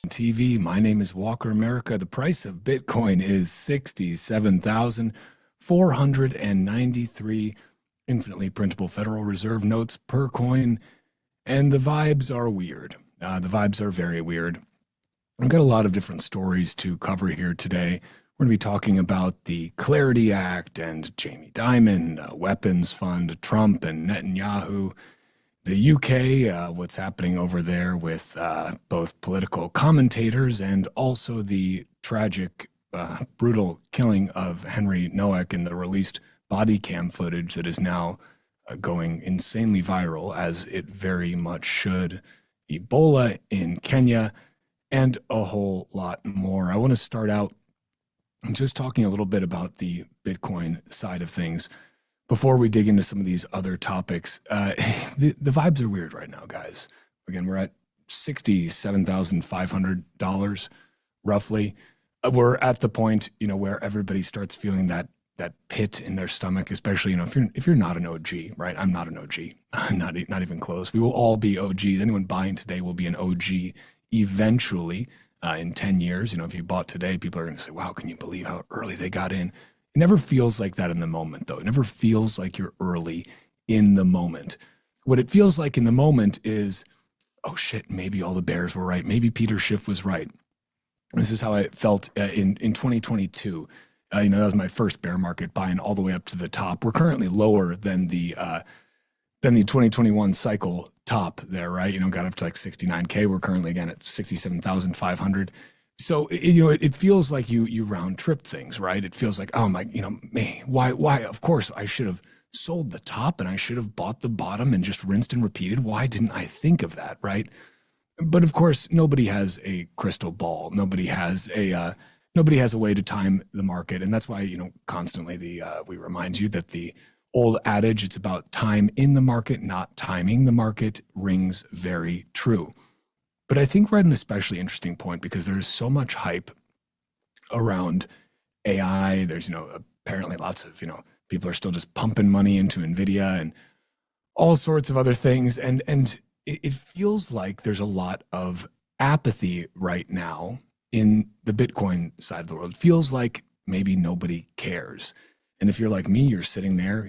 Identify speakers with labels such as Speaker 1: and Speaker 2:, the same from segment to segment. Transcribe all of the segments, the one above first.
Speaker 1: TV. My name is Walker America. The price of Bitcoin is 67,493 infinitely printable Federal Reserve notes per coin. And the vibes are weird. The vibes are very weird. I've got a lot of different stories to cover here today. We're going to be talking about the Clarity Act and Jamie Dimon, weapons fund, Trump and Netanyahu, the UK, what's happening over there with both political commentators and also the tragic, brutal killing of Henry Nowak and the released body cam footage that is now going insanely viral, as it very much should. Ebola in Kenya and a whole lot more. I want to start out just talking a little bit about the Bitcoin side of things before we dig into some of these other topics. The vibes are weird right now, guys. Again, we're at $67,500 roughly. We're at the point, where everybody starts feeling that pit in their stomach, especially, if you're not an OG, right? I'm not an OG, not even close. We will all be OGs. Anyone buying today will be an OG eventually in 10 years. If you bought today, people are going to say, wow, can you believe how early they got in? It never feels like that in the moment, though. It never feels like you're early in the moment. What it feels like in the moment is, oh shit, maybe all the bears were right. Maybe Peter Schiff was right. This is how I felt in 2022. That was my first bear market, buying all the way up to the top. We're currently lower than the 2021 cycle top there, right? Got up to like 69K. We're currently again at 67,500. So, it feels like you round trip things, right? It feels like, oh my, man, why? Of course, I should have sold the top and I should have bought the bottom and just rinsed and repeated. Why didn't I think of that, right? But of course, nobody has a crystal ball. Nobody has a way to time the market. And that's why, constantly we remind you that the old adage, it's about time in the market, not timing the market, rings very true. But I think we're at an especially interesting point because there's so much hype around AI. There's, apparently lots of, people are still just pumping money into NVIDIA and all sorts of other things. And it feels like there's a lot of apathy right now in the Bitcoin side of the world. It feels like maybe nobody cares. And if you're like me, you're sitting there,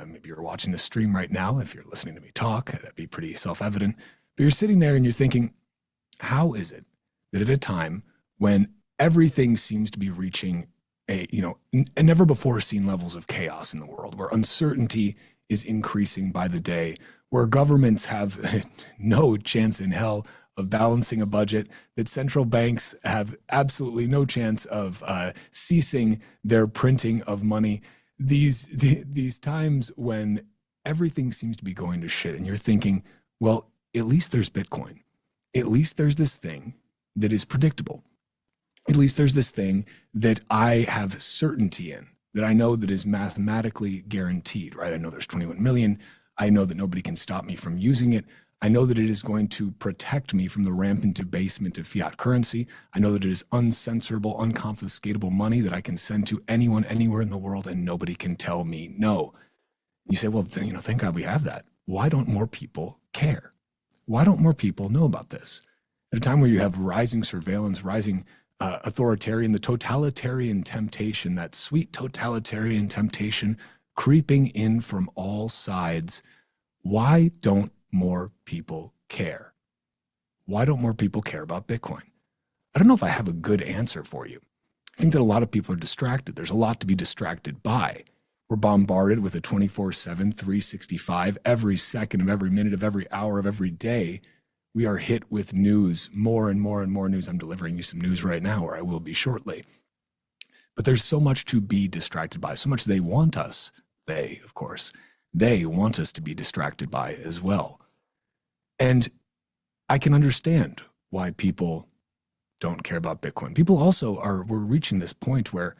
Speaker 1: maybe you're watching the stream right now. If you're listening to me talk, that'd be pretty self-evident. But you're sitting there and you're thinking, how is it that at a time when everything seems to be reaching a never before seen levels of chaos in the world, where uncertainty is increasing by the day, where governments have no chance in hell of balancing a budget, that central banks have absolutely no chance of ceasing their printing of money, these times when everything seems to be going to shit, and you're thinking, well, at least there's Bitcoin. At least there's this thing that is predictable. At least there's this thing that I have certainty in, that I know that is mathematically guaranteed, right? I know there's 21 million. I know that nobody can stop me from using it. I know that it is going to protect me from the rampant debasement of fiat currency. I know that it is uncensorable, unconfiscatable money that I can send to anyone, anywhere in the world, and nobody can tell me no. You say, well, thank God we have that. Why don't more people care? Why don't more people know about this? At a time where you have rising surveillance, rising the totalitarian temptation, that sweet totalitarian temptation creeping in from all sides, why don't more people care? Why don't more people care about Bitcoin? I don't know if I have a good answer for you. I think that a lot of people are distracted. There's a lot to be distracted by. We're bombarded with a 24/7, 365, every second of every minute of every hour of every day. We are hit with news, more and more and more news. I'm delivering you some news right now, or I will be shortly. But there's so much to be distracted by, so much they want us. They want us to be distracted by as well. And I can understand why people don't care about Bitcoin. People also we're reaching this point where,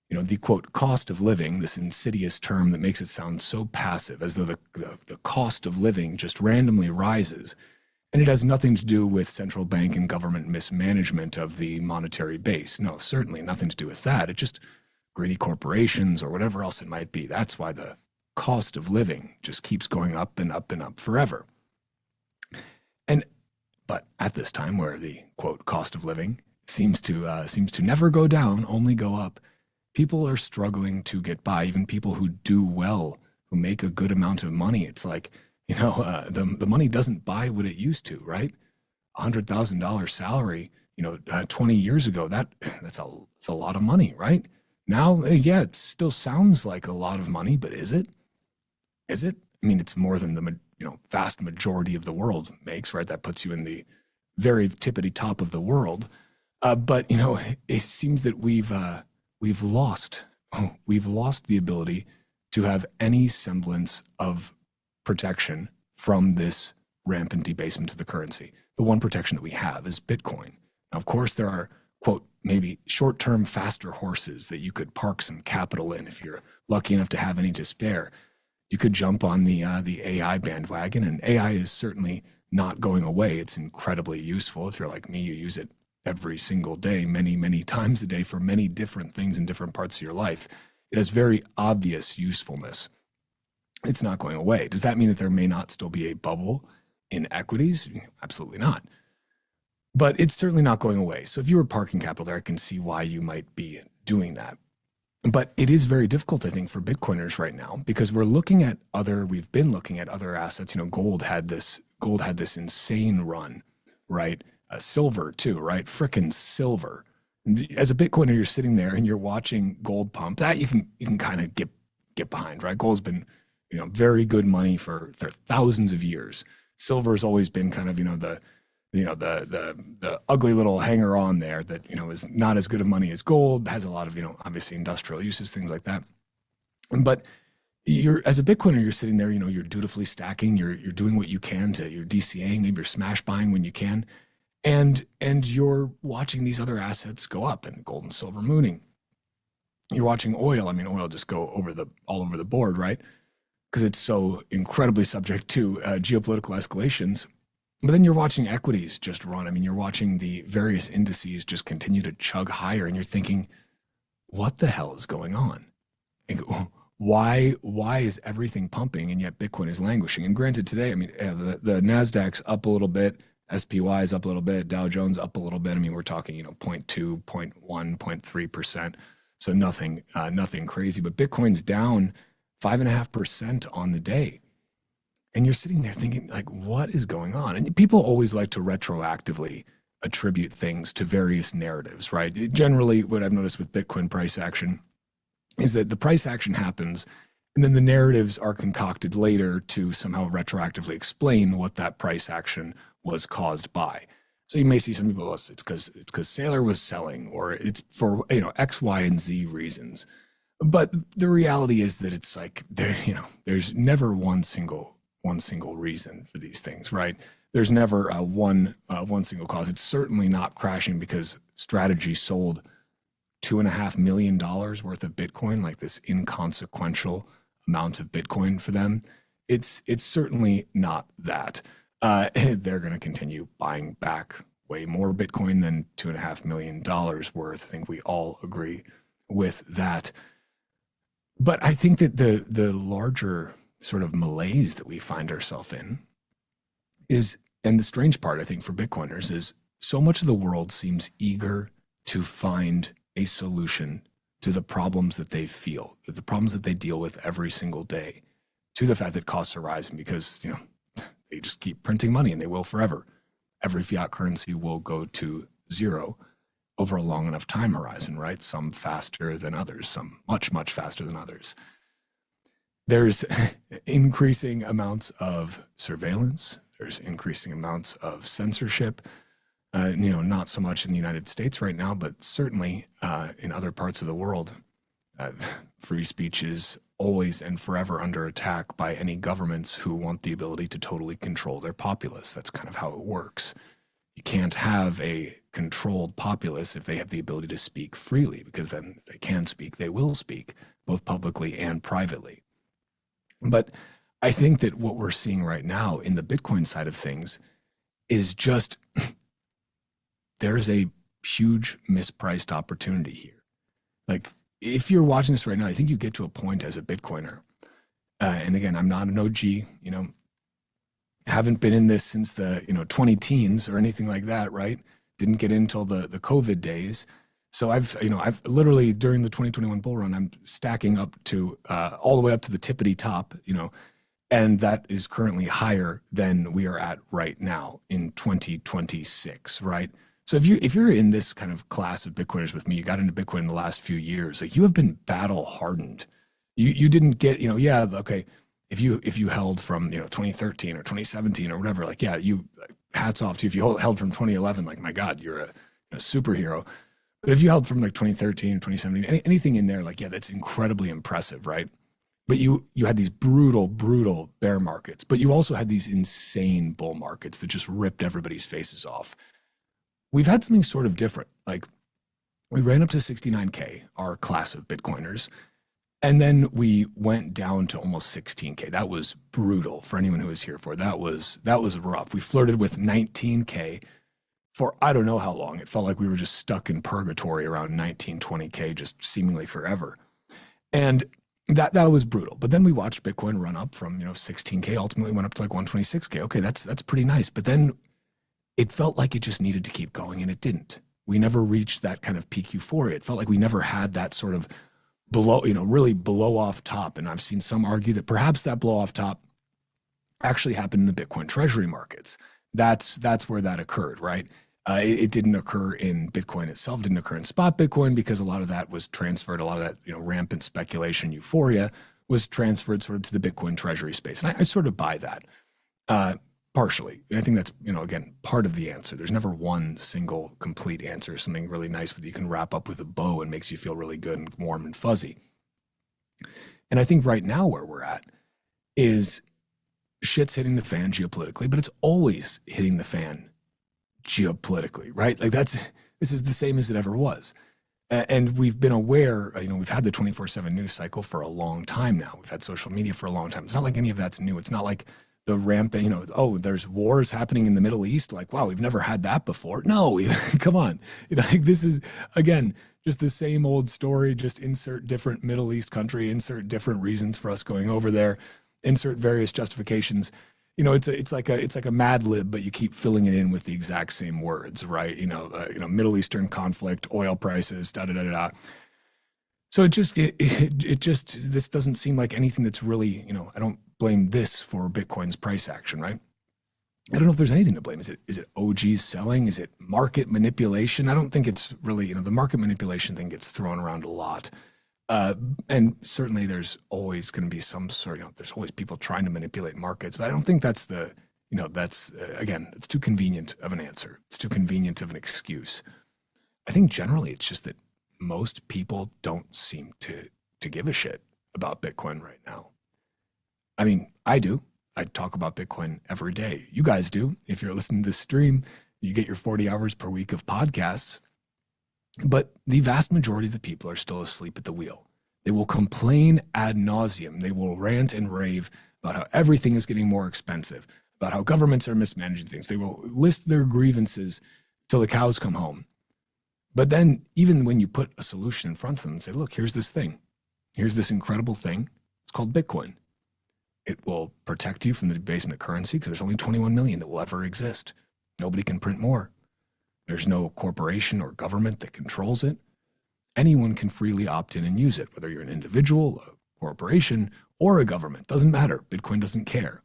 Speaker 1: the quote, cost of living, this insidious term that makes it sound so passive, as though the cost of living just randomly rises. And it has nothing to do with central bank and government mismanagement of the monetary base. No, certainly nothing to do with that. It's just greedy corporations or whatever else it might be. That's why the cost of living just keeps going up and up and up forever. And But at this time where the quote cost of living seems to never go down, only go up, people are struggling to get by. Even people who do well, who make a good amount of money, it's like, the money doesn't buy what it used to, right? $100,000 salary, 20 years ago, that's a lot of money, right? Now, yeah, it still sounds like a lot of money, but is it? Is it? I mean, it's more than the vast majority of the world makes, right? That puts you in the very tippity top of the world. But it seems that we've lost the ability to have any semblance of protection from this rampant debasement of the currency. The one protection that we have is Bitcoin. Now, of course, there are, quote, maybe short-term faster horses that you could park some capital in if you're lucky enough to have any to spare. You could jump on the AI bandwagon, and AI is certainly not going away. It's incredibly useful. If you're like me, you use it every single day, many, many times a day for many different things in different parts of your life. It has very obvious usefulness. It's not going away. Does that mean that there may not still be a bubble in equities? Absolutely not. But it's certainly not going away. So if you were parking capital there, I can see why you might be doing that. But it is very difficult, I think, for Bitcoiners right now, because we've been looking at other assets. Gold had this insane run, right? Silver too, right? Frickin' silver. As a Bitcoiner, you're sitting there and you're watching gold pump. That you can kind of get behind, right? Gold's been, very good money for thousands of years. Silver has always been kind of, the ugly little hanger on there that, is not as good of money as gold, has a lot of, obviously industrial uses, things like that. But as a Bitcoiner, you're sitting there, you're dutifully stacking, you're doing what you can you're DCAing, maybe you're smash buying when you can. And you're watching these other assets go up, and gold and silver mooning. You're watching oil. I mean, oil just go all over the board, right? Because it's so incredibly subject to geopolitical escalations. But then you're watching equities just run. I mean, you're watching the various indices just continue to chug higher, and you're thinking, what the hell is going on? Why is everything pumping and yet Bitcoin is languishing? And granted, today, I mean, the NASDAQ's up a little bit, SPY is up a little bit, Dow Jones up a little bit. I mean, we're talking, 0.2, 0.1, 0.3%. So nothing crazy, but Bitcoin's down 5.5% on the day. And you're sitting there thinking, like, what is going on? And people always like to retroactively attribute things to various narratives, right? Generally, what I've noticed with Bitcoin price action is that the price action happens, and then the narratives are concocted later to somehow retroactively explain what that price action was caused by. So you may see some people, it's because Saylor was selling, or it's for X, Y, and Z reasons. But the reality is that it's like there's never one single reason for these things, right? There's never one single cause. It's certainly not crashing because Strategy sold $2.5 million worth of Bitcoin, like this inconsequential amount of Bitcoin for them. It's certainly not that. They're going to continue buying back way more Bitcoin than $2.5 million worth. I think we all agree with that. But I think that the larger sort of malaise that we find ourselves in is, and the strange part, I think, for Bitcoiners is so much of the world seems eager to find a solution to the problems that they feel, the problems that they deal with every single day, to the fact that costs are rising because, they just keep printing money, and they will forever. Every fiat currency will go to zero over a long enough time horizon, right? Some faster than others, some much, much faster than others. There's increasing amounts of surveillance. There's increasing amounts of censorship. Not so much in the United States right now, but certainly in other parts of the world. Free speech is always and forever under attack by any governments who want the ability to totally control their populace. That's kind of how it works. You can't have a controlled populace if they have the ability to speak freely, because then if they can speak, they will speak, both publicly and privately. But I think that what we're seeing right now in the Bitcoin side of things is just there is a huge mispriced opportunity here. Like, if you're watching this right now, I think you get to a point as a Bitcoiner, and again, I'm not an OG, Haven't been in this since the 20 teens or anything like that, right? Didn't get in till the COVID days. So I've literally during the 2021 bull run, I'm stacking up to all the way up to the tippity top, and that is currently higher than we are at right now in 2026, right? So if you're in this kind of class of Bitcoiners with me, you got into Bitcoin in the last few years, like you have been battle hardened. You didn't get, yeah, okay. If you held from 2013 or 2017 or whatever, like yeah, you hats off to you. If you held from 2011, like my God, you're a superhero. But if you held from like 2013, 2017, anything in there, like yeah, that's incredibly impressive, right? But you had these brutal bear markets, but you also had these insane bull markets that just ripped everybody's faces off. We've had something sort of different. Like we ran up to 69K, our class of Bitcoiners, and then we went down to almost 16K. That was brutal for anyone who was here for. That was rough. We flirted with 19K for I don't know how long. It felt like we were just stuck in purgatory around 19, 20K, just seemingly forever. And that was brutal. But then we watched Bitcoin run up from 16K, ultimately went up to like 126K. Okay, that's pretty nice. But then it felt like it just needed to keep going, and it didn't. We never reached that kind of peak euphoria. It felt like we never had that sort of really blow off top. And I've seen some argue that perhaps that blow off top actually happened in the Bitcoin treasury markets. That's where that occurred, right? It didn't occur in Bitcoin itself, didn't occur in spot Bitcoin because a lot of that was transferred, a lot of that, rampant speculation euphoria was transferred sort of to the Bitcoin treasury space. And I sort of buy that partially. And I think that's, again, part of the answer. There's never one single complete answer, something really nice that you can wrap up with a bow and makes you feel really good and warm and fuzzy. And I think right now where we're at is shit's hitting the fan geopolitically, but it's always hitting the fan geopolitically, right? Like this is the same as it ever was. And we've been aware, we've had the 24/7 news cycle for a long time now. We've had social media for a long time. It's not like any of that's new. It's not like the rampant, there's wars happening in the Middle East. Like, wow, we've never had that before. No, come on. Like this is, again, just the same old story, just insert different Middle East country, insert different reasons for us going over there, insert various justifications. It's like a Mad Lib, but you keep filling it in with the exact same words, right? Middle Eastern conflict, oil prices, da da da da. So it just this doesn't seem like anything that's really, I don't blame this for Bitcoin's price action, right? I don't know if there's anything to blame. Is it OGs selling? Is it market manipulation? I don't think it's really, the market manipulation thing gets thrown around a lot. And certainly there's always going to be some sort, there's always people trying to manipulate markets, but I don't think that's again, it's too convenient of an answer. It's too convenient of an excuse. I think generally it's just that most people don't seem to give a shit about Bitcoin right now. I mean, I do. I talk about Bitcoin every day. You guys do. If you're listening to this stream, you get your 40 hours per week of podcasts. But the vast majority of the people are still asleep at the wheel. They will complain ad nauseum. They will rant and rave about how everything is getting more expensive, about how governments are mismanaging things. They will list their grievances till the cows come home. But then even when you put a solution in front of them and say, look, here's this thing. Here's this incredible thing. It's called Bitcoin. It will protect you from the debasement of currency because there's only 21 million that will ever exist. Nobody can print more. There's no corporation or government that controls it. Anyone can freely opt in and use it, whether you're an individual, a corporation, or a government. Doesn't matter. Bitcoin doesn't care.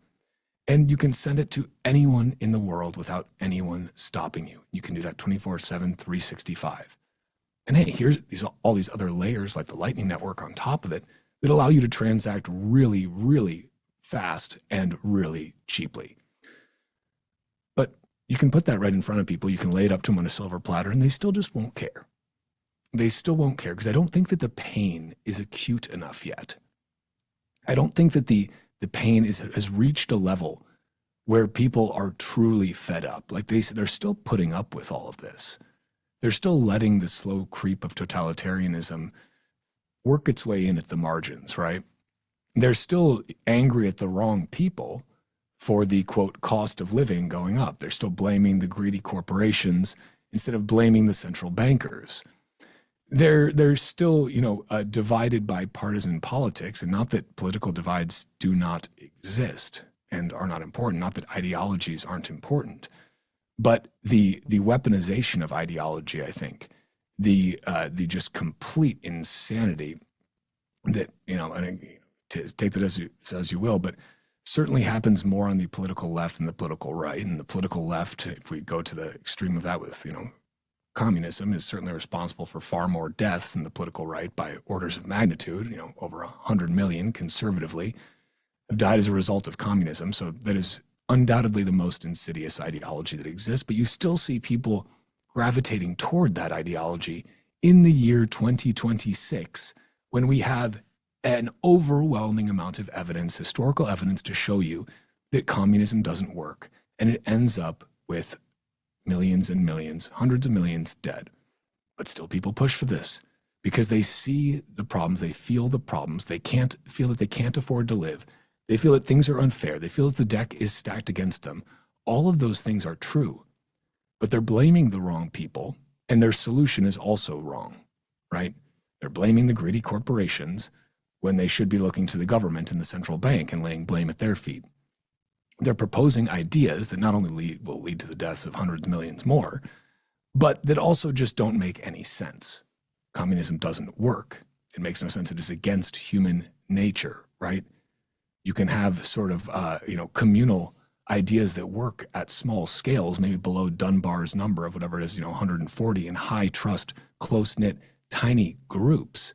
Speaker 1: And you can send it to anyone in the world without anyone stopping you. You can do that 24/7, 365. And hey, here's all these other layers like the Lightning Network on top of it that allow you to transact really, really fast and really cheaply. But you can put that right in front of people. You can lay it up to them on a silver platter and they still just won't care. They still won't care because I don't think that the pain is acute enough yet. I don't think that the pain has reached a level where people are truly fed up. Like they're still putting up with all of this. They're still letting the slow creep of totalitarianism work its way in at the margins, right? They're still angry at the wrong people for the, quote, cost of living going up. They're still blaming the greedy corporations instead of blaming the central bankers. They're still, divided by partisan politics, and not that political divides do not exist. and are not important. Not that ideologies aren't important, but the weaponization of ideology, I think, the just complete insanity that, and to take that as you will, but certainly happens more on the political left than the political right. And the political left, if we go to the extreme of that with, communism, is certainly responsible for far more deaths than the political right by orders of magnitude. Over 100 million conservatively have died as a result of communism. So that is undoubtedly the most insidious ideology that exists. But you still see people gravitating toward that ideology in the year 2026, when we have an overwhelming amount of evidence, historical evidence, to show you that communism doesn't work. And it ends up with millions and millions, hundreds of millions dead. But still people push for this because they see the problems, they feel the problems, they feel that they can't afford to live. They feel that things are unfair. They feel that the deck is stacked against them. All of those things are true, but they're blaming the wrong people, and their solution is also wrong, right? They're blaming the greedy corporations when they should be looking to the government and the central bank and laying blame at their feet. They're proposing ideas that not only will lead to the deaths of hundreds of millions more, but that also just don't make any sense. Communism doesn't work. It makes no sense. It is against human nature, right? You can have sort of, communal ideas that work at small scales, maybe below Dunbar's number of whatever it is, 140 in high trust, close-knit, tiny groups.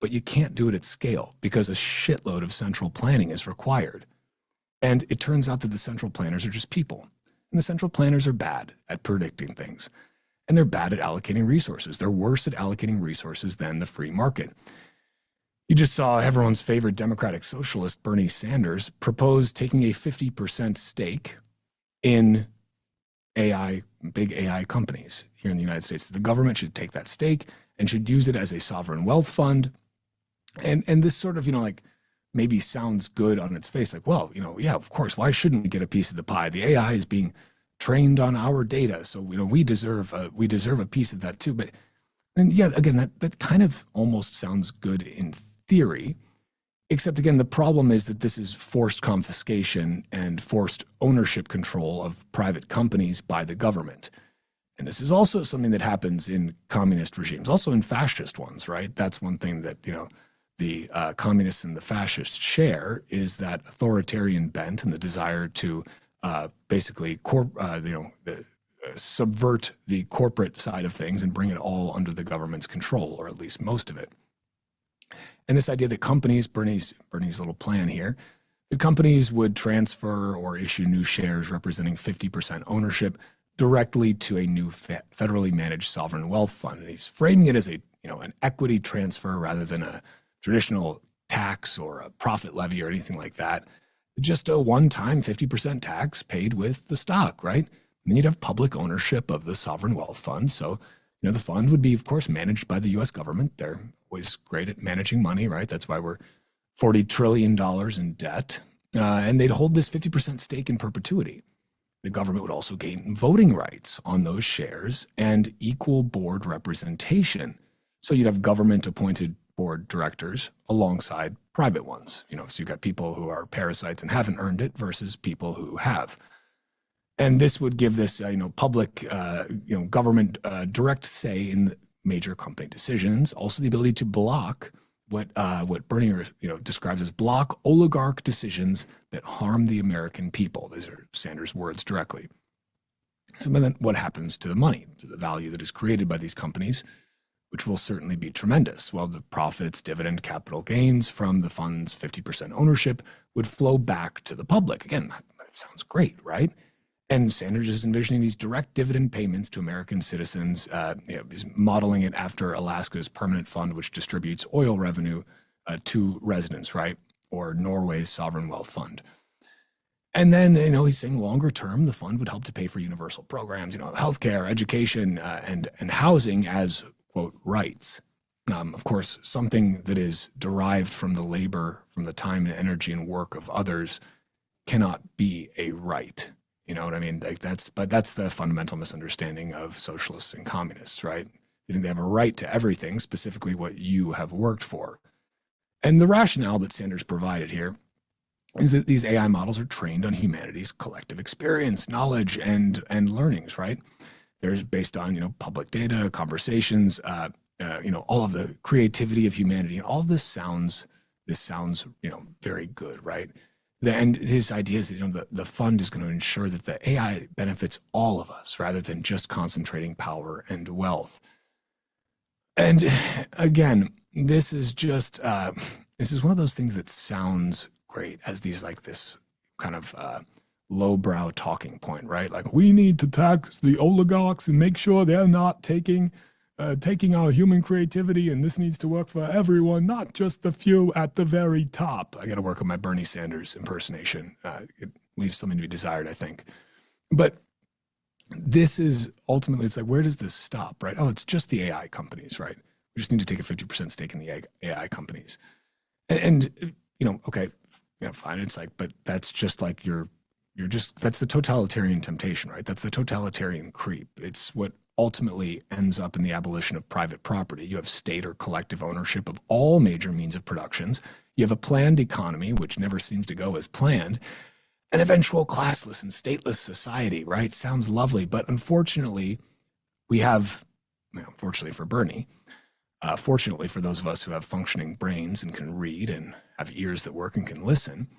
Speaker 1: But you can't do it at scale because a shitload of central planning is required. And it turns out that the central planners are just people. And the central planners are bad at predicting things. And they're bad at allocating resources. They're worse at allocating resources than the free market. You just saw everyone's favorite Democratic socialist, Bernie Sanders, propose taking a 50% stake in AI, big AI companies here in the United States. The government should take that stake and should use it as a sovereign wealth fund. And this sort of, maybe sounds good on its face. Like, well, yeah, of course, why shouldn't we get a piece of the pie? The AI is being trained on our data. So, we deserve a piece of that too. But, and yeah, again, that kind of almost sounds good in theory, except again, the problem is that this is forced confiscation and forced ownership control of private companies by the government. And this is also something that happens in communist regimes, also in fascist ones, right? That's one thing that, the communists and the fascists share, is that authoritarian bent and the desire to basically subvert the corporate side of things and bring it all under the government's control, or at least most of it. And this idea that companies, Bernie's little plan here, that companies would transfer or issue new shares representing 50% ownership directly to a new federally managed sovereign wealth fund. And he's framing it as an equity transfer rather than a traditional tax or a profit levy or anything like that. Just a one-time 50% tax paid with the stock, right? And then you'd have public ownership of the sovereign wealth fund. So, the fund would be, of course, managed by the U.S. government. They're always great at managing money, right? That's why we're $40 trillion in debt. And they'd hold this 50% stake in perpetuity. The government would also gain voting rights on those shares and equal board representation. So you'd have government-appointed board directors alongside private ones. So you've got people who are parasites and haven't earned it versus people who have. And this would give this, public, government direct say in major company decisions. Also, the ability to block what Bernie describes as block oligarch decisions that harm the American people. These are Sanders' words directly. So then what happens to the money, to the value that is created by these companies, which will certainly be tremendous? Well, the profits, dividend, capital gains from the fund's 50% ownership would flow back to the public. Again, that sounds great, right? And Sanders is envisioning these direct dividend payments to American citizens. He's modeling it after Alaska's permanent fund, which distributes oil revenue to residents, right? Or Norway's sovereign wealth fund. And then, he's saying longer term, the fund would help to pay for universal programs, healthcare, education, and housing as, quote, rights. Of course, something that is derived from the labor, from the time and energy and work of others cannot be a right. You know what I mean? But that's the fundamental misunderstanding of socialists and communists, right? You think they have a right to everything, specifically what you have worked for. And the rationale that Sanders provided here is that these AI models are trained on humanity's collective experience, knowledge, and learnings, right? They're based on, public data, conversations, all of the creativity of humanity. And all of this sounds, very good, right? And his idea is that, the fund is going to ensure that the AI benefits all of us rather than just concentrating power and wealth. And again, this is just, this is one of those things that sounds great as this kind of lowbrow talking point, right? Like, we need to tax the oligarchs and make sure they're not taking our human creativity, and this needs to work for everyone, not just the few at the very top. I got to work on my Bernie Sanders impersonation. It leaves something to be desired, I think. But this is ultimately, it's like, where does this stop, right? Oh, it's just the AI companies, right? We just need to take a 50% stake in the AI companies. And okay, fine. It's like, but that's just like that's the totalitarian temptation, right? That's the totalitarian creep. It's what ultimately ends up in the abolition of private property. You have state or collective ownership of all major means of productions. You have a planned economy, which never seems to go as planned. An eventual classless and stateless society, right? Sounds lovely, but unfortunately, we have, unfortunately for Bernie, fortunately for those of us who have functioning brains and can read and have ears that work and can listen,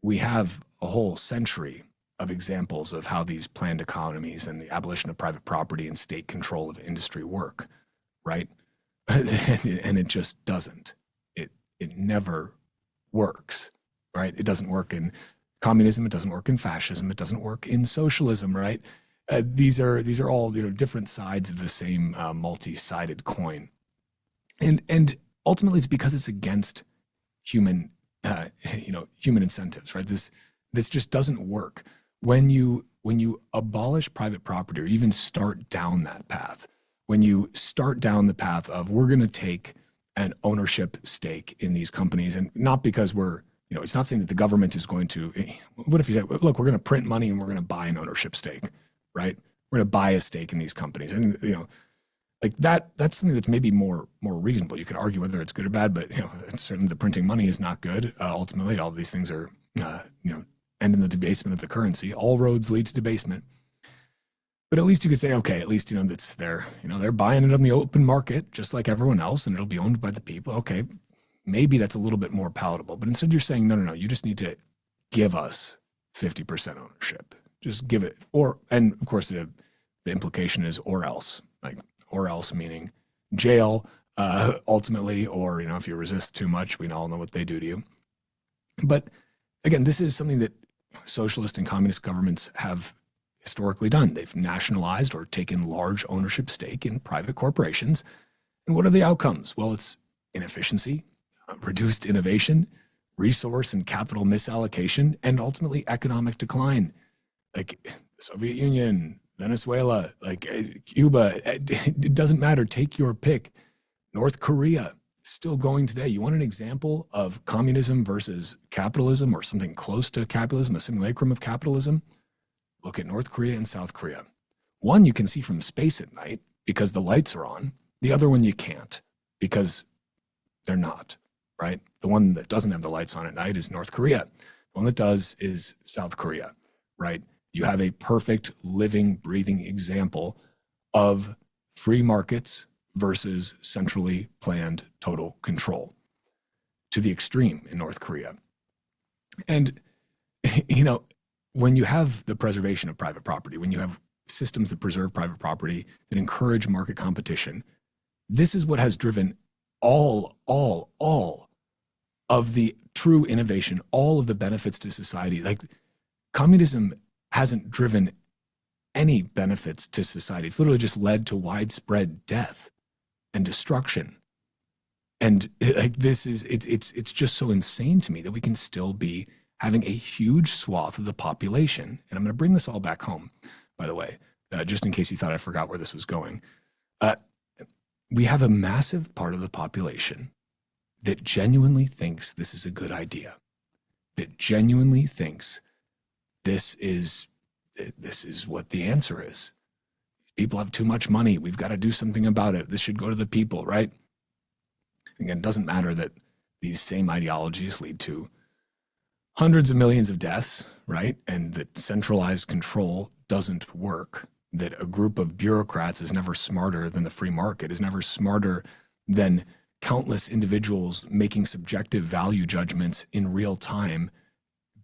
Speaker 1: we have a whole century of examples of how these planned economies and the abolition of private property and state control of industry work, right? And it just doesn't. It never works, right? It doesn't work in communism. It doesn't work in fascism. It doesn't work in socialism, right? These are all different sides of the same multi-sided coin, and ultimately it's because it's against human incentives, right? This just doesn't work. When you abolish private property, or even start down that path, when you start down the path of, we're going to take an ownership stake in these companies, and not because it's not saying that the government is going to, what if you say, look, we're going to print money and we're going to buy an ownership stake, right? We're going to buy a stake in these companies. And, like that's something that's maybe more reasonable. You could argue whether it's good or bad, but, certainly the printing money is not good. Ultimately, all of these things are, end in the debasement of the currency. All roads lead to debasement. But at least you could say, okay, at least, that's they're buying it on the open market, just like everyone else, and it'll be owned by the people. Okay, maybe that's a little bit more palatable. But instead you're saying, no, you just need to give us 50% ownership. Just give it. And of course, the implication is or else, meaning jail, ultimately, or, if you resist too much, we all know what they do to you. But again, this is something that socialist and communist governments have historically done. They've nationalized or taken large ownership stake in private corporations. And what are the outcomes? Well, it's inefficiency, reduced innovation, resource and capital misallocation, and ultimately economic decline. Like the Soviet Union, Venezuela, Cuba, it doesn't matter. Take your pick. North Korea, still going today. You want an example of communism versus capitalism, or something close to capitalism, a simulacrum of capitalism? Look at North Korea and South Korea. One you can see from space at night because the lights are on. The other one you can't because they're not, right? The one that doesn't have the lights on at night is North Korea. The one that does is South Korea, right? You have a perfect living, breathing example of free markets versus centrally planned total control to the extreme in North Korea. And, when you have the preservation of private property, when you have systems that preserve private property, that encourage market competition, this is what has driven all of the true innovation, all of the benefits to society. Like, communism hasn't driven any benefits to society. It's literally just led to widespread death and destruction. And it's just so insane to me that we can still be having a huge swath of the population. And I'm going to bring this all back home, by the way, just in case you thought I forgot where this was going. We have a massive part of the population that genuinely thinks this is a good idea, that genuinely thinks this is what the answer is. People have too much money. We've got to do something about it. This should go to the people, right? Again, it doesn't matter that these same ideologies lead to hundreds of millions of deaths, right? And that centralized control doesn't work, that a group of bureaucrats is never smarter than the free market, is never smarter than countless individuals making subjective value judgments in real time,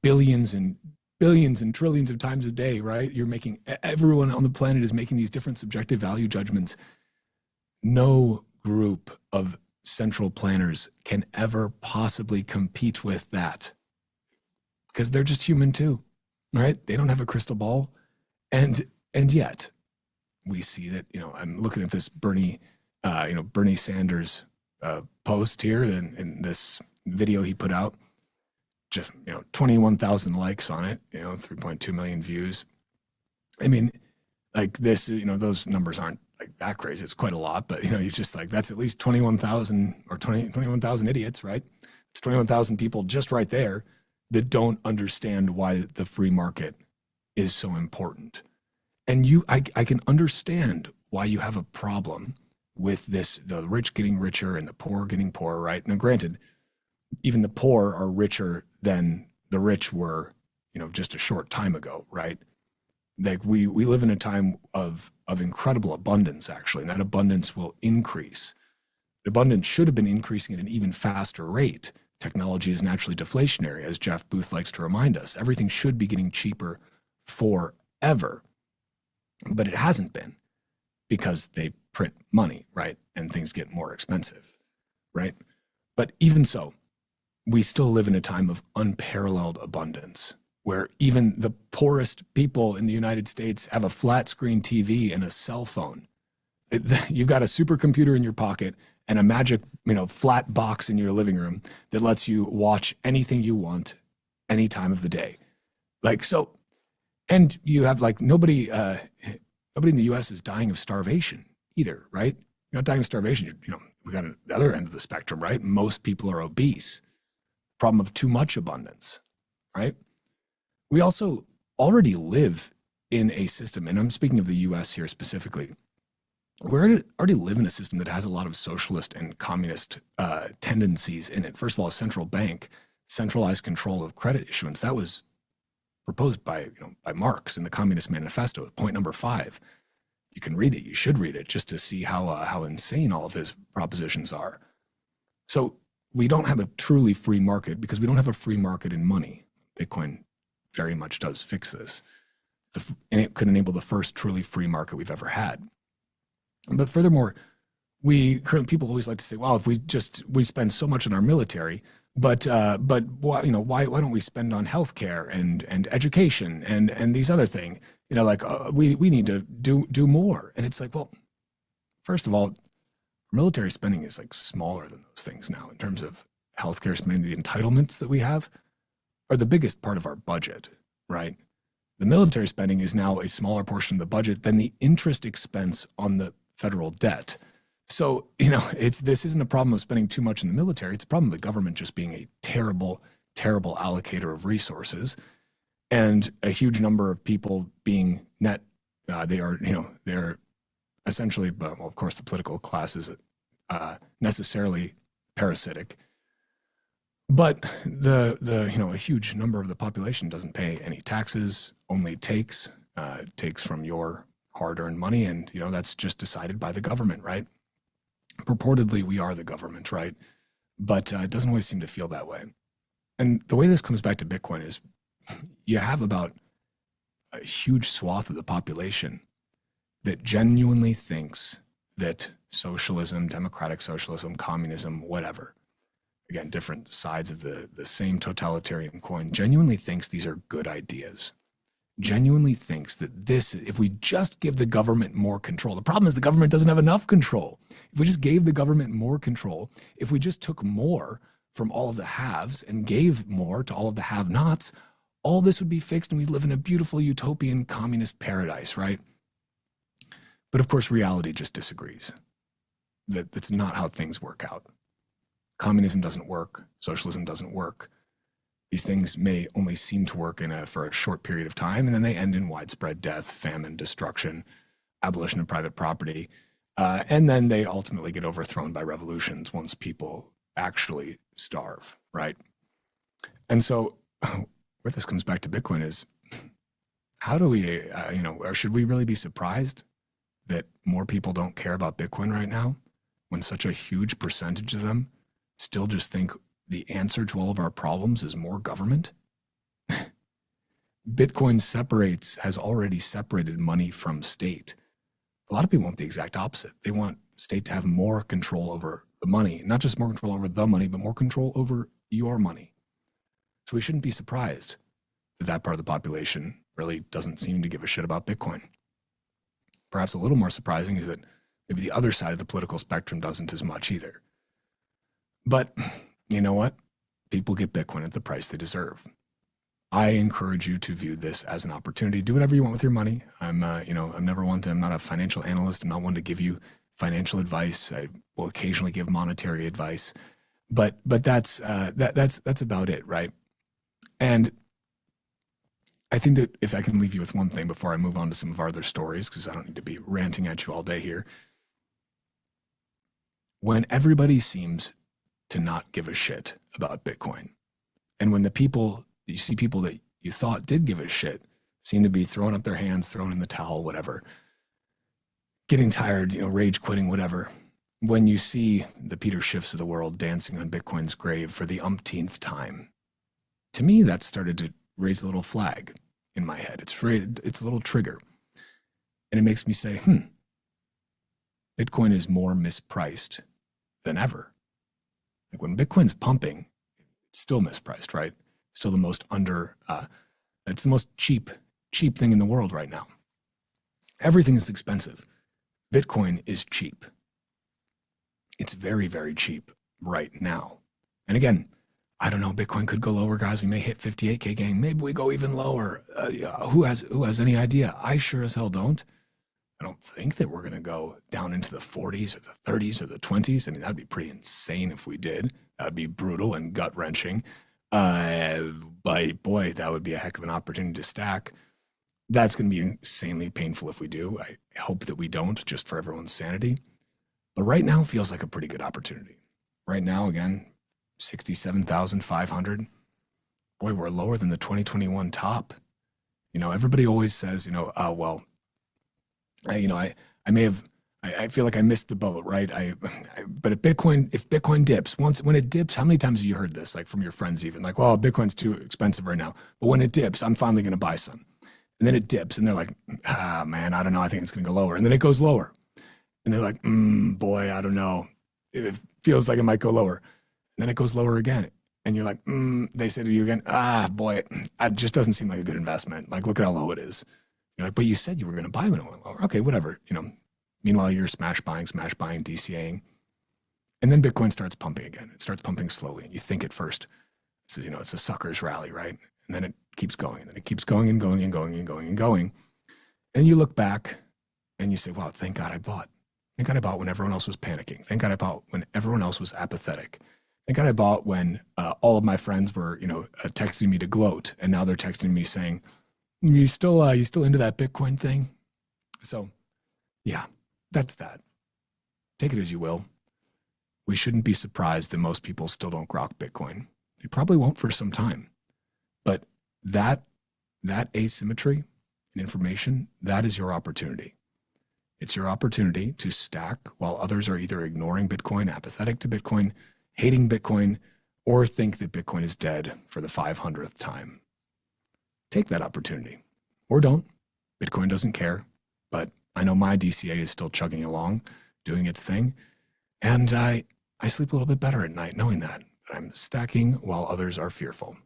Speaker 1: billions and billions and trillions of times a day, right? Everyone on the planet is making these different subjective value judgments. No group of central planners can ever possibly compete with that, because they're just human too, right? They don't have a crystal ball. And yet we see that, I'm looking at this Bernie Sanders post here in this video he put out, just, 21,000 likes on it, 3.2 million views. I mean, like this, those numbers aren't like that crazy. It's quite a lot, but you just like, that's at least 21,000 or 21,000 idiots, right? It's 21,000 people just right there that don't understand why the free market is so important. And I can understand why you have a problem with this, the rich getting richer and the poor getting poorer, right? Now, granted, even the poor are richer than the rich were, just a short time ago, right? Like we live in a time of incredible abundance, actually, and that abundance will increase. The abundance should have been increasing at an even faster rate. Technology is naturally deflationary, as Jeff Booth likes to remind us. Everything should be getting cheaper forever, but it hasn't been, because they print money, right? And things get more expensive, right? But even so, we still live in a time of unparalleled abundance, where even the poorest people in the United States have a flat screen TV and a cell phone. You've got a supercomputer in your pocket and a magic, flat box in your living room that lets you watch anything you want any time of the day. Like, so, and you have like nobody in the US is dying of starvation either, right? You're not dying of starvation. We got the other end of the spectrum, right? Most people are obese. Problem of too much abundance, right? We also already live in a system, and I'm speaking of the US here specifically. We already live in a system that has a lot of socialist and communist tendencies in it. First of all, a central bank, centralized control of credit issuance. That was proposed by Marx in the Communist Manifesto, point number 5. You can read it. You should read it just to see how insane all of his propositions are. So we don't have a truly free market because we don't have a free market in money. Bitcoin very much does fix this. And it could enable the first truly free market we've ever had. But furthermore, people always like to say, well, if we spend so much on our military, but why don't we spend on healthcare and education and these other things? We need to do more. And it's like, well, first of all, military spending is like smaller than those things now in terms of healthcare spending. The entitlements that we have are the biggest part of our budget, right? The military spending is now a smaller portion of the budget than the interest expense on the federal debt. So, this isn't a problem of spending too much in the military. It's a problem of the government just being a terrible, terrible allocator of resources, and a huge number of people being they're essentially, well, of course, the political class is necessarily parasitic, but a huge number of the population doesn't pay any taxes, only takes from your hard-earned money, and that's just decided by the government, right? Purportedly, we are the government, right? But it doesn't always seem to feel that way. And the way this comes back to Bitcoin is you have about a huge swath of the population that genuinely thinks that socialism, democratic socialism, communism, whatever, again, different sides of the same totalitarian coin, genuinely thinks these are good ideas. Genuinely thinks that if we just give the government more control, the problem is the government doesn't have enough control. If we just gave the government more control, if we just took more from all of the haves and gave more to all of the have-nots, all this would be fixed and we'd live in a beautiful utopian communist paradise, right? But of course, reality just disagrees. That's not how things work out. Communism doesn't work. Socialism doesn't work. These things may only seem to work for a short period of time, and then they end in widespread death, famine, destruction, abolition of private property, and then they ultimately get overthrown by revolutions once people actually starve, right? And so where this comes back to Bitcoin is, how do we, or should we really be surprised that more people don't care about Bitcoin right now when such a huge percentage of them still just think the answer to all of our problems is more government? Bitcoin has already separated money from state. A lot of people want the exact opposite. They want state to have more control over the money, not just more control over the money, but more control over your money. So we shouldn't be surprised that that part of the population really doesn't seem to give a shit about Bitcoin. Perhaps a little more surprising is that maybe the other side of the political spectrum doesn't as much either. But you know what? People get Bitcoin at the price they deserve. I encourage you to view this as an opportunity. Do whatever you want with your money. I'm not a financial analyst. I'm not one to give you financial advice. I will occasionally give monetary advice, but that's about it, right? And I think that if I can leave you with one thing before I move on to some of our other stories, because I don't need to be ranting at you all day here. When everybody seems to not give a shit about Bitcoin, and when you see people that you thought did give a shit seem to be throwing up their hands, throwing in the towel, whatever, getting tired, rage quitting, whatever. When you see the Peter Schiffs of the world dancing on Bitcoin's grave for the umpteenth time, to me, that started to raise a little flag in my head. It's a little trigger. And it makes me say, Bitcoin is more mispriced than ever. Like when Bitcoin's pumping, it's still mispriced, right? Still the most it's the most cheap thing in the world right now. Everything is expensive. Bitcoin is cheap. It's very, very cheap right now. And again, I don't know, Bitcoin could go lower, guys. We may hit 58K gang. Maybe we go even lower. Who has any idea? I sure as hell don't. I don't think that we're going to go down into the 40s or the 30s or the 20s. I mean, that'd be pretty insane if we did. That'd be brutal and gut-wrenching. But boy, that would be a heck of an opportunity to stack. That's going to be insanely painful if we do. I hope that we don't, just for everyone's sanity. But right now feels like a pretty good opportunity. Right now, again, 67,500. Boy, we're lower than the 2021 top. Everybody always says, oh, well, I feel like I missed the boat, right? But if Bitcoin dips, when it dips, how many times have you heard this, like from your friends even, like, well, Bitcoin's too expensive right now, but when it dips, I'm finally going to buy some. And then it dips and they're like, man, I don't know. I think it's going to go lower. And then it goes lower. And they're like, boy, I don't know. It feels like it might go lower. And then it goes lower again. And you're like, they say to you again, boy, it just doesn't seem like a good investment. Like, look at how low it is. You're like, but you said you were going to buy when it went lower. Okay, whatever. Meanwhile, you're smash buying, DCAing. And then Bitcoin starts pumping again. It starts pumping slowly. And you think at first, it's a sucker's rally, right? And then it keeps going. And then it keeps going and going and going and going and going. And you look back and you say, wow, thank God I bought. Thank God I bought when everyone else was panicking. Thank God I bought when everyone else was apathetic. Thank God I bought when all of my friends were, texting me to gloat. And now they're texting me saying, you still into that Bitcoin thing? So, yeah, that's that. Take it as you will. We shouldn't be surprised that most people still don't grok Bitcoin. They probably won't for some time. But that asymmetry in information, that is your opportunity. It's your opportunity to stack while others are either ignoring Bitcoin, apathetic to Bitcoin, hating Bitcoin, or think that Bitcoin is dead for the 500th time. Take that opportunity. Or don't. Bitcoin doesn't care. But I know my DCA is still chugging along, doing its thing. And I sleep a little bit better at night knowing that. I'm stacking while others are fearful.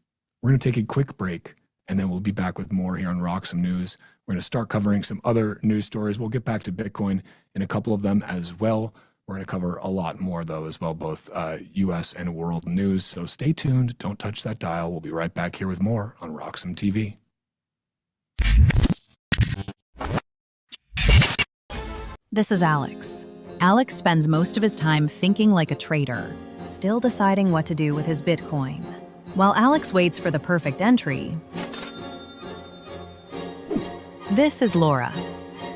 Speaker 1: We're going to take a quick break, and then we'll be back with more here on Roxom News. We're going to start covering some other news stories. We'll get back to Bitcoin in a couple of them as well. We're going to cover a lot more, though, as well, both U.S. and world news. So stay tuned. Don't touch that dial. We'll be right back here with more on RoxomTV.
Speaker 2: This is Alex. Alex spends most of his time thinking like a trader, still deciding what to do with his Bitcoin. While Alex waits for the perfect entry, this is Laura.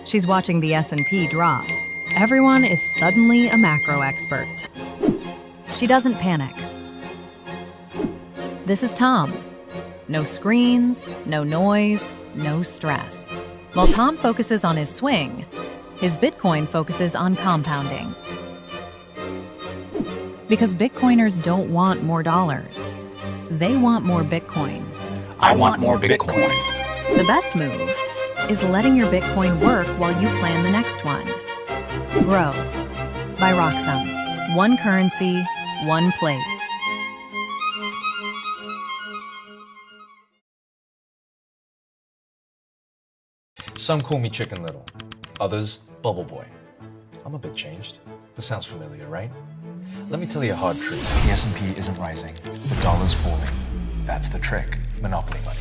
Speaker 2: She's watching the S&P drop. Everyone is suddenly a macro expert. She doesn't panic. This is Tom. No screens, no noise, no stress. While Tom focuses on his swing, his Bitcoin focuses on compounding. Because Bitcoiners don't want more dollars. They want more Bitcoin.
Speaker 1: I want more Bitcoin.
Speaker 2: The best move is letting your Bitcoin work while you plan the next one. Grow by Roxom. One currency, one place.
Speaker 3: Some call me Chicken Little, others Bubble Boy. I'm a bit changed, but sounds familiar, right? Let me tell you a hard truth. The S&P isn't rising, the dollar's falling. That's the trick, monopoly money.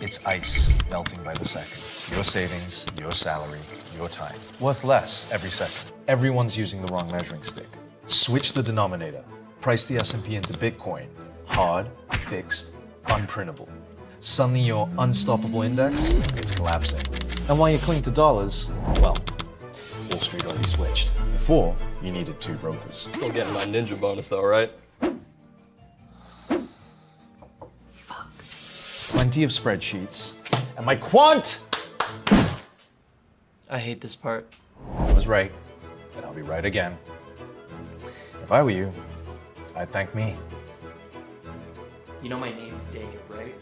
Speaker 3: It's ice melting by the second. Your savings, your salary, your time. Worth less every second. Everyone's using the wrong measuring stick. Switch the denominator. Price the S&P into Bitcoin. Hard, fixed, unprintable. Suddenly your unstoppable index, it's collapsing. And while you cling to dollars, well, Wall Street already switched. Before, you needed 2 brokers.
Speaker 4: Still getting my ninja bonus though, right?
Speaker 3: Fuck. Plenty of spreadsheets. And my quant!
Speaker 4: I hate this part.
Speaker 3: I was right, and I'll be right again. If I were you, I'd thank me.
Speaker 4: You know my name's Dave, right?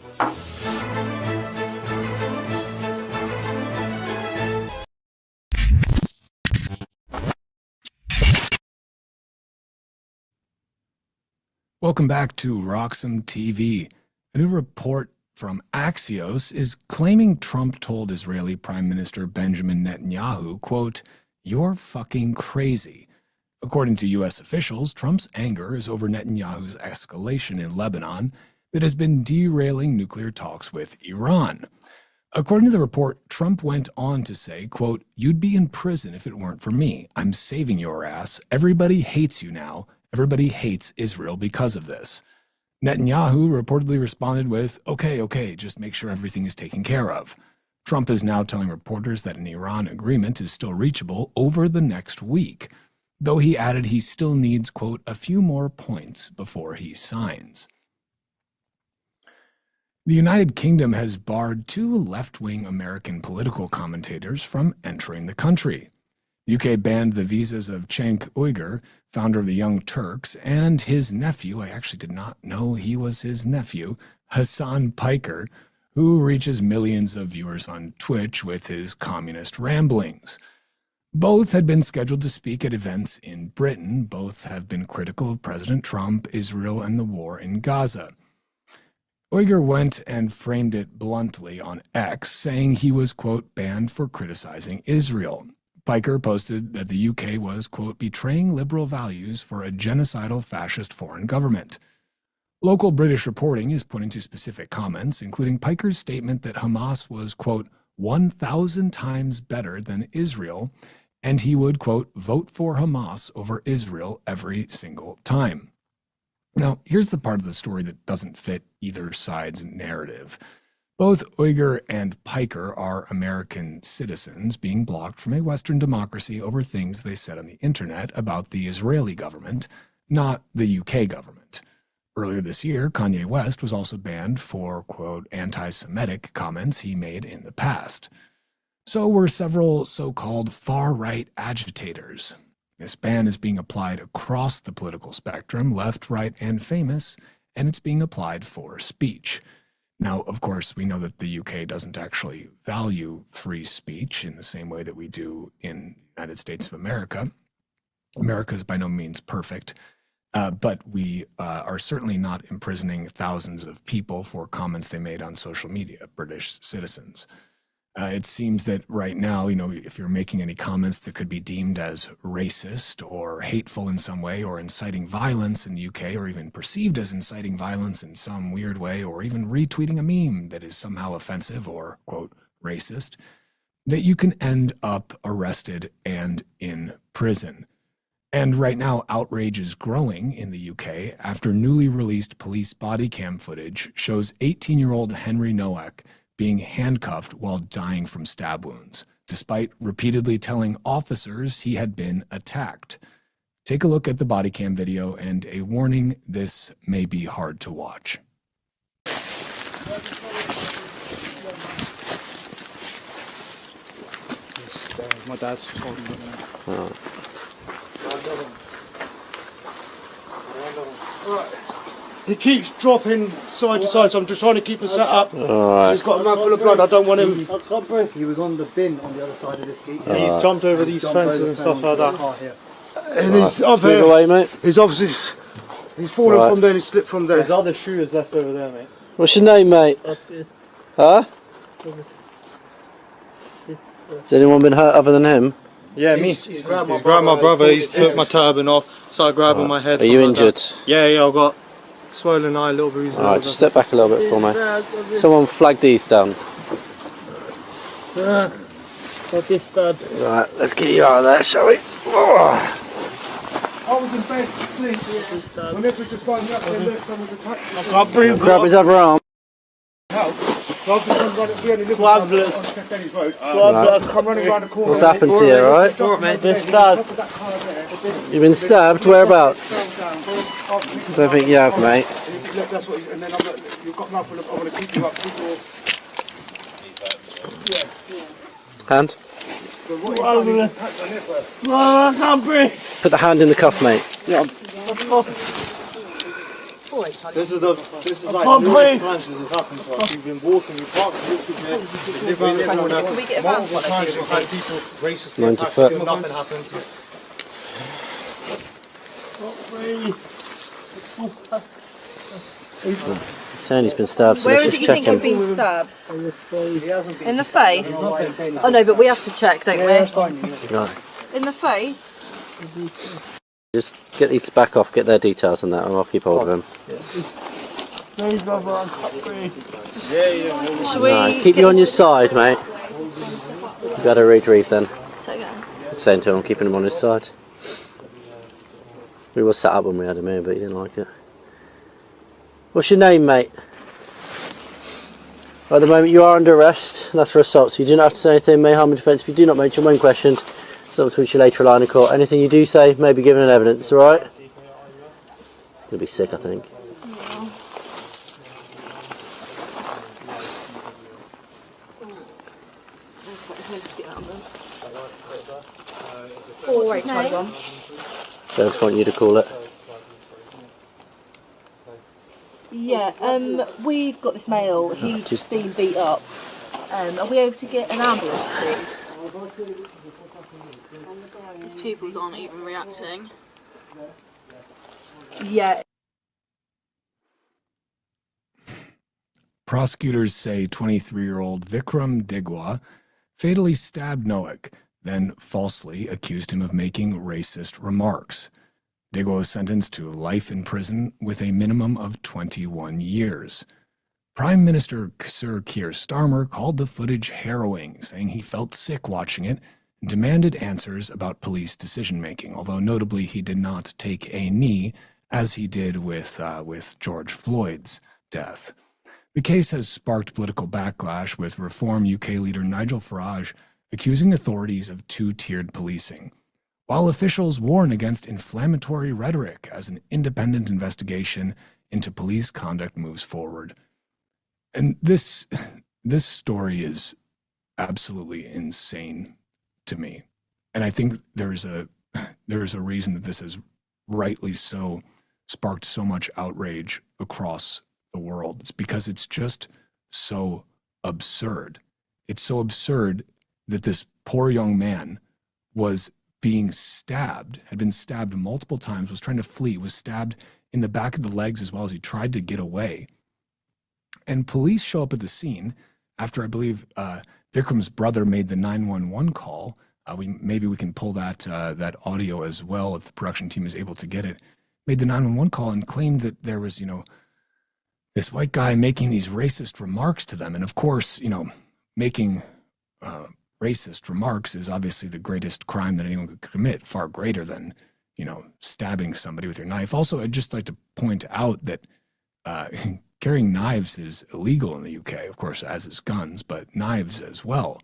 Speaker 1: Welcome back to RoxomTV. A new report from Axios is claiming Trump told Israeli Prime Minister Benjamin Netanyahu, quote, "You're fucking crazy." According to U.S. officials, Trump's anger is over Netanyahu's escalation in Lebanon that has been derailing nuclear talks with Iran. According to the report, Trump went on to say, quote, "You'd be in prison if it weren't for me. I'm saving your ass. Everybody hates you now. Everybody hates Israel because of this." Netanyahu reportedly responded with, okay, just make sure everything is taken care of. Trump is now telling reporters that an Iran agreement is still reachable over the next week, though he added he still needs, quote, "a few more points before he signs." The United Kingdom has barred 2 left-wing American political commentators from entering the country. The UK banned the visas of Cenk Uygur, founder of the Young Turks, and his nephew, I actually did not know he was his nephew, Hassan Piker, who reaches millions of viewers on Twitch with his communist ramblings. Both had been scheduled to speak at events in Britain. Both have been critical of President Trump, Israel, and the war in Gaza. Uygur went and framed it bluntly on X, saying he was, quote, "banned for criticizing Israel." Piker posted that the UK was, quote, "betraying liberal values for a genocidal fascist foreign government." Local British reporting is pointing to specific comments, including Piker's statement that Hamas was, quote, 1,000 times better than Israel, and he would, quote, "vote for Hamas over Israel every single time." Now, here's the part of the story that doesn't fit either side's narrative. Both Uygur and Piker are American citizens being blocked from a Western democracy over things they said on the internet about the Israeli government, not the UK government. Earlier this year, Kanye West was also banned for, quote, "anti-Semitic comments he made in the past." So were several so-called far-right agitators. This ban is being applied across the political spectrum, left, right, and famous, and it's being applied for speech. Now, of course, we know that the UK doesn't actually value free speech in the same way that we do in the United States of America. America is by no means perfect, but we are certainly not imprisoning thousands of people for comments they made on social media, British citizens. It seems that right now, if you're making any comments that could be deemed as racist or hateful in some way or inciting violence in the UK, or even perceived as inciting violence in some weird way, or even retweeting a meme that is somehow offensive or, quote, racist, that you can end up arrested and in prison. And right now, outrage is growing in the UK after newly released police body cam footage shows 18-year-old Henry Nowak being handcuffed while dying from stab wounds, despite repeatedly telling officers he had been attacked. Take a look at the body cam video, and a warning, this may be hard to watch.
Speaker 5: My dad's told me that. He keeps dropping side to side, so I'm just trying to keep him set up. He's got a mouthful of blood, I don't want him...
Speaker 6: He was on the bin on the other side of this gate.
Speaker 5: He's jumped over these fences and stuff like that. And he's up
Speaker 7: Move
Speaker 5: here.
Speaker 7: away, mate.
Speaker 5: He's obviously... He's fallen from there and he slipped from there.
Speaker 6: There's other shooters left over there, mate.
Speaker 7: What's your name, mate? Huh? Has anyone been hurt other than him?
Speaker 5: Yeah, me. He's grabbed my brother, he's took my turban off, started grabbing my head.
Speaker 7: Are you injured?
Speaker 5: Yeah, I've got swollen eye, a little bruise.
Speaker 7: Alright, just step back a little bit for me. Someone flag these down.
Speaker 6: Got this stud.
Speaker 7: Right, let's get you out of there, shall we?
Speaker 5: I was in bed asleep. Whenever we just find me up there, look, someone's attacked me. I can't breathe.
Speaker 7: Grab his other arm.
Speaker 5: So I've just come running through any little on St. Denny's Road. I've come running around the corner.
Speaker 7: What's happened to you, alright?
Speaker 6: This stud.
Speaker 7: You've been stabbed? Whereabouts? Don't think you have, mate.
Speaker 5: That's what, and then I'm like, you've got enough, I want to keep you up.
Speaker 7: Hand?
Speaker 6: I can't breathe.
Speaker 7: Put the hand in the cuff, mate.
Speaker 5: This is like numerous times this has happened to us. We've been walking, we parked literally multiple times we've had people racist
Speaker 7: 90 foot.
Speaker 5: nothing happens.
Speaker 7: He's saying he's been stabbed, so
Speaker 8: Where
Speaker 7: let's
Speaker 8: is it
Speaker 7: just
Speaker 8: you
Speaker 7: check
Speaker 8: think you've
Speaker 7: him.
Speaker 8: been stabbed? In the face? Oh no, but we have to check, don't we?
Speaker 7: Right.
Speaker 8: In the face?
Speaker 7: Just get these back off, get their details on that, and I'll keep hold of him.
Speaker 6: Please, brother, I can't breathe.
Speaker 8: Should we
Speaker 7: Right, keep you on your side, mate. You better retrieve then. Saying to him, keeping him on his side. We were sat up when we had him here, but he didn't like it. What's your name, mate? At the moment you are under arrest, that's for assault, so you do not have to say anything, may harm in defence. If you do not mention when questioned, it's up to which you later rely in court. Anything you do say may be given in evidence, alright? It's going to be sick, I think.
Speaker 8: What's his name?
Speaker 7: I just want you to call it.
Speaker 8: Yeah, we've got this male, he's
Speaker 7: Just-
Speaker 8: been beat up. Are we able to get an ambulance, please?
Speaker 9: His pupils aren't even reacting.
Speaker 8: Yeah.
Speaker 1: Prosecutors say 23-year-old Vikram Digwa fatally stabbed Noack, then falsely accused him of making racist remarks. Digwa was sentenced to life in prison with a minimum of 21 years. Prime Minister Sir Keir Starmer called the footage harrowing, saying he felt sick watching it and demanded answers about police decision-making, although notably he did not take a knee as he did with George Floyd's death. The case has sparked political backlash, with Reform UK leader Nigel Farage accusing authorities of two-tiered policing, while officials warn against inflammatory rhetoric as an independent investigation into police conduct moves forward. And this story is absolutely insane to me. And I think there is a reason that this has rightly so sparked so much outrage across the world. It's because it's just so absurd. It's so absurd that this poor young man was being stabbed, had been stabbed multiple times, was trying to flee, was stabbed in the back of the legs as well as he tried to get away. And police show up at the scene after, I believe, Vikram's brother made the 911 call. Maybe we can pull that audio as well if the production team is able to get it. Made the 911 call and claimed that there was, this white guy making these racist remarks to them. And of course, making racist remarks is obviously the greatest crime that anyone could commit, far greater than, stabbing somebody with your knife. Also, I'd just like to point out that carrying knives is illegal in the UK, of course, as is guns, but knives as well.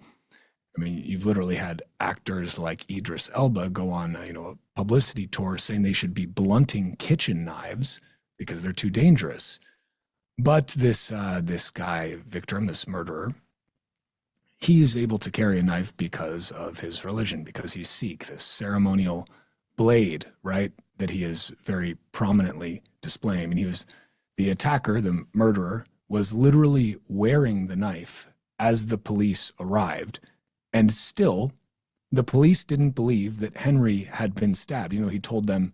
Speaker 1: I mean, you've literally had actors like Idris Elba go on, a publicity tour saying they should be blunting kitchen knives because they're too dangerous. But this guy, Vikram, this murderer, he is able to carry a knife because of his religion, because he's Sikh, this ceremonial blade, right, that he is very prominently displaying. I mean, he was the attacker, the murderer, was literally wearing the knife as the police arrived, and still the police didn't believe that Henry had been stabbed. You know, he told them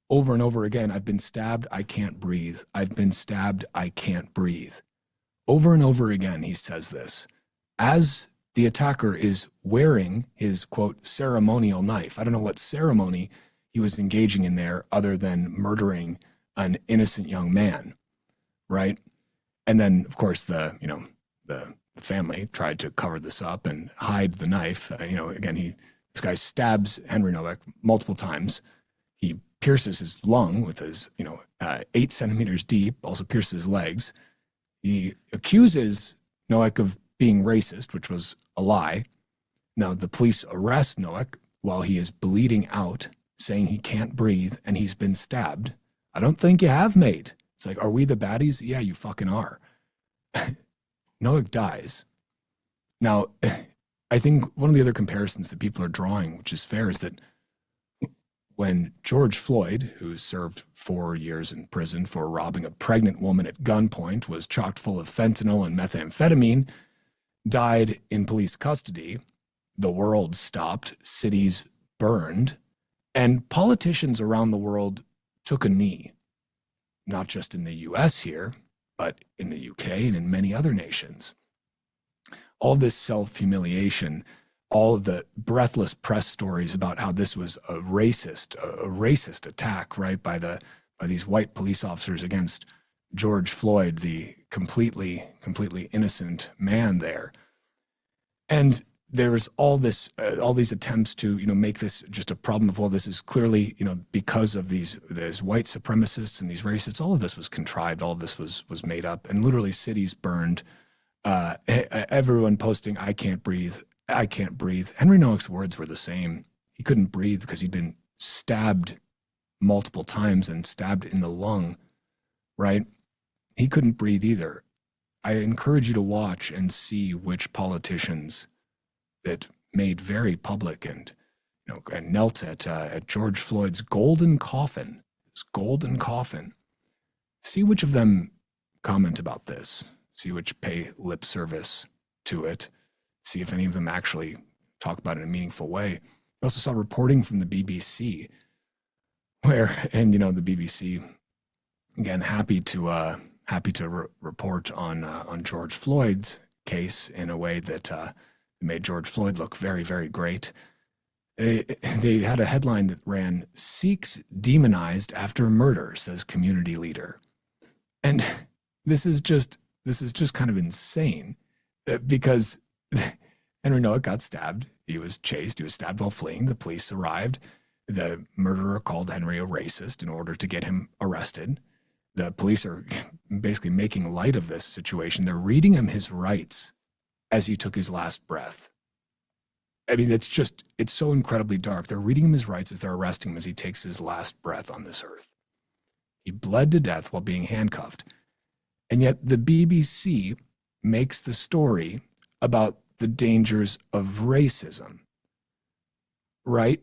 Speaker 1: over and over again, I've been stabbed, I can't breathe. I've been stabbed, I can't breathe. Over and over again, he says this, as the attacker is wearing his, quote, ceremonial knife. I don't know what ceremony he was engaging in there other than murdering an innocent young man, right? And then, of course, the family tried to cover this up and hide the knife. Again, this guy stabs Henry Nowak multiple times. He pierces his lung with his, 8 centimeters deep, also pierces his legs. He accuses Nowak of being racist, which was a lie. Now, the police arrest Nowak while he is bleeding out, saying he can't breathe and he's been stabbed. I don't think you have, mate. It's like, are we the baddies? Yeah, you fucking are. Nowak dies. Now, I think one of the other comparisons that people are drawing, which is fair, is that when George Floyd, who served 4 years in prison for robbing a pregnant woman at gunpoint, was chocked full of fentanyl and methamphetamine, died in police custody, the world stopped, cities burned, and politicians around the world took a knee, not just in the US here, but in the UK and in many other nations. All this self-humiliation, all of the breathless press stories about how this was a racist attack, right, by these white police officers against George Floyd, the completely innocent man there. And there's all these attempts to, make this just a problem of, well, this is clearly, because of these white supremacists and these racists. All of this was contrived. All of this was made up, and literally cities burned. Everyone posting, I can't breathe. I can't breathe. Henry Nowak's words were the same. He couldn't breathe because he'd been stabbed multiple times and stabbed in the lung, right? He couldn't breathe either. I encourage you to watch and see which politicians that made very public and knelt at George Floyd's golden coffin, his golden coffin. See which of them comment about this. See which pay lip service to it. See if any of them actually talk about it in a meaningful way. I also saw reporting from the BBC where, and the BBC, again, happy to report on George Floyd's case in a way that made George Floyd look very, very great. They had a headline that ran, "Sikhs demonized after murder," says community leader. And this is just kind of insane because Henry Nowak got stabbed. He was chased. He was stabbed while fleeing. The police arrived. The murderer called Henry a racist in order to get him arrested. The police are basically making light of this situation. They're reading him his rights as he took his last breath. I mean, it's so incredibly dark. They're reading him his rights as they're arresting him as he takes his last breath on this earth. He bled to death while being handcuffed. And yet the BBC makes the story about the dangers of racism, right?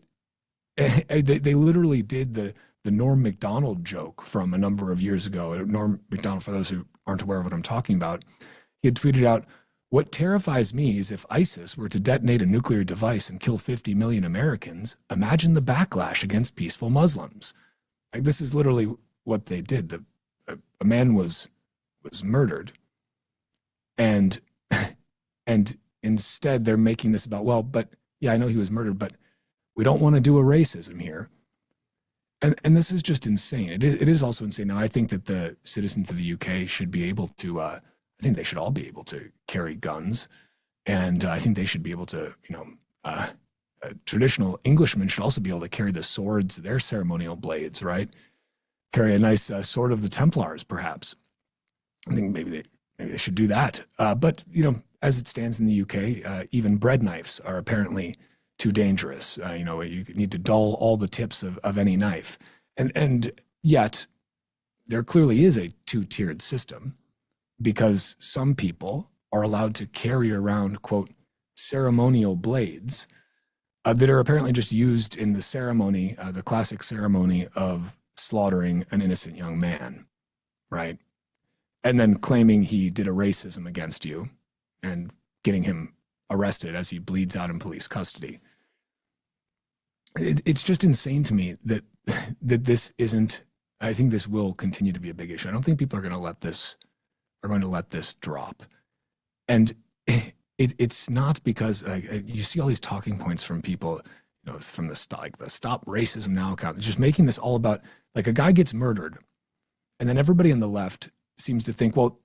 Speaker 1: They literally did the Norm Macdonald joke from a number of years ago. Norm Macdonald, for those who aren't aware of what I'm talking about, he had tweeted out, "What terrifies me is if ISIS were to detonate a nuclear device and kill 50 million Americans, imagine the backlash against peaceful Muslims." Like, this is literally what they did. A man was murdered, and instead they're making this about, well, but yeah, I know he was murdered, but we don't want to do a racism here. And this is just insane. It is also insane. Now, I think that the citizens of the UK should be able to, I think they should all be able to carry guns. And I think they should be able to, traditional Englishmen should also be able to carry the swords, their ceremonial blades, right? Carry a nice sword of the Templars, perhaps. I think maybe they should do that. But, as it stands in the UK, even bread knives are apparently too dangerous. You need to dull all the tips of any knife. And yet there clearly is a two-tiered system, because some people are allowed to carry around, quote, ceremonial blades that are apparently just used in the ceremony, the classic ceremony of slaughtering an innocent young man, right? And then claiming he did a racism against you and getting him arrested as he bleeds out in police custody. It's just insane to me that this isn't. I think this will continue to be a big issue. I don't think people are going to let this drop. And it's not because you see all these talking points from people, from the Stop Racism Now account, just making this all about, like, a guy gets murdered, and then everybody on the left seems to think, well,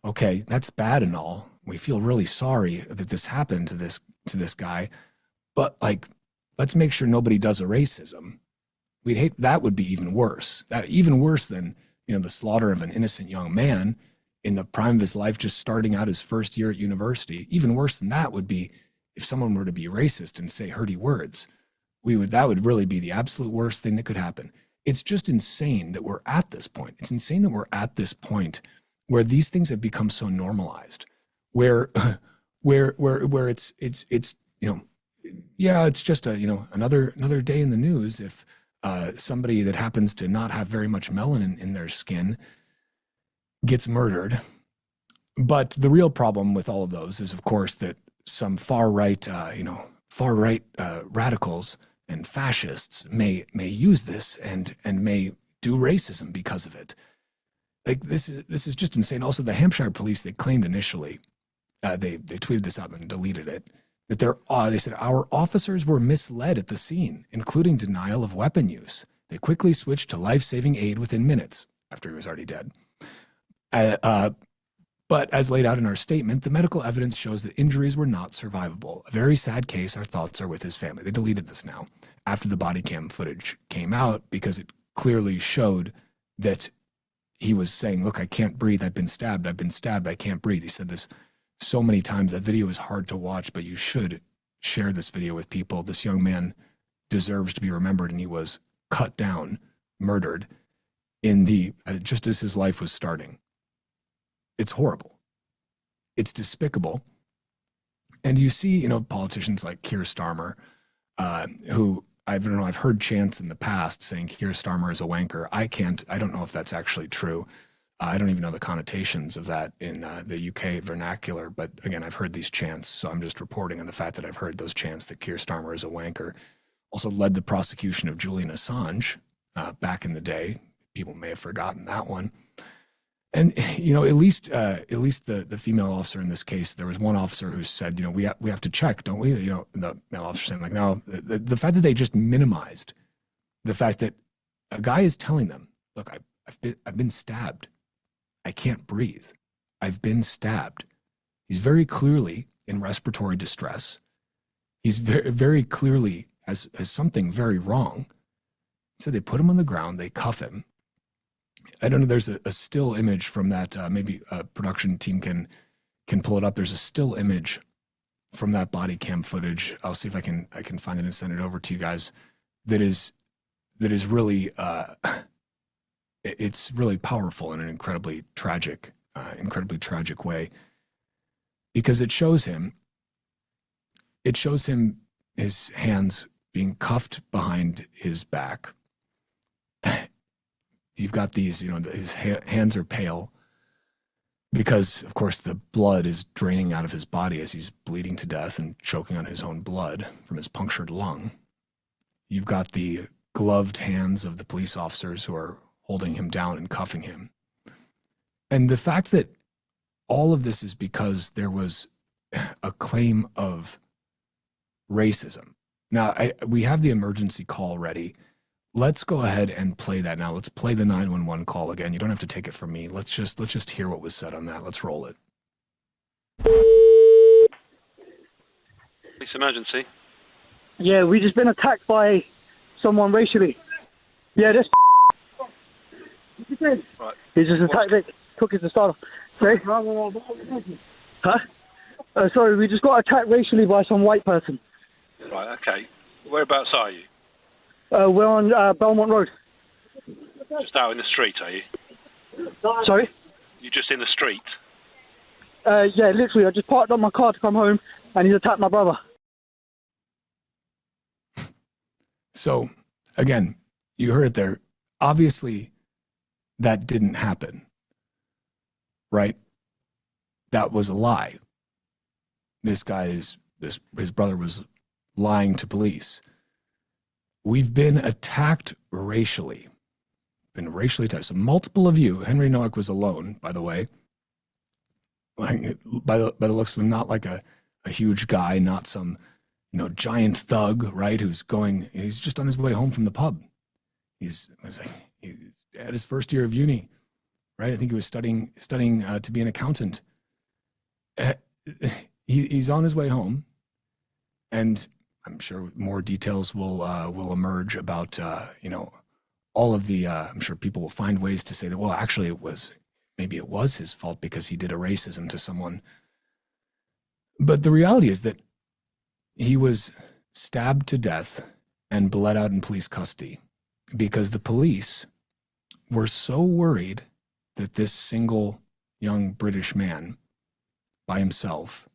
Speaker 1: okay, that's bad and all. We feel really sorry that this happened to this guy, but, like, let's make sure nobody does a racism. We'd hate that. Would be even worse. Even worse than the slaughter of an innocent young man in the prime of his life, just starting out his first year at university. Even worse than that would be if someone were to be racist and say hurty words. That would really be the absolute worst thing that could happen. It's just insane that we're at this point. It's insane that we're at this point where these things have become so normalized, where it's it's just another day in the news if somebody that happens to not have very much melanin in their skin gets murdered. But the real problem with all of those is, of course, that some far-right radicals and fascists may use this and may do racism because of it. Like, this is just insane. Also, the Hampshire police, they claimed initially, they tweeted this out and then deleted it, that they said, our officers were misled at the scene, including denial of weapon use. They quickly switched to life-saving aid within minutes after he was already dead. But as laid out in our statement, the medical evidence shows that injuries were not survivable. A very sad case. Our thoughts are with his family. They deleted this now after the body cam footage came out because it clearly showed that he was saying, look, I can't breathe. I've been stabbed. I can't breathe. He said this so many times. That video is hard to watch, but you should share this video with people. This young man deserves to be remembered, and he was cut down, murdered in just as his life was starting. It's horrible. It's despicable. And you see, politicians like Keir Starmer, who I've heard chants in the past saying Keir Starmer is a wanker. I don't know if that's actually true. I don't even know the connotations of that in the UK vernacular. But again, I've heard these chants, so I'm just reporting on the fact that I've heard those chants that Keir Starmer is a wanker. Also led the prosecution of Julian Assange back in the day. People may have forgotten that one. And, at least the female officer in this case, there was one officer who said, we have to check, don't we? The male officer saying, like, no, the fact that they just minimized the fact that a guy is telling them, look, I've been stabbed. I can't breathe. I've been stabbed. He's very clearly in respiratory distress. He's very, very clearly has something very wrong. So they put him on the ground, they cuff him. I don't know. There's a still image from that. Maybe a production team can pull it up. There's a still image from that body cam footage. I'll see if I can find it and send it over to you guys. That is really it's really powerful in an incredibly tragic way, because it shows him his hands being cuffed behind his back. You've got these, his hands are pale because, of course, the blood is draining out of his body as he's bleeding to death and choking on his own blood from his punctured lung. You've got the gloved hands of the police officers who are holding him down and cuffing him. And the fact that all of this is because there was a claim of racism. Now, we have the emergency call ready. Let's go ahead and play that now. Let's play the 911 call again. You don't have to take it from me. Let's just hear what was said on that. Let's roll it.
Speaker 10: Police emergency.
Speaker 6: Yeah, we just been attacked by someone racially. Yeah, this.
Speaker 10: Right.
Speaker 6: He just attacked it. Took it to start off. Sorry? Huh? Sorry, we just got attacked racially by some white person.
Speaker 10: Right, okay. Whereabouts are you?
Speaker 6: We're on Belmont Road.
Speaker 10: Just out in the street, are you?
Speaker 6: Sorry?
Speaker 10: You're just in the street?
Speaker 6: Yeah, literally. I just parked up my car to come home, and he's attacked my brother.
Speaker 1: So, again, you heard it there. Obviously, that didn't happen, right? That was a lie. His brother was lying to police. We've been attacked racially. Been racially attacked. So multiple of you, Henry Noack was alone, by the way. Like, by the looks of him, not like a huge guy, not some, giant thug, right? He's just on his way home from the pub. He's at his first year of uni, right? I think he was studying to be an accountant. He's on his way home, and I'm sure more details will emerge about all of the. I'm sure people will find ways to say that. Well, actually, maybe it was his fault because he did a racism to someone. But the reality is that he was stabbed to death and bled out in police custody because the police were so worried that this single young British man by himself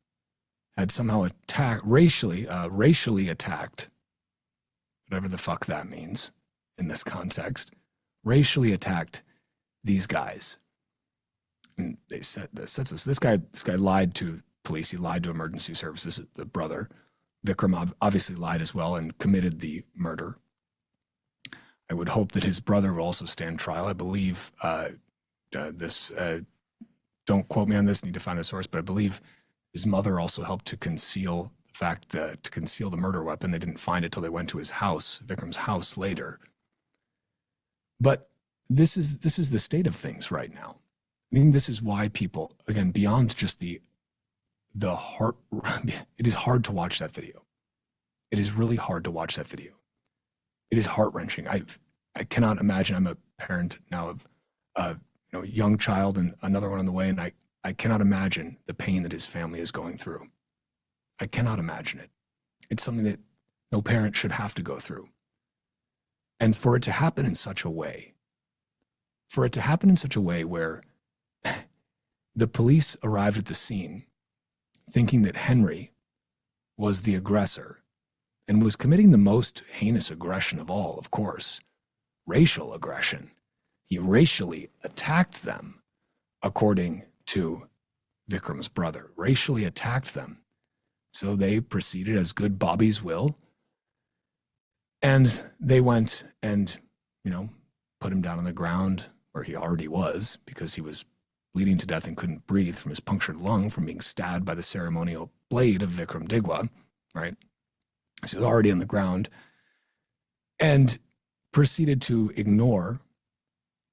Speaker 1: had somehow racially attacked, whatever the fuck that means in this context, racially attacked these guys. And they said this guy lied to police. He lied to emergency services. The brother, Vikram, obviously lied as well and committed the murder. I would hope that his brother will also stand trial. I believe don't quote me on this, need to find the source, but I believe his mother also helped to conceal the murder weapon. They didn't find it till they went to his house, Vikram's house, later. But this is the state of things right now. I mean, this is why people, again, beyond just the heart, it is hard to watch that video. It is really hard to watch that video. It is heart-wrenching. I cannot imagine. I'm a parent now of a young child and another one on the way, and I cannot imagine the pain that his family is going through. I cannot imagine it. It's something that no parent should have to go through. And for it to happen in such a way where the police arrived at the scene thinking that Henry was the aggressor and was committing the most heinous aggression of all, of course, racial aggression. He racially attacked them, according to Vikram's brother, racially attacked them. So they proceeded as good bobbies will, and they went and, put him down on the ground where he already was because he was bleeding to death and couldn't breathe from his punctured lung from being stabbed by the ceremonial blade of Vikram Digwa, right? So he was already on the ground and proceeded to ignore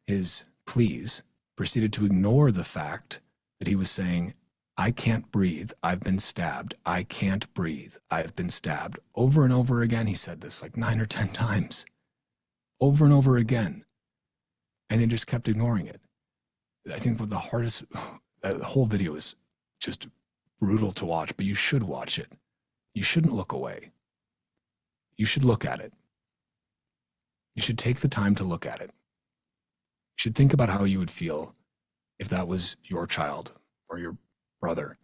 Speaker 1: his pleas, proceeded to ignore the fact that he was saying, I can't breathe, I've been stabbed, I can't breathe, I've been stabbed. Over and over again, he said this like 9 or 10 times, over and over again. And they just kept ignoring it. I think the whole video is just brutal to watch, but you should watch it. You shouldn't look away. You should look at it. You should take the time to look at it. You should think about how you would feel if that was your child or your brother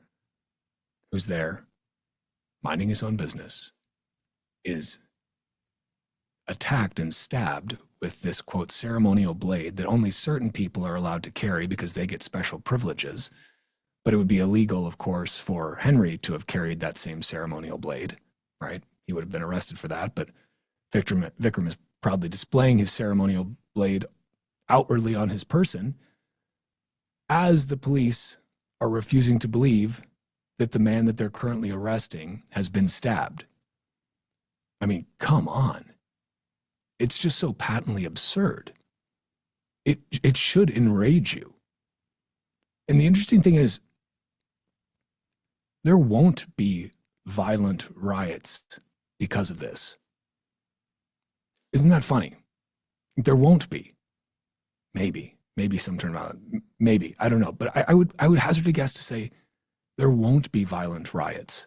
Speaker 1: who's there minding his own business, is attacked and stabbed with this, quote, ceremonial blade that only certain people are allowed to carry because they get special privileges. But it would be illegal, of course, for Henry to have carried that same ceremonial blade, right? He would have been arrested for that. But Vikram is proudly displaying his ceremonial blade outwardly on his person as the police are refusing to believe that the man that they're currently arresting has been stabbed. I mean, come on. It's just so patently absurd. It should enrage you. And the interesting thing is, there won't be violent riots because of this. Isn't that funny? There won't be. Maybe some turn violent. Maybe, I don't know. But I would hazard a guess to say there won't be violent riots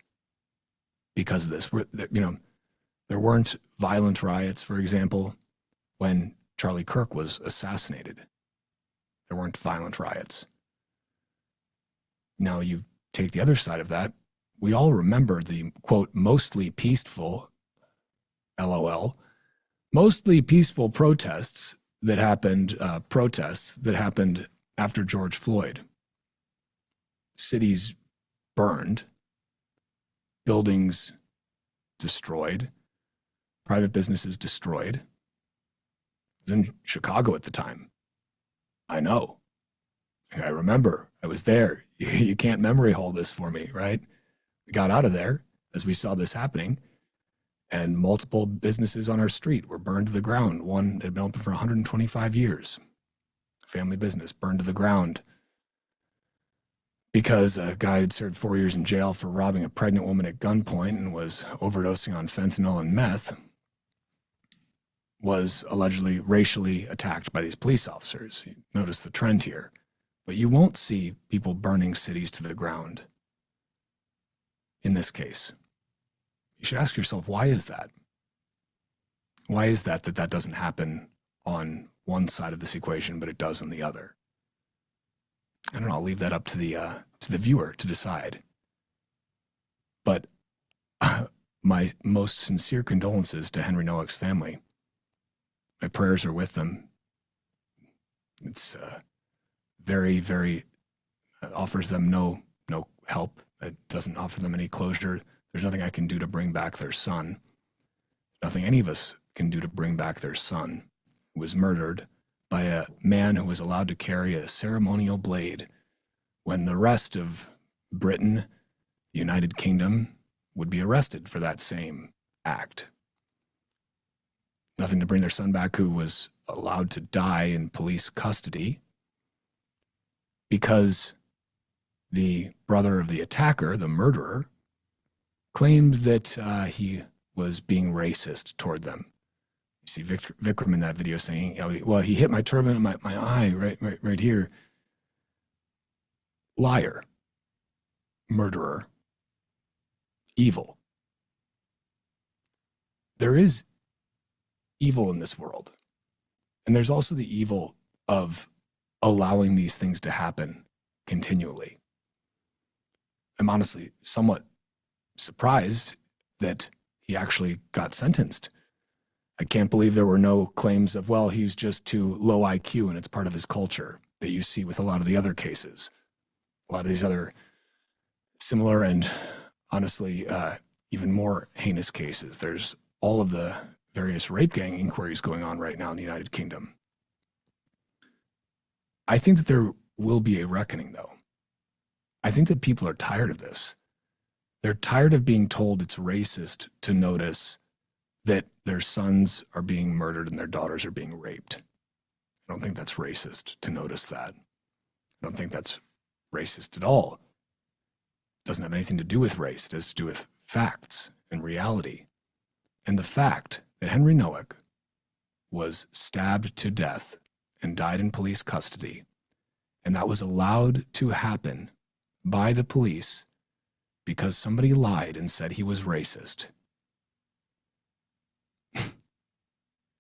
Speaker 1: because of this. There weren't violent riots, for example, when Charlie Kirk was assassinated. There weren't violent riots. Now you take the other side of that. we all remember the, quote, mostly peaceful, LOL, mostly peaceful protests that happened after George Floyd. Cities burned, buildings destroyed, private businesses destroyed. I was in Chicago at the time. I know. I remember. I was there. You can't memory hold this for me, right? We got out of there as we saw this happening, and multiple businesses on our street were burned to the ground. One had been open for 125 years. Family business burned to the ground because a guy had served 4 years in jail for robbing a pregnant woman at gunpoint and was overdosing on fentanyl and meth, was allegedly racially attacked by these police officers. You notice the trend here. But you won't see people burning cities to the ground in this case. You should ask yourself, why is that? Why is that doesn't happen on one side of this equation, but it does on the other? I don't know. I'll leave that up to the viewer to decide. But my most sincere condolences to Henry Noack's family. My prayers are with them. It's very, very offers them no help. It doesn't offer them any closure. There's nothing I can do to bring back their son. Nothing any of us can do to bring back their son, who was murdered by a man who was allowed to carry a ceremonial blade when the rest of Britain, the United Kingdom, would be arrested for that same act. Nothing to bring their son back, who was allowed to die in police custody because the brother of the attacker, the murderer, claimed that he was being racist toward them. You see Vikram in that video saying, well, he hit my turban in my eye right here. Liar. Murderer. Evil. There is evil in this world. And there's also the evil of allowing these things to happen continually. I'm honestly somewhat surprised that he actually got sentenced. I can't believe there were no claims of, well, he's just too low IQ and it's part of his culture, that you see with a lot of the other cases. A lot of these other similar and honestly even more heinous cases. There's all of the various rape gang inquiries going on right now in the United Kingdom. I think that there will be a reckoning, though. I think that people are tired of this. They're tired of being told it's racist to notice that their sons are being murdered and their daughters are being raped. I don't think that's racist to notice that. I don't think that's racist at all. It doesn't have anything to do with race. It has to do with facts and reality. And the fact that Henry Noack was stabbed to death and died in police custody, and that was allowed to happen by the police because somebody lied and said he was racist.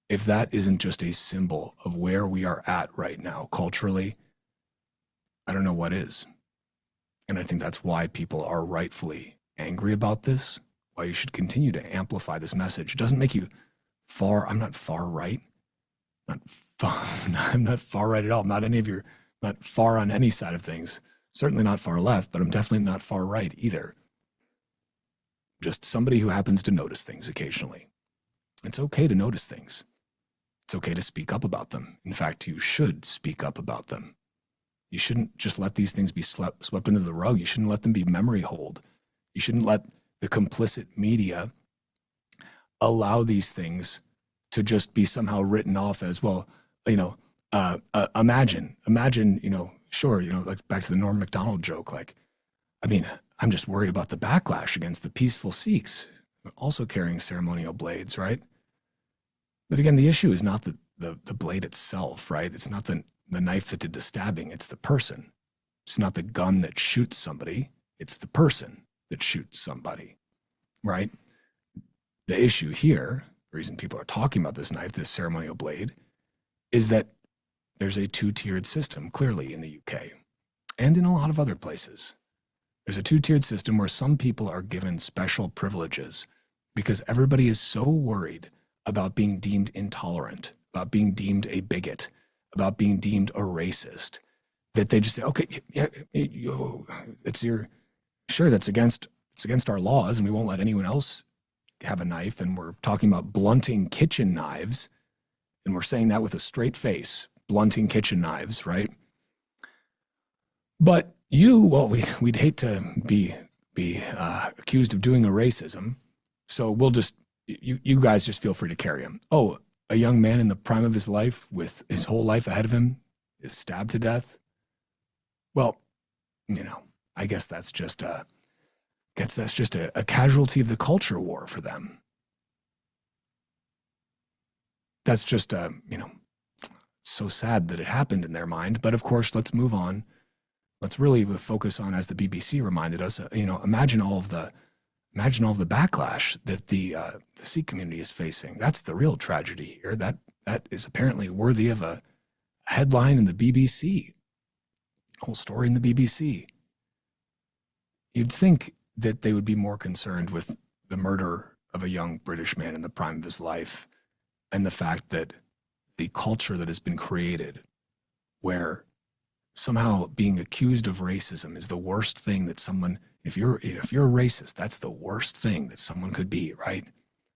Speaker 1: If that isn't just a symbol of where we are at right now culturally, I don't know what is. And I think that's why people are rightfully angry about this, why you should continue to amplify this message. It doesn't make you I'm not far right. I'm not far right at all. Not far on any side of things. Certainly not far left, but I'm definitely not far right either. Just somebody who happens to notice things occasionally. It's okay to notice things. It's okay to speak up about them. In fact, you should speak up about them. You shouldn't just let these things be swept under the rug. You shouldn't let them be memory hold. You shouldn't let the complicit media allow these things to just be somehow written off as, well, imagine, sure, like back to the Norm Macdonald joke, I'm just worried about the backlash against the peaceful Sikhs also carrying ceremonial blades, right? But again, the issue is not the blade itself, right? It's not the knife that did the stabbing, it's the person. It's not the gun that shoots somebody, it's the person that shoots somebody, right? The issue here, the reason people are talking about this knife, this ceremonial blade, is that there's a two-tiered system, clearly, in the UK and in a lot of other places. There's a two-tiered system where some people are given special privileges because everybody is so worried about being deemed intolerant, about being deemed a bigot, about being deemed a racist, that they just say, okay, yeah, it's sure, it's against our laws, and we won't let anyone else have a knife, and we're talking about blunting kitchen knives, and we're saying that with a straight face, blunting kitchen knives, right? But we'd hate to be accused of doing a racism, so we'll just, you guys just feel free to carry him. Oh, a young man in the prime of his life with his whole life ahead of him is stabbed to death. Well, I guess that's just a casualty of the culture war for them. That's just so sad that it happened in their mind. But of course, let's move on. Let's really focus on, as the BBC reminded us, imagine all of the backlash that the Sikh community is facing. That's the real tragedy here. That is apparently worthy of a headline in the BBC. Whole story in the BBC. You'd think that they would be more concerned with the murder of a young British man in the prime of his life and the fact that the culture that has been created where somehow being accused of racism is the worst thing that someone, if you're a racist, that's the worst thing that someone could be, right?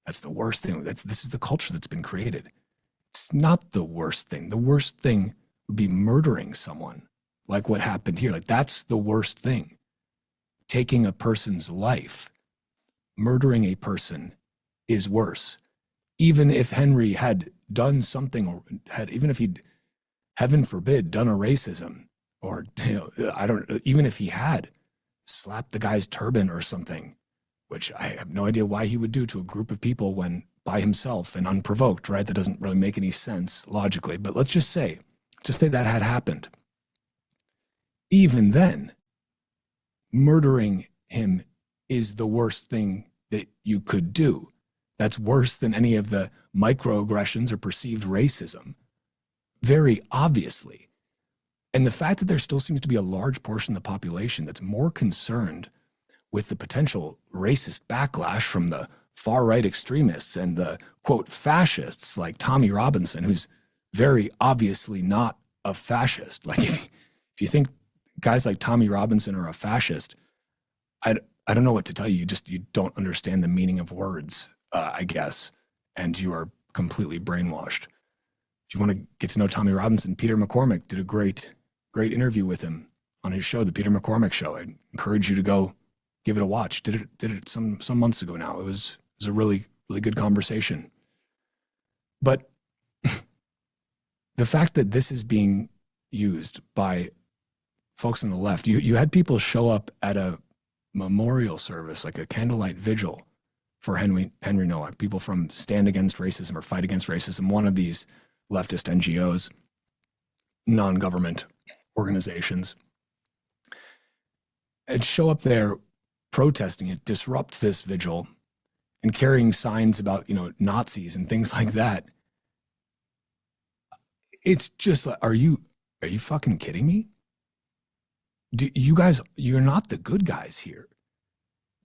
Speaker 1: That's the worst thing. This is the culture that's been created. It's not the worst thing. The worst thing would be murdering someone, like what happened here. Like, that's the worst thing. Taking a person's life, murdering a person is worse. Even if Henry had done something, or even if he'd, heaven forbid, done a racism, or even if he had slapped the guy's turban or something, which I have no idea why he would do to a group of people when by himself and unprovoked, right? That doesn't really make any sense logically. But let's just say that had happened. Even then, murdering him is the worst thing that you could do. That's worse than any of the microaggressions or perceived racism, very obviously. And the fact that there still seems to be a large portion of the population that's more concerned with the potential racist backlash from the far-right extremists and the, quote, fascists like Tommy Robinson, who's very obviously not a fascist. Like, if you think guys like Tommy Robinson are a fascist, I don't know what to tell you. You don't understand the meaning of words, I guess, and you are completely brainwashed. If you want to get to know Tommy Robinson, Peter McCormick did a great interview with him on his show, the Peter McCormick Show. I encourage you to go give it a watch. Did it some months ago now. It was a really, really good conversation. But the fact that this is being used by folks on the left, you had people show up at a memorial service, like a candlelight vigil for Henry Nowak, people from Stand Against Racism or Fight Against Racism, one of these leftist NGOs, non-government organizations, and show up there protesting it, disrupt this vigil, and carrying signs about, Nazis and things like that. It's just like, are you fucking kidding me? You guys, you're not the good guys here.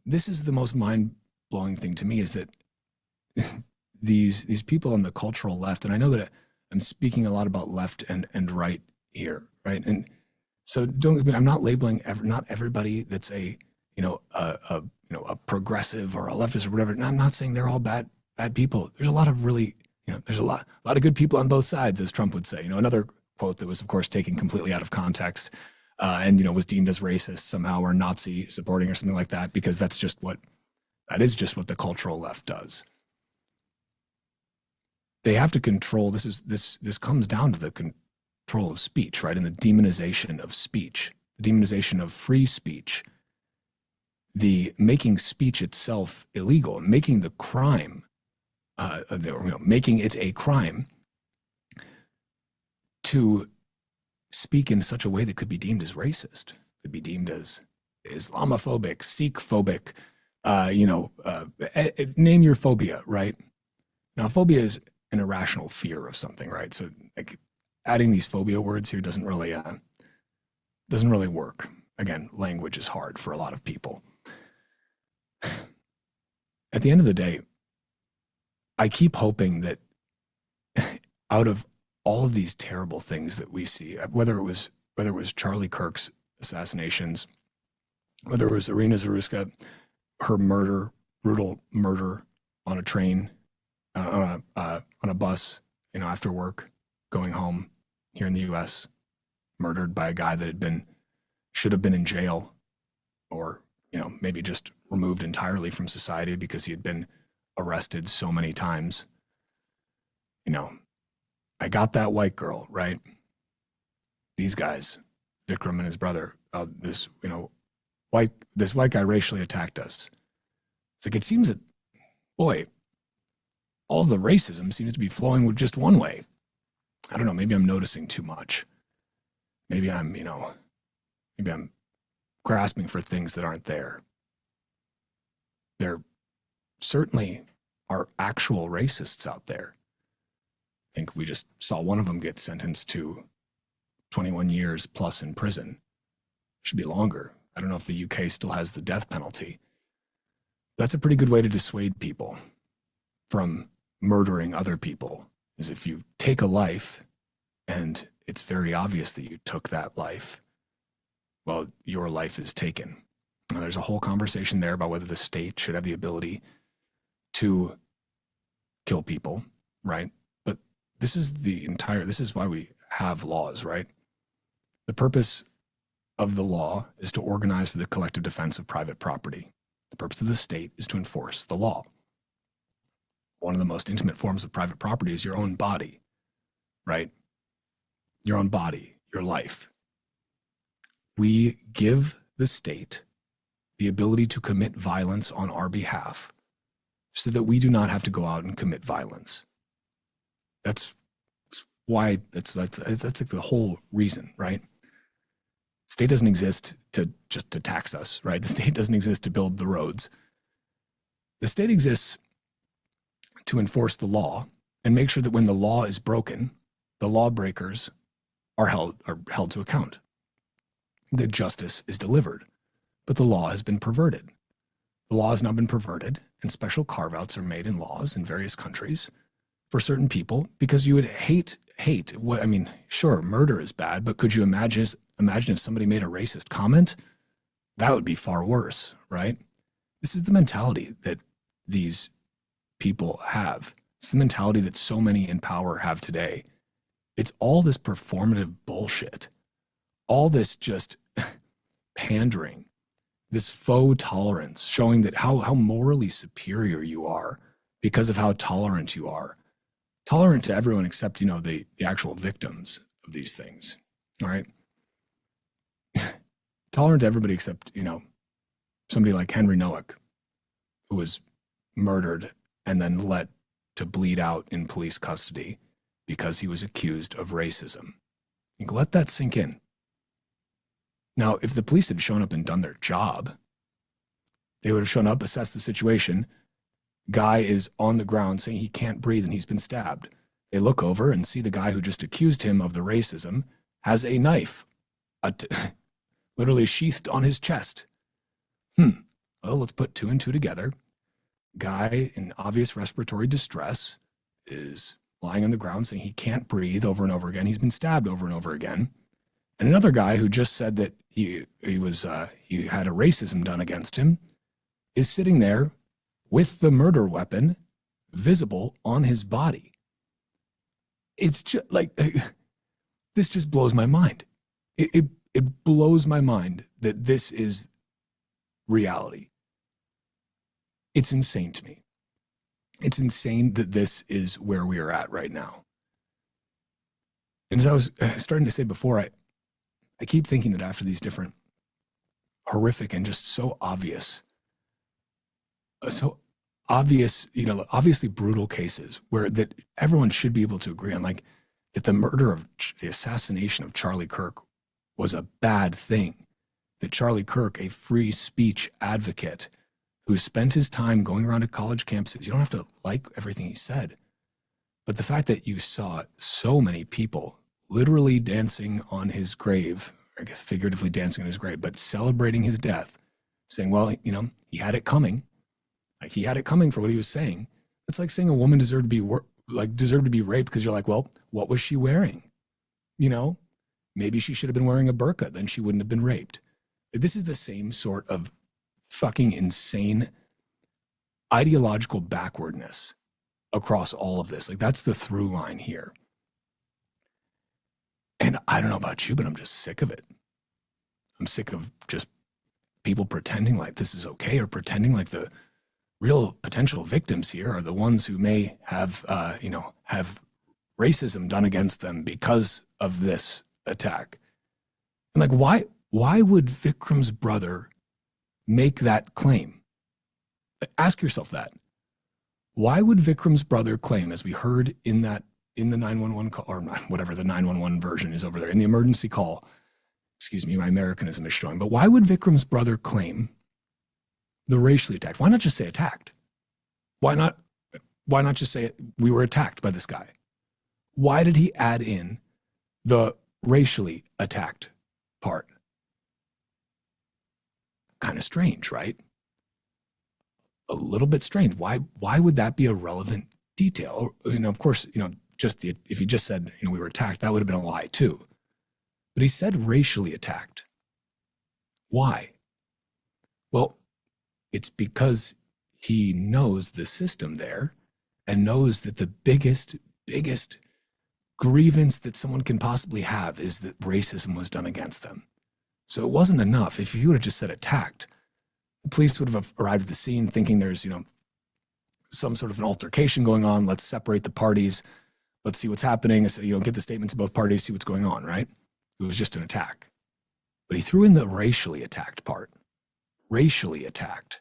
Speaker 1: This is the most mind-blowing thing to me, is that these people on the cultural left, and I know that I'm speaking a lot about left and right here, right? And so I'm not labeling not everybody that's a progressive or a leftist or whatever. And I'm not saying they're all bad people. There's a lot of really, there's a lot of good people on both sides, as Trump would say. Another quote that was, of course, taken completely out of context, and was deemed as racist somehow or Nazi supporting or something like that, because that is just what the cultural left does. They have to control. This comes down to the control of speech, right? And the demonization of speech, the demonization of free speech, the making speech itself illegal, making the crime, making it a crime to speak in such a way that could be deemed as racist, could be deemed as Islamophobic, Sikh-phobic, name your phobia, right? Now, phobia is an irrational fear of something, right? So, like, adding these phobia words here doesn't really work. again, language is hard for a lot of people. At the end of the day, I keep hoping that out of all of these terrible things that we see, whether it was Charlie Kirk's assassinations, whether it was Irina Zaruska, her murder, brutal murder on a train, on a bus, after work, going home here in the U.S., murdered by a guy that should have been in jail, or maybe just removed entirely from society because he had been arrested so many times. I got that white girl, right? These guys, Vikram and his brother, this white guy racially attacked us. It's like, it seems that, boy, all the racism seems to be flowing with just one way. I don't know, maybe I'm noticing too much. Maybe I'm grasping for things that aren't there. There certainly are actual racists out there. I think we just saw one of them get sentenced to 21 years plus in prison. Should be longer. I don't know if the UK still has the death penalty. That's a pretty good way to dissuade people from murdering other people, is if you take a life and it's very obvious that you took that life, well, your life is taken. Now, there's a whole conversation there about whether the state should have the ability to kill people, right? But this is why we have laws, right? The purpose of the law is to organize for the collective defense of private property. The purpose of the state is to enforce the law. One of the most intimate forms of private property is your own body, right? Your own body, your life. We give the state the ability to commit violence on our behalf so that we do not have to go out and commit violence. That's why, that's like the whole reason, right? State doesn't exist to tax us, right? The state doesn't exist to build the roads. The state exists to enforce the law and make sure that when the law is broken, the lawbreakers are held to account. That justice is delivered, but the law has been perverted. The law has now been perverted, and special carve-outs are made in laws in various countries for certain people because you would hate what, I mean, sure, murder is bad, but could you imagine if somebody made a racist comment? That would be far worse, right? This is the mentality that these people have. It's the mentality that so many in power have today. It's all this performative bullshit, all this just pandering, this faux tolerance, showing that how morally superior you are because of how tolerant you are. Tolerant to everyone except, the actual victims of these things, all right? Tolerant to everybody except, somebody like Henry Noack, who was murdered and then let to bleed out in police custody because he was accused of racism. You can let that sink in. Now, if the police had shown up and done their job, they would have shown up, assessed the situation. Guy is on the ground saying he can't breathe and he's been stabbed. They look over and see the guy who just accused him of the racism has a knife literally sheathed on his chest. Well, let's put two and two together. Guy in obvious respiratory distress is lying on the ground saying he can't breathe over and over again. He's been stabbed over and over again. And another guy who just said that he had a racism done against him is sitting there with the murder weapon visible on his body. It's just like, this just blows my mind. It blows my mind that this is reality. It's insane to me. It's insane that this is where we are at right now. And as I was starting to say before, I keep thinking that after these different horrific and just so obviously brutal cases where that everyone should be able to agree on, like that the assassination of Charlie Kirk was a bad thing, that Charlie Kirk, a free speech advocate who spent his time going around to college campuses, you don't have to like everything he said, but the fact that you saw so many people literally dancing on his grave I guess figuratively dancing on his grave, but celebrating his death, saying, well, you know, he had it coming. Like he had it coming for what he was saying. It's like saying a woman deserved to be raped because you're like, well, what was she wearing? You know, maybe she should have been wearing a burqa, then she wouldn't have been raped. This is the same sort of fucking insane ideological backwardness across all of this. Like that's the through line here. And I don't know about you, but I'm just sick of it. I'm sick of just people pretending like this is okay, or pretending like the real potential victims here are the ones who may have, have racism done against them because of this attack. And like, why would Vikram's brother make that claim? Ask yourself that. Why would Vikram's brother claim, as we heard in the 911 call, or whatever the 911 version is over there, in the emergency call, excuse me, my Americanism is showing, but why would Vikram's brother claim the racially attacked? Why not just say attacked? Why not just say we were attacked by this guy? Why did he add in the racially attacked part? Kind of strange, right? A little bit strange. Why would that be a relevant detail? You know, of course, you know, if he just said, you know, we were attacked, that would have been a lie too. But he said racially attacked. Why? Well, it's because he knows the system there and knows that the biggest grievance that someone can possibly have is that racism was done against them. So it wasn't enough. If he would have just said attacked, the police would have arrived at the scene thinking there's, you know, some sort of an altercation going on. Let's separate the parties. Let's see what's happening. So, you know, get the statements of both parties, see what's going on, right? It was just an attack. But he threw in the racially attacked part. Racially attacked.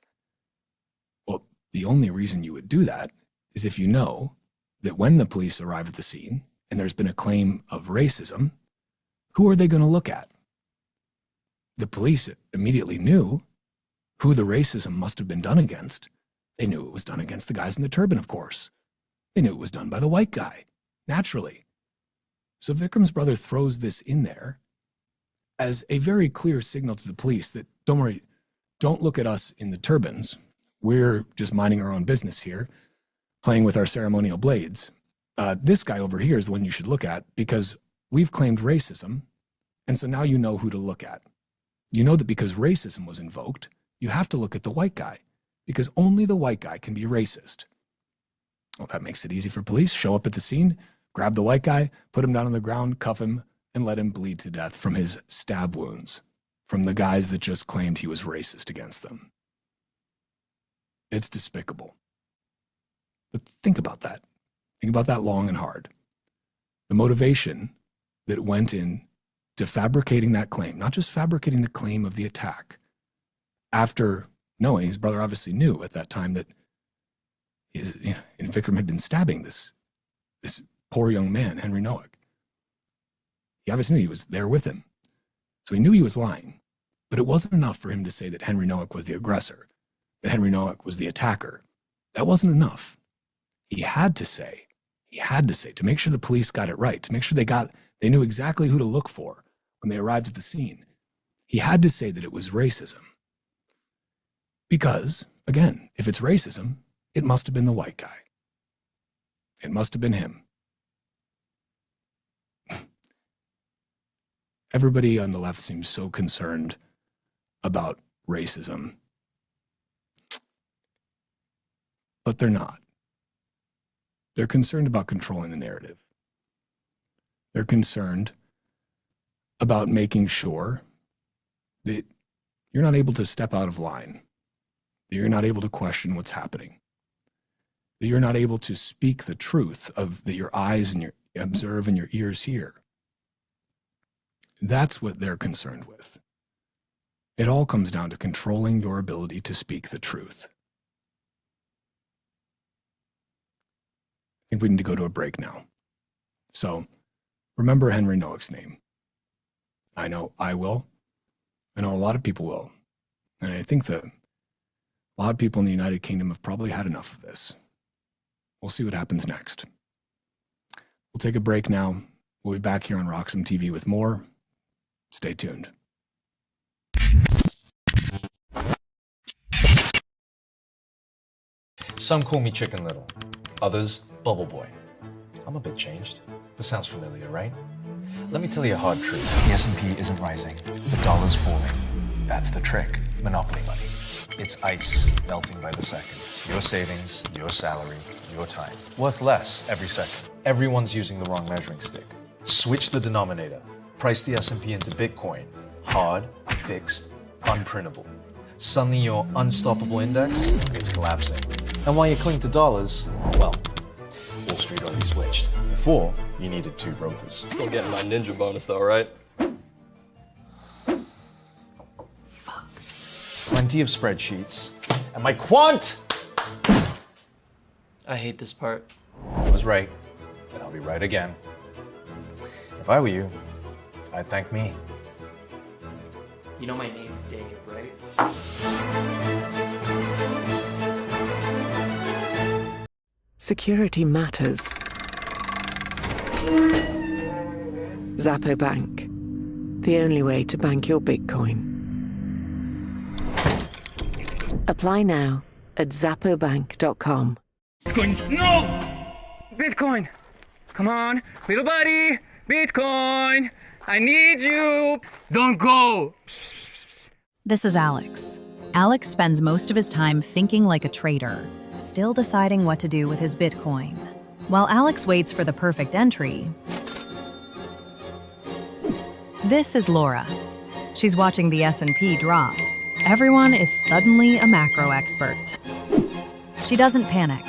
Speaker 1: Well, the only reason you would do that is if you know that when the police arrive at the scene and there's been a claim of racism, who are they going to look at? The police immediately knew who the racism must have been done against. They knew it was done against the guys in the turban, of course. They knew it was done by the white guy, naturally. So Vikram's brother throws this in there as a very clear signal to the police that, don't worry, don't look at us in the turbans. We're just minding our own business here, playing with our ceremonial blades. This guy over here is the one you should look at because we've claimed racism, and so now you know who to look at. You know that because racism was invoked, you have to look at the white guy because only the white guy can be racist. Well, that makes it easy for police. Show up at the scene, grab the white guy, put him down on the ground, cuff him, and let him bleed to death from his stab wounds from the guys that just claimed he was racist against them. It's despicable. But think about that. Think about that long and hard. The motivation that went in to fabricating that claim, not just fabricating the claim of the attack, after knowing, his brother obviously knew at that time that Vikram had been stabbing this poor young man, Henry Noack. He obviously knew he was there with him. So he knew he was lying. But it wasn't enough for him to say that Henry Noack was the aggressor, that Henry Noack was the attacker. That wasn't enough. He had to say, to make sure the police got it right, to make sure they knew exactly who to look for when they arrived at the scene. He had to say that it was racism. Because, again, if it's racism, it must have been the white guy. It must have been him. Everybody on the left seems so concerned about racism. But they're not. They're concerned about controlling the narrative. They're concerned about making sure that you're not able to step out of line, that you're not able to question what's happening, that you're not able to speak the truth of that your eyes and your observe and your ears hear. That's what they're concerned with. It all comes down to controlling your ability to speak the truth. I think we need to go to a break now. So remember Henry Noack's name. I know I will. I know a lot of people will. And I think that a lot of people in the United Kingdom have probably had enough of this. We'll see what happens next. We'll take a break now. We'll be back here on RoxomTV with more. Stay tuned.
Speaker 3: Some call me Chicken Little, others Bubble Boy. I'm a bit changed, but sounds familiar, right? Let me tell you a hard truth. The S&P isn't rising, the dollar's falling. That's the trick, monopoly money. It's ice melting by the second. Your savings, your salary, your time. Worth less every second. Everyone's using the wrong measuring stick. Switch the denominator. Price the S&P into Bitcoin. Hard, fixed, unprintable. Suddenly your unstoppable index, it's collapsing. And while you cling to dollars, well, Wall Street already switched. Before, you needed 2 brokers.
Speaker 11: Still getting my ninja bonus though, right?
Speaker 3: Fuck. Plenty of spreadsheets. And my quant!
Speaker 4: I hate this part.
Speaker 3: I was right, and I'll be right again. If I were you, I'd thank me.
Speaker 4: You know my name's Dave, right?
Speaker 12: Security matters. Zappo Bank. The only way to bank your Bitcoin. Apply now at zappobank.com.
Speaker 6: Bitcoin. No! Bitcoin! Come on, little buddy! Bitcoin! I need you! Don't go!
Speaker 2: This is Alex. Alex spends most of his time thinking like a trader, still deciding what to do with his Bitcoin. While Alex waits for the perfect entry, this is Laura. She's watching the S&P drop. Everyone is suddenly a macro expert. She doesn't panic.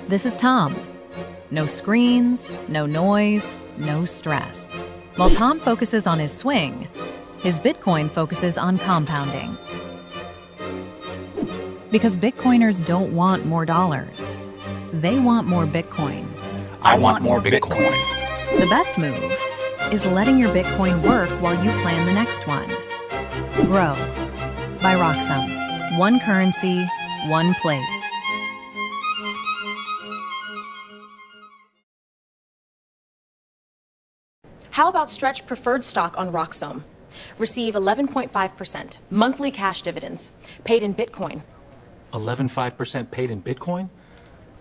Speaker 2: This is Tom. No screens, no noise, no stress. While Tom focuses on his swing, his Bitcoin focuses on compounding. Because Bitcoiners don't want more dollars. They want more Bitcoin.
Speaker 11: I want more Bitcoin.
Speaker 2: The best move is letting your Bitcoin work while you plan the next one. Grow by Roxom. One currency, one place.
Speaker 13: How about stretch preferred stock on Roxom? Receive 11.5% monthly cash dividends paid in Bitcoin.
Speaker 11: 11.5% paid in Bitcoin?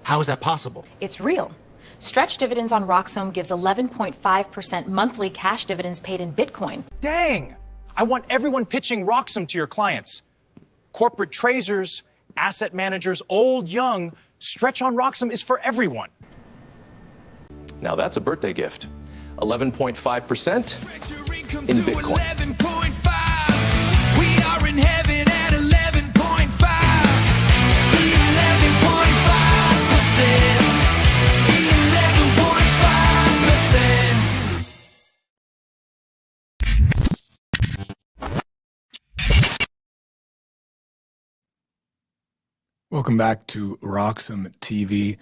Speaker 11: How is that possible?
Speaker 13: It's real. Stretch dividends on Roxom gives 11.5% monthly cash dividends paid in Bitcoin.
Speaker 14: Dang! I want everyone pitching Roxom to your clients. Corporate traders, asset managers, old, young, Stretch on Roxom is for everyone.
Speaker 11: Now that's a birthday gift. 11.5% in Bitcoin.
Speaker 15: We are in heaven at 11.5. 11.5%. 11.5%.
Speaker 1: Welcome back to RoxomTV.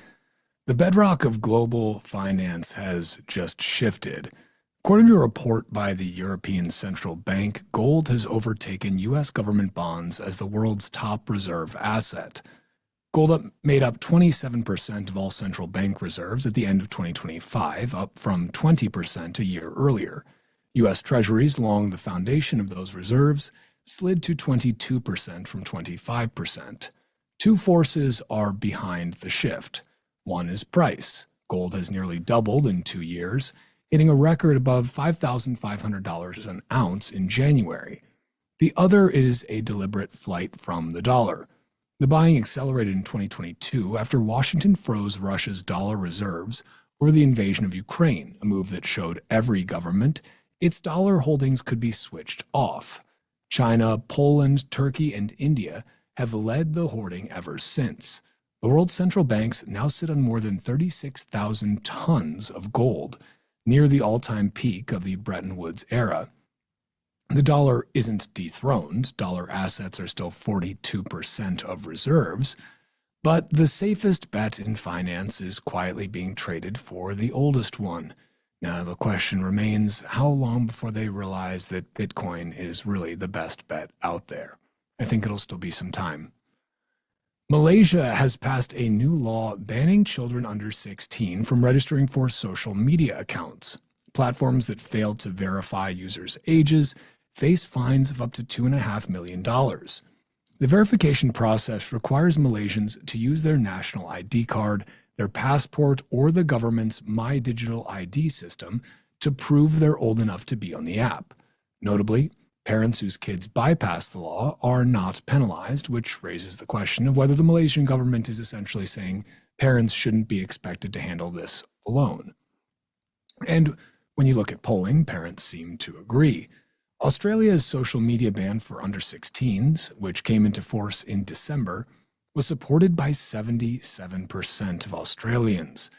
Speaker 1: The bedrock of global finance has just shifted. According to a report by the European Central Bank, gold has overtaken U.S. government bonds as the world's top reserve asset. Gold made up 27% of all central bank reserves at the end of 2025, up from 20% a year earlier. U.S. Treasuries, along the foundation of those reserves, slid to 22% from 25%. Two forces are behind the shift. One is price. Gold has nearly doubled in 2 years, hitting a record above $5,500 an ounce in January. The other is a deliberate flight from the dollar. The buying accelerated in 2022 after Washington froze Russia's dollar reserves over the invasion of Ukraine, a move that showed every government its dollar holdings could be switched off. China, Poland, Turkey, and India have led the hoarding ever since. The world's central banks now sit on more than 36,000 tons of gold, near the all-time peak of the Bretton Woods era. The dollar isn't dethroned. Dollar assets are still 42% of reserves, but the safest bet in finance is quietly being traded for the oldest one. Now, the question remains, how long before they realize that Bitcoin is really the best bet out there? I think it'll still be some time. Malaysia has passed a new law banning children under 16 from registering for social media accounts. platforms that fail to verify users' ages face fines of up to $2.5 million. The verification process requires Malaysians to use their national ID card, their passport, or the government's My Digital ID system to prove they're old enough to be on the app. Notably, parents whose kids bypass the law are not penalized, which raises the question of whether the Malaysian government is essentially saying parents shouldn't be expected to handle this alone. And when you look at polling, parents seem to agree. Australia's social media ban for under 16s, which came into force in December, was supported by 77% of Australians.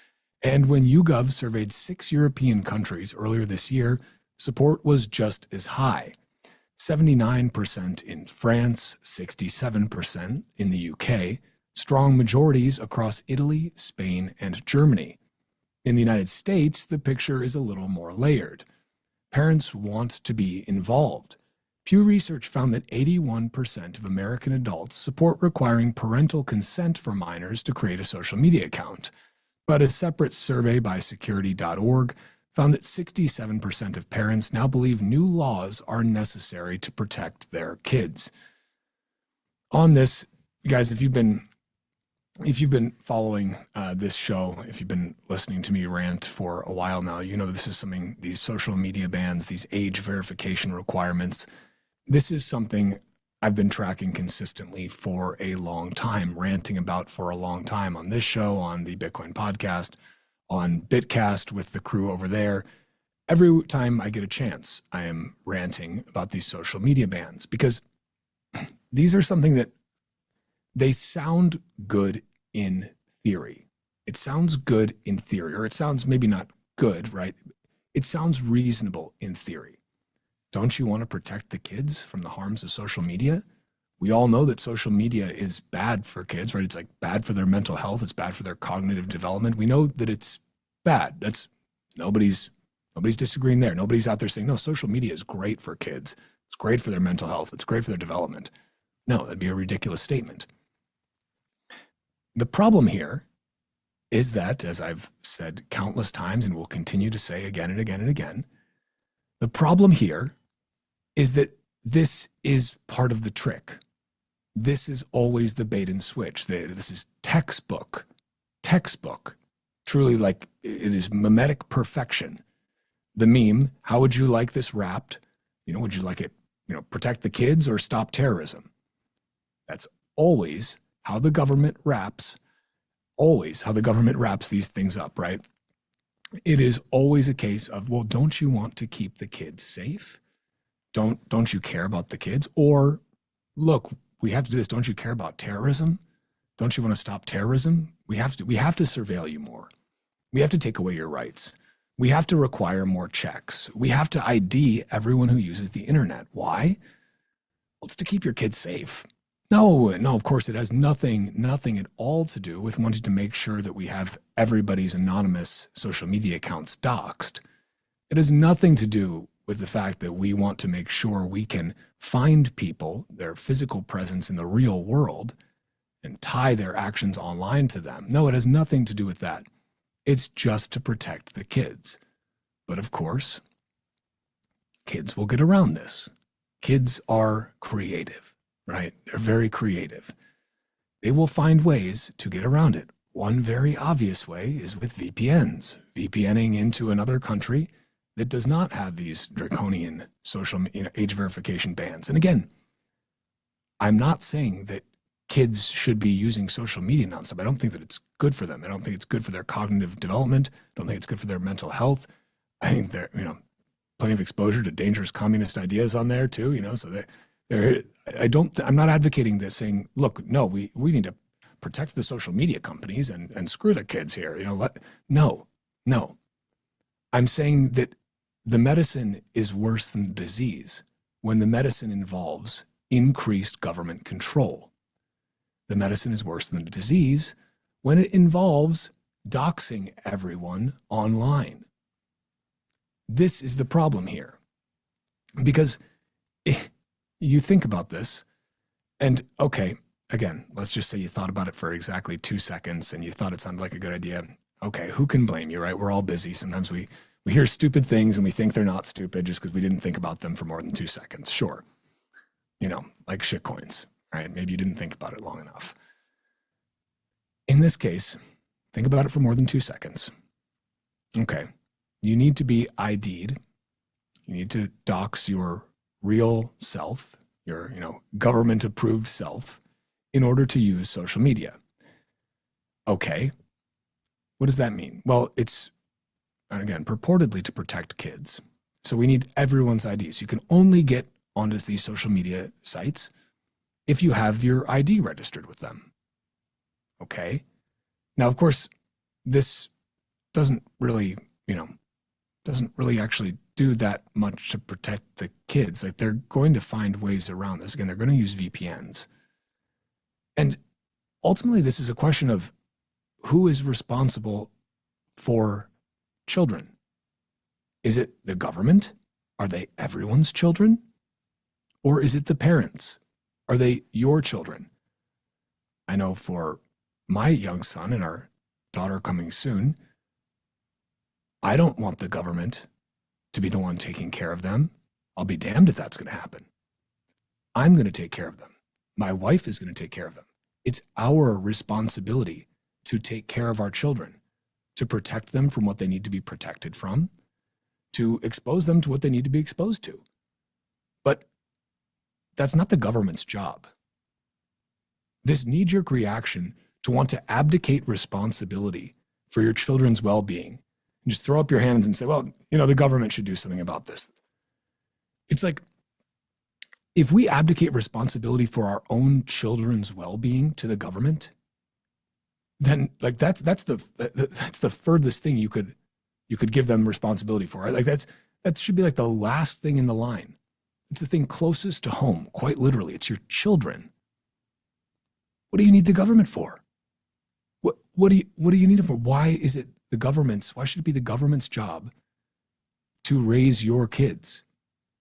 Speaker 1: And when YouGov surveyed 6 European countries earlier this year, support was just as high. 79% in France, 67% in the UK, strong majorities across Italy, Spain, and Germany. In the United States, the picture is a little more layered. Parents want to be involved. Pew Research found that 81% of American adults support requiring parental consent for minors to create a social media account. But a separate survey by Security.org found that 67% of parents now believe new laws are necessary to protect their kids. On this, guys, if you've been following this show, if you've been listening to me rant for a while now, you know this is something, these social media bans, these age verification requirements, this is something I've been tracking consistently for a long time, ranting about for a long time on this show, on the Bitcoin podcast, on Bitcast with the crew over there. Every time I get a chance, I am ranting about these social media bans because these are something that they sound good in theory. It sounds good in theory, or it sounds maybe not good, right? It sounds reasonable in theory. Don't you want to protect the kids from the harms of social media? We all know that social media is bad for kids, right? It's like bad for their mental health. It's bad for their cognitive development. We know that it's bad. That's nobody's disagreeing there. Nobody's out there saying, no, social media is great for kids. It's great for their mental health. It's great for their development. No, that'd be a ridiculous statement. The problem here is that, as I've said countless times and will continue to say again and again and again, the problem here is that this is part of the trick. This is always the bait and switch. This is textbook, truly, like, it is mimetic perfection. The meme, how would you like this wrapped? Would you like it, protect the kids or stop terrorism? That's always how the government wraps these things up, right? It is always a case of, well, don't you want to keep the kids safe? Don't you care about the kids? Or, look, we have to do this. Don't you care about terrorism? Don't you want to stop terrorism? We have to surveil you more. We have to take away your rights. We have to require more checks. We have to ID everyone who uses the internet. Why? Well, it's to keep your kids safe. No, of course, it has nothing at all to do with wanting to make sure that we have everybody's anonymous social media accounts doxxed. It has nothing to do with the fact that we want to make sure we can find people, their physical presence in the real world, and tie their actions online to them. No, it has nothing to do with that. It's just to protect the kids. But of course, kids will get around this. Kids are creative, right? They're very creative. They will find ways to get around it. One very obvious way is with VPNs. VPNing into another country that does not have these draconian social age verification bans. And again, I'm not saying that kids should be using social media nonstop. I don't think that it's good for them. I don't think it's good for their cognitive development. I don't think it's good for their mental health. I think there, plenty of exposure to dangerous communist ideas on there too, so I'm not advocating this saying, look, no, we need to protect the social media companies and screw the kids here. No. I'm saying that the medicine is worse than the disease when the medicine involves increased government control. The medicine is worse than the disease when it involves doxing everyone online. This is the problem here. Because you think about this, and okay, again, let's just say you thought about it for exactly 2 seconds and you thought it sounded like a good idea. Okay, who can blame you, right? We're all busy. Sometimes we We hear stupid things and we think they're not stupid just because we didn't think about them for more than 2 seconds. Sure. Like shitcoins, right? Maybe you didn't think about it long enough. In this case, think about it for more than 2 seconds. Okay. You need to be ID'd. You need to dox your real self, your, government approved self, in order to use social media. Okay. What does that mean? Well, it's, again, purportedly to protect kids. So we need everyone's IDs. You can only get onto these social media sites if you have your ID registered with them. Okay. Now, of course, this doesn't really actually do that much to protect the kids. Like, they're going to find ways around this. Again, they're going to use VPNs. And ultimately, this is a question of who is responsible for children. Is it the government? Are they everyone's children? Or is it the parents? Are they your children? I know for my young son and our daughter coming soon, I don't want the government to be the one taking care of them. I'll be damned if that's going to happen. I'm going to take care of them. My wife is going to take care of them. It's our responsibility to take care of our children, to protect them from what they need to be protected from, to expose them to what they need to be exposed to. But that's not the government's job. This knee-jerk reaction to want to abdicate responsibility for your children's well-being and just throw up your hands and say, well, the government should do something about this. It's like, if we abdicate responsibility for our own children's well-being to the government, then like that's the furthest thing you could give them responsibility for. Right? Like that should be like the last thing in the line. It's the thing closest to home, quite literally. It's your children. What do you need the government for? What do you need it for? Why is it why should it be the government's job to raise your kids,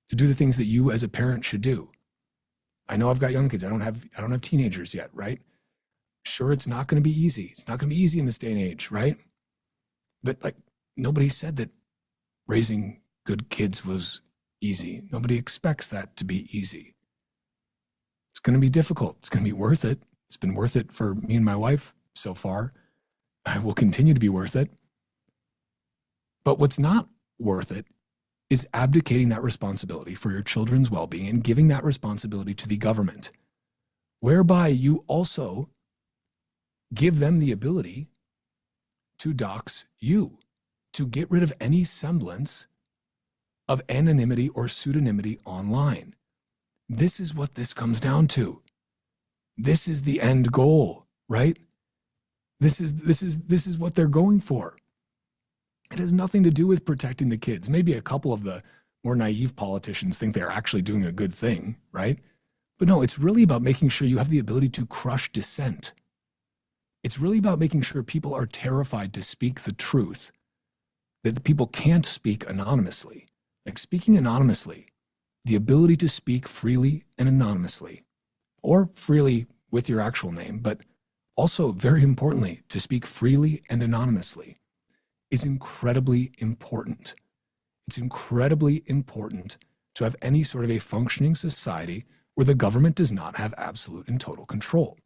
Speaker 1: to do the things that you as a parent should do? I know I've got young kids. I don't have teenagers yet, right? Sure, it's not going to be easy. It's not going to be easy in this day and age, right? But like, nobody said that raising good kids was easy. Nobody expects that to be easy. It's going to be difficult. It's going to be worth it. It's been worth it for me and my wife so far. It will continue to be worth it. But what's not worth it is abdicating that responsibility for your children's well-being and giving that responsibility to the government, whereby you also give them the ability to dox you, to get rid of any semblance of anonymity or pseudonymity online. This is what this comes down to. This is the end goal, right? This is what they're going for. It has nothing to do with protecting the kids. Maybe a couple of the more naive politicians think they're actually doing a good thing, right? But no, it's really about making sure you have the ability to crush dissent. It's really about making sure people are terrified to speak the truth, that people can't speak anonymously. Like, speaking anonymously, the ability to speak freely and anonymously, or freely with your actual name, but also, very importantly, to speak freely and anonymously, is incredibly important. It's incredibly important to have any sort of a functioning society where the government does not have absolute and total control.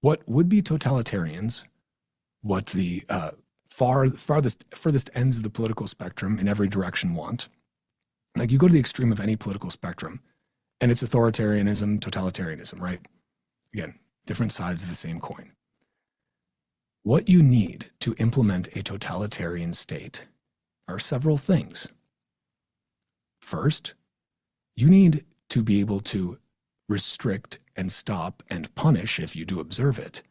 Speaker 1: What would-be totalitarians, what the furthest ends of the political spectrum in every direction want, like, you go to the extreme of any political spectrum, and it's authoritarianism, totalitarianism, right? Again, different sides of the same coin. What you need to implement a totalitarian state are several things. First, you need to be able to restrict and stop and punish, if you do observe it,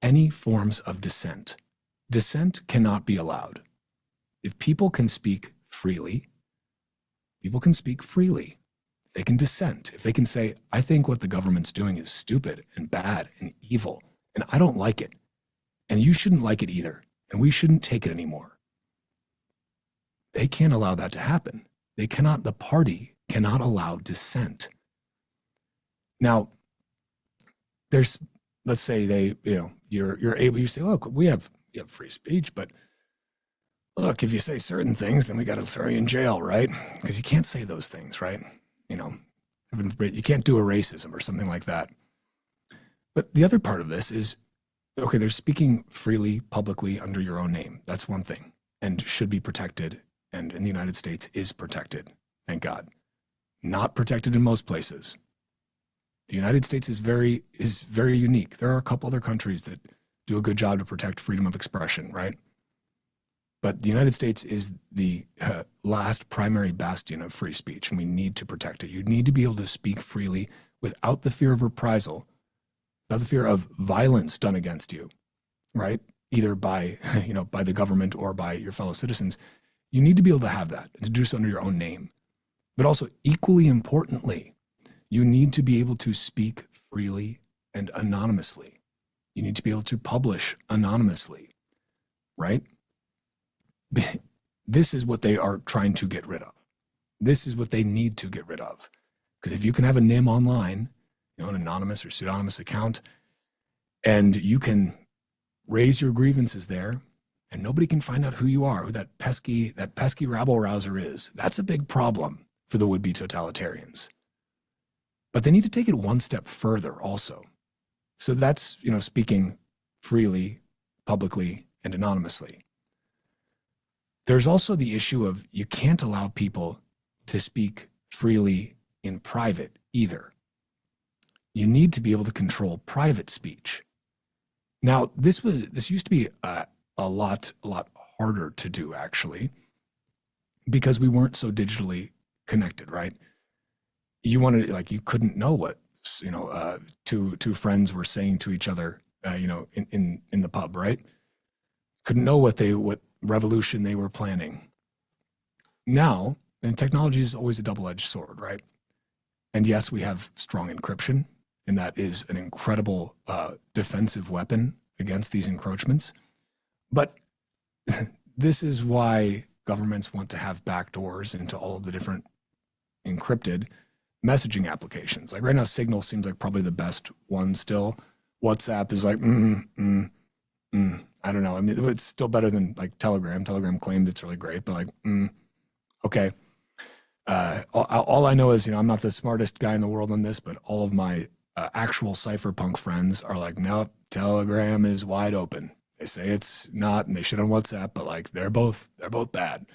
Speaker 1: any forms of dissent. Dissent cannot be allowed. If people can speak freely, people can speak freely. They can dissent. If they can say, I think what the government's doing is stupid and bad and evil, and I don't like it, and you shouldn't like it either, and we shouldn't take it anymore. They can't allow that to happen. The party cannot allow dissent. Now, let's say you say, look, we have free speech, but look, if you say certain things, then we got to throw you in jail, right? Because you can't say those things, right? You know, you can't do a racism or something like that. But the other part of this is, okay, they're speaking freely, publicly under your own name. That's one thing, and should be protected, and in the United States is protected, thank God. Not protected in most places. The United States is very unique. There are a couple other countries that do a good job to protect freedom of expression, right? But the United States is the last primary bastion of free speech, and we need to protect it. You need to be able to speak freely without the fear of reprisal, without the fear of violence done against you, right? Either by, by the government or by your fellow citizens. You need to be able to have that and to do so under your own name. But also, equally importantly, you need to be able to speak freely and anonymously. You need to be able to publish anonymously, right? This is what they are trying to get rid of. This is what they need to get rid of. Because if you can have a NIM online, an anonymous or pseudonymous account, and you can raise your grievances there, and nobody can find out who you are, who that pesky rabble-rouser is, that's a big problem for the would-be totalitarians. But they need to take it one step further also. So that's, speaking freely, publicly, and anonymously. There's also the issue of you can't allow people to speak freely in private either. You need to be able to control private speech. Now, this used to be a lot harder to do, actually, because we weren't so digitally connected, right? You wanted, you couldn't know what, two friends were saying to each other, in the pub, right? Couldn't know what revolution they were planning. Now, and technology is always a double-edged sword, right? And yes, we have strong encryption, and that is an incredible defensive weapon against these encroachments. But this is why governments want to have backdoors into all of the different encrypted messaging applications. Like right now, Signal seems like probably the best one still. WhatsApp is like, I don't know. I mean, it's still better than like Telegram. Telegram claimed it's really great, but okay. All I know is, I'm not the smartest guy in the world on this, but all of my actual cypherpunk friends are like, nope, Telegram is wide open. They say it's not, and they shit on WhatsApp, but they're both bad.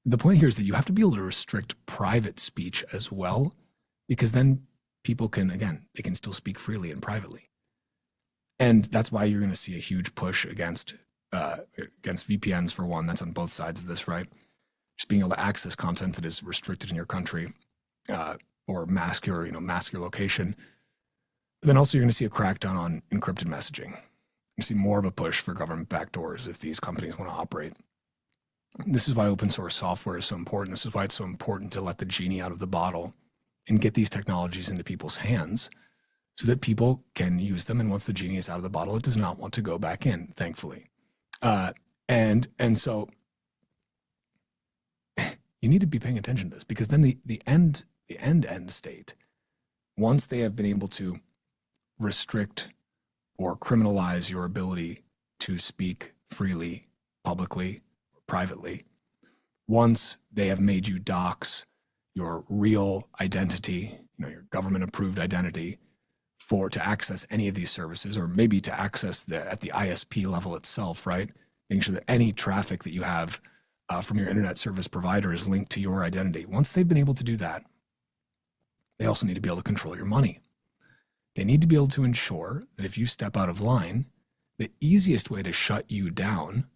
Speaker 1: The point here is that you have to be able to restrict private speech as well, because then people can, again, they can still speak freely and privately. And that's why you're going to see a huge push against VPNs, for one. That's on both sides of this, right? Just being able to access content that is restricted in your country, or mask your location. But then also you're going to see a crackdown on encrypted messaging. You see more of a push for government backdoors if these companies want to operate. This is why open source software is so important. This is why it's so important to let the genie out of the bottle and get these technologies into people's hands so that people can use them. And once the genie is out of the bottle, it does not want to go back in, thankfully. And so you need to be paying attention to this, because then the end state, once they have been able to restrict or criminalize your ability to speak freely, publicly, or privately, once they have made you dox your real identity, your government-approved identity, to access any of these services, or maybe to access at the ISP level itself, right? Making sure that any traffic that you have from your internet service provider is linked to your identity. Once they've been able to do that, they also need to be able to control your money. They need to be able to ensure that if you step out of line, the easiest way to shut you down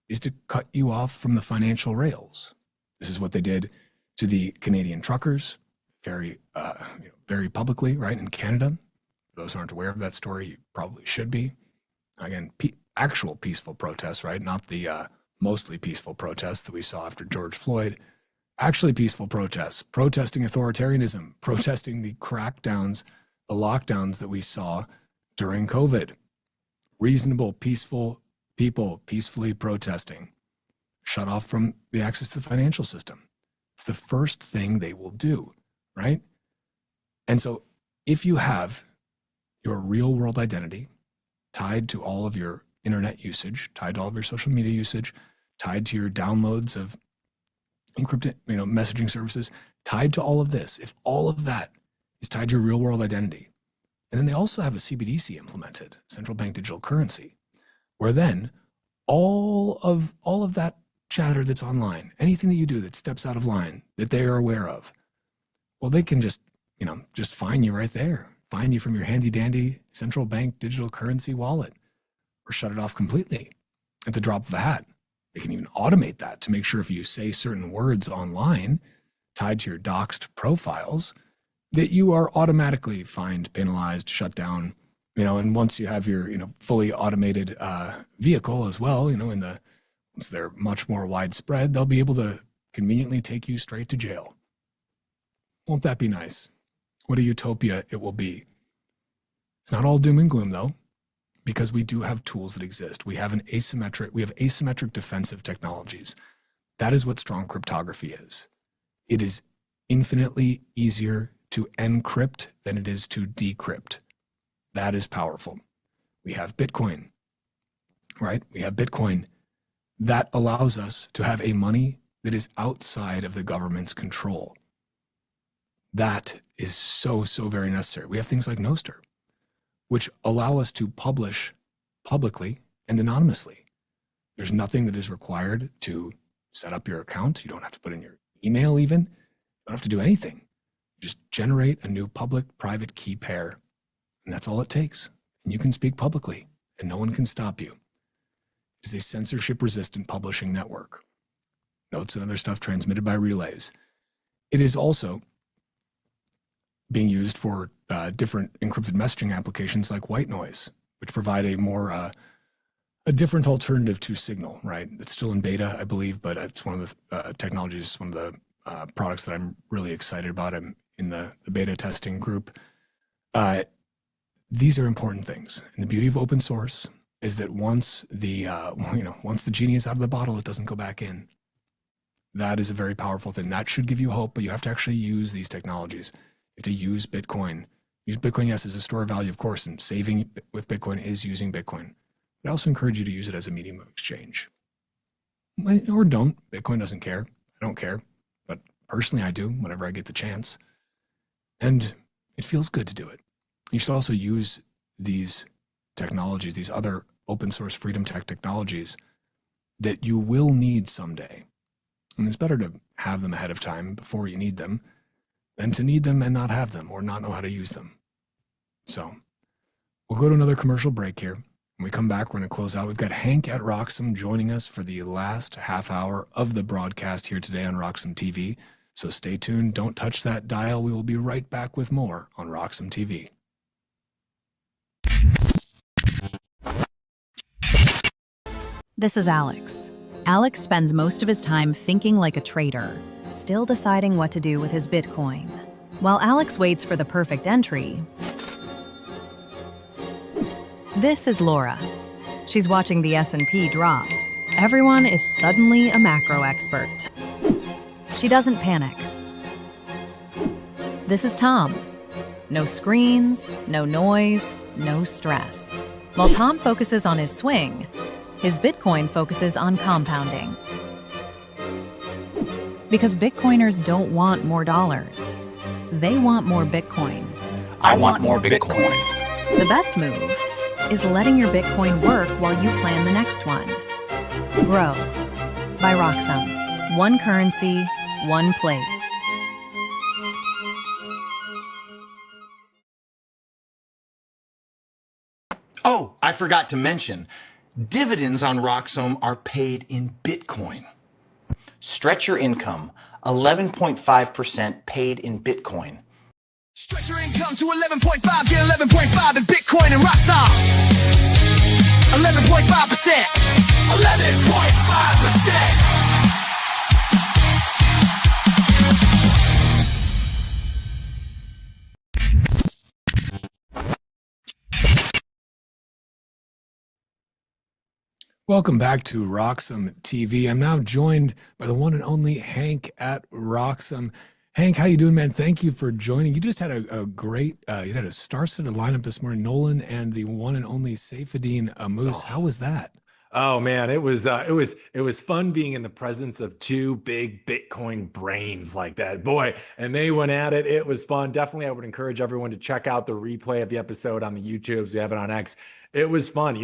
Speaker 1: is to cut you off from the financial rails. This is what they did to the Canadian truckers, very publicly, right, in Canada. For those who aren't aware of that story, you probably should be. Again, actual peaceful protests, right, not the mostly peaceful protests that we saw after George Floyd. Actually peaceful protests, protesting authoritarianism, protesting the crackdowns, the lockdowns that we saw during COVID. Reasonable, peaceful people peacefully protesting, shut off from the access to the financial system. It's the first thing they will do, right? And so if you have your real world identity tied to all of your internet usage, tied to all of your social media usage, tied to your downloads of encrypted, messaging services, tied to all of this, if all of that is tied to your real world identity, and then they also have a CBDC implemented, central bank digital currency, where then all of that chatter that's online, anything that you do that steps out of line that they are aware of, well, they can just fine you right there, fine you from your handy dandy central bank digital currency wallet, or shut it off completely at the drop of a hat. They can even automate that to make sure if you say certain words online tied to your doxed profiles, that you are automatically fined, penalized, shut down, and once you have your, fully automated vehicle as well, once they're much more widespread, they'll be able to conveniently take you straight to jail. Won't that be nice? What a utopia it will be. It's not all doom and gloom though, because we do have tools that exist. We have asymmetric defensive technologies. That is what strong cryptography is. It is infinitely easier to encrypt than it is to decrypt. That is powerful. We have Bitcoin, right? We have Bitcoin that allows us to have a money that is outside of the government's control. That is so very necessary. We have things like Nostr, which allow us to publish publicly and anonymously. There's nothing that is required to set up your account. You don't have to put in your email even. You don't have to do anything. Just generate a new public-private key pair, and that's all it takes. And you can speak publicly, and no one can stop you. It is a censorship-resistant publishing network. Notes and other stuff transmitted by relays. It is also being used for different encrypted messaging applications like white noise, which provide a different alternative to Signal, right? It's still in beta, I believe, but it's one of the technologies, one of the products that I'm really excited about. I'm in the beta testing group. These are important things. And the beauty of open source is that once the genie is out of the bottle, it doesn't go back in. That is a very powerful thing. That should give you hope, but you have to actually use these technologies. You have to use Bitcoin. Use Bitcoin, yes, as a store of value, of course, and saving with Bitcoin is using Bitcoin. But I also encourage you to use it as a medium of exchange. Or don't. Bitcoin doesn't care. I don't care. But personally, I do whenever I get the chance. And it feels good to do it. You should also use these technologies, these other open source freedom tech technologies that you will need someday. And it's better to have them ahead of time before you need them than to need them and not have them or not know how to use them. So we'll go to another commercial break here. When we come back, we're going to close out. We've got Hank at Roxom joining us for the last half hour of the broadcast here today on RoxomTV. So stay tuned. Don't touch that dial. We will be right back with more on RoxomTV.
Speaker 2: This is Alex. Alex spends most of his time thinking like a trader, still deciding what to do with his Bitcoin. While Alex waits for the perfect entry, this is Laura. She's watching the S&P drop. Everyone is suddenly a macro expert. She doesn't panic. This is Tom. No screens, no noise, no stress. While Tom focuses on his swing, his Bitcoin focuses on compounding. Because Bitcoiners don't want more dollars. They want more Bitcoin.
Speaker 11: I want more Bitcoin.
Speaker 2: The best move is letting your Bitcoin work while you plan the next one. Grow by Roxom. One currency, one place.
Speaker 14: Oh, I forgot to mention, dividends on Roxom are paid in Bitcoin. Stretch your income, 11.5% paid in Bitcoin.
Speaker 15: Stretch your income to 11.5, get 11.5 in Bitcoin and Roxom. 11.5%. 11.5%.
Speaker 1: Welcome back to Roxom TV. I'm now joined by the one and only Hank at Roxom. Hank, how you doing, man? Thank you for joining. You just had a great, you had a star-studded lineup this morning. Nolan and the one and only Saifedean Ammous. How was that?
Speaker 16: Oh man, it was fun being in the presence of two big Bitcoin brains like that, boy. And they went at it. It was fun. Definitely, I would encourage everyone to check out the replay of the episode on the YouTubes. We have it on X. It was fun.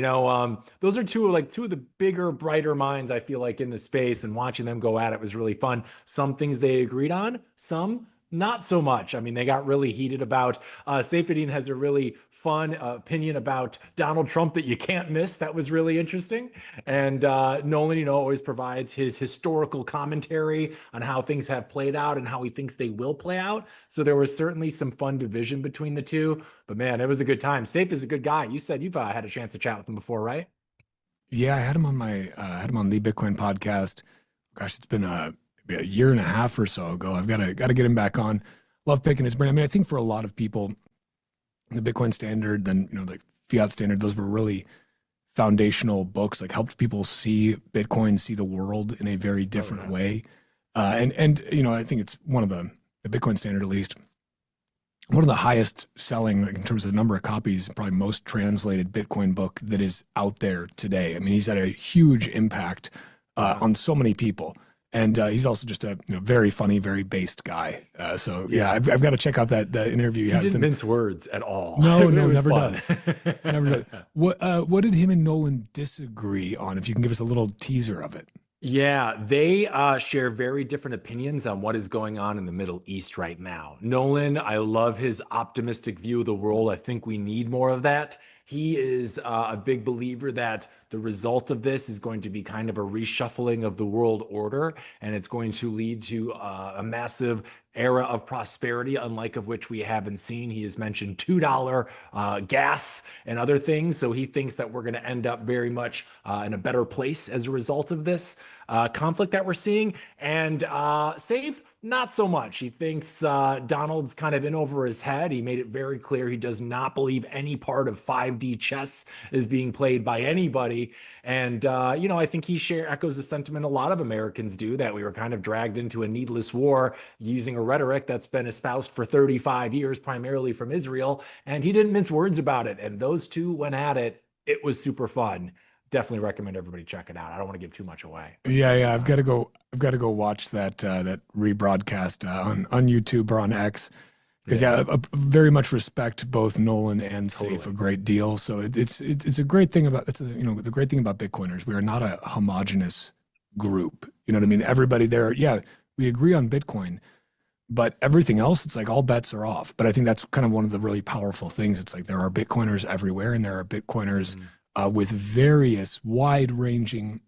Speaker 16: Those are two of the bigger, brighter minds I feel like in the space, and watching them go at it was really fun. Some things they agreed on, some not so much. I mean, they got really heated about. Saifedean has a really fun opinion about Donald Trump that you can't miss. That was really interesting. And Nolan, always provides his historical commentary on how things have played out and how he thinks they will play out. So there was certainly some fun division between the two. But man, it was a good time. Saif is a good guy. You said you've had a chance to chat with him before, right?
Speaker 1: Yeah, I had him on the Bitcoin podcast. Gosh, it's been a year and a half or so ago. I've got to get him back on. Love picking his brain. I mean, I think for a lot of people, the Bitcoin Standard, then like Fiat Standard, those were really foundational books, like helped people see Bitcoin, see the world in a very different way. And I think it's one of the Bitcoin Standard, at least, one of the highest selling, like in terms of the number of copies, probably most translated Bitcoin book that is out there today. I mean, he's had a huge impact on so many people. And he's also just a very funny, very based guy. So I've got to check out the interview you had with him.
Speaker 16: He didn't mince words at all.
Speaker 1: No, never does. Never does. What did him and Nolan disagree on? If you can give us a little teaser of it.
Speaker 16: Yeah, they share very different opinions on what is going on in the Middle East right now. Nolan, I love his optimistic view of the world. I think we need more of that. He is a big believer that the result of this is going to be kind of a reshuffling of the world order, and it's going to lead to a massive era of prosperity, unlike of which we haven't seen. He has mentioned $2 gas and other things, so he thinks that we're going to end up very much in a better place as a result of this conflict that we're seeing. And Saif, not so much. He thinks Donald's kind of in over his head. He made it very clear he does not believe any part of 5D chess is being played by anybody. And, I think he echoes the sentiment a lot of Americans do, that we were kind of dragged into a needless war using a rhetoric that's been espoused for 35 years, primarily from Israel. And he didn't mince words about it. And those two went at it. It was super fun. Definitely recommend everybody check it out. I don't want to give too much away.
Speaker 1: Yeah. I've got to go watch that rebroadcast on YouTube or on X, because I very much respect both Nolan and Saif a great deal. So it's a great thing about the great thing about Bitcoiners. We are not a homogenous group. You know what I mean? Everybody there, we agree on Bitcoin, but everything else, it's like all bets are off. But I think that's kind of one of the really powerful things. It's like there are Bitcoiners everywhere, and there are Bitcoiners with various wide-ranging,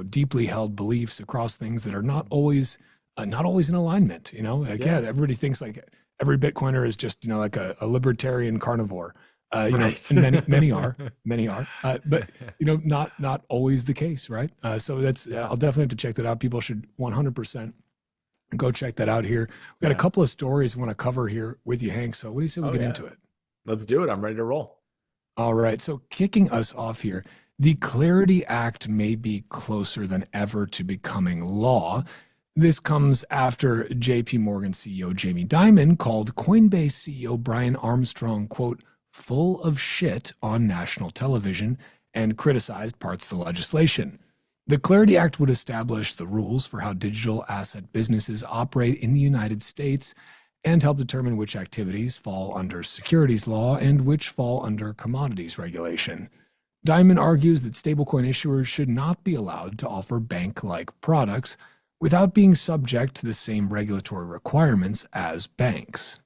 Speaker 1: deeply held beliefs across things that are not always in alignment. Everybody thinks like every Bitcoiner is just like a libertarian carnivore. And many are, but not always the case, right? So that's I'll definitely have to check that out. People should 100% go check that out here. We got a couple of stories we want to cover here with you, Hank. So what do you say we get into it?
Speaker 16: Let's do it. I'm ready to roll. All
Speaker 1: right. So kicking us off here, the Clarity Act may be closer than ever to becoming law. This comes after JP Morgan CEO Jamie Dimon called Coinbase CEO Brian Armstrong, quote, full of shit on national television, and criticized parts of the legislation. The Clarity Act would establish the rules for how digital asset businesses operate in the United States and help determine which activities fall under securities law and which fall under commodities regulation. Dimon argues that stablecoin issuers should not be allowed to offer bank-like products without being subject to the same regulatory requirements as banks.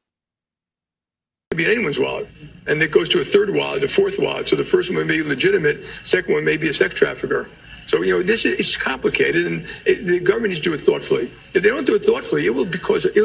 Speaker 17: It could be in anyone's wallet, and it goes to a third wallet, a fourth wallet. So the first one may be legitimate, second one may be a sex trafficker. So, this is complicated, and the government needs to do it thoughtfully. If they don't do it thoughtfully, it'll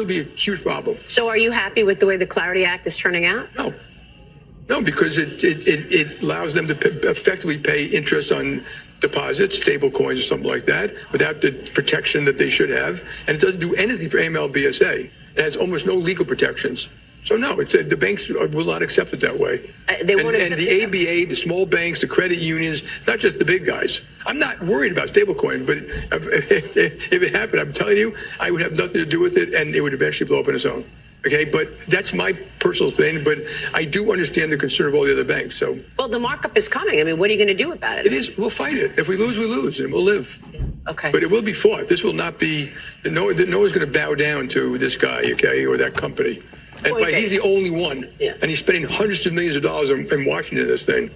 Speaker 17: be a huge problem.
Speaker 18: So are you happy with the way the Clarity Act is turning out?
Speaker 17: No, because it allows them to effectively pay interest on deposits, stable coins or something like that, without the protection that they should have. And it doesn't do anything for AML BSA. It has almost no legal protections. So no, the banks will not accept it that way.
Speaker 18: They won't
Speaker 17: and the ABA, the small banks, the credit unions, it's not just the big guys. I'm not worried about stablecoin, but if it happened, I'm telling you, I would have nothing to do with it, and it would eventually blow up on its own. Okay, but that's my personal thing. But I do understand the concern of all the other banks. So,
Speaker 18: well, the markup is coming. I mean, what are you going to do about it?
Speaker 17: It is. We'll fight it. If we lose, we lose, and we'll live.
Speaker 18: Okay.
Speaker 17: But it will be fought. This will not be. No one's going to bow down to this guy, okay, or that company. And he's the only one. Yeah. And he's spending hundreds of millions of dollars in Washington this thing.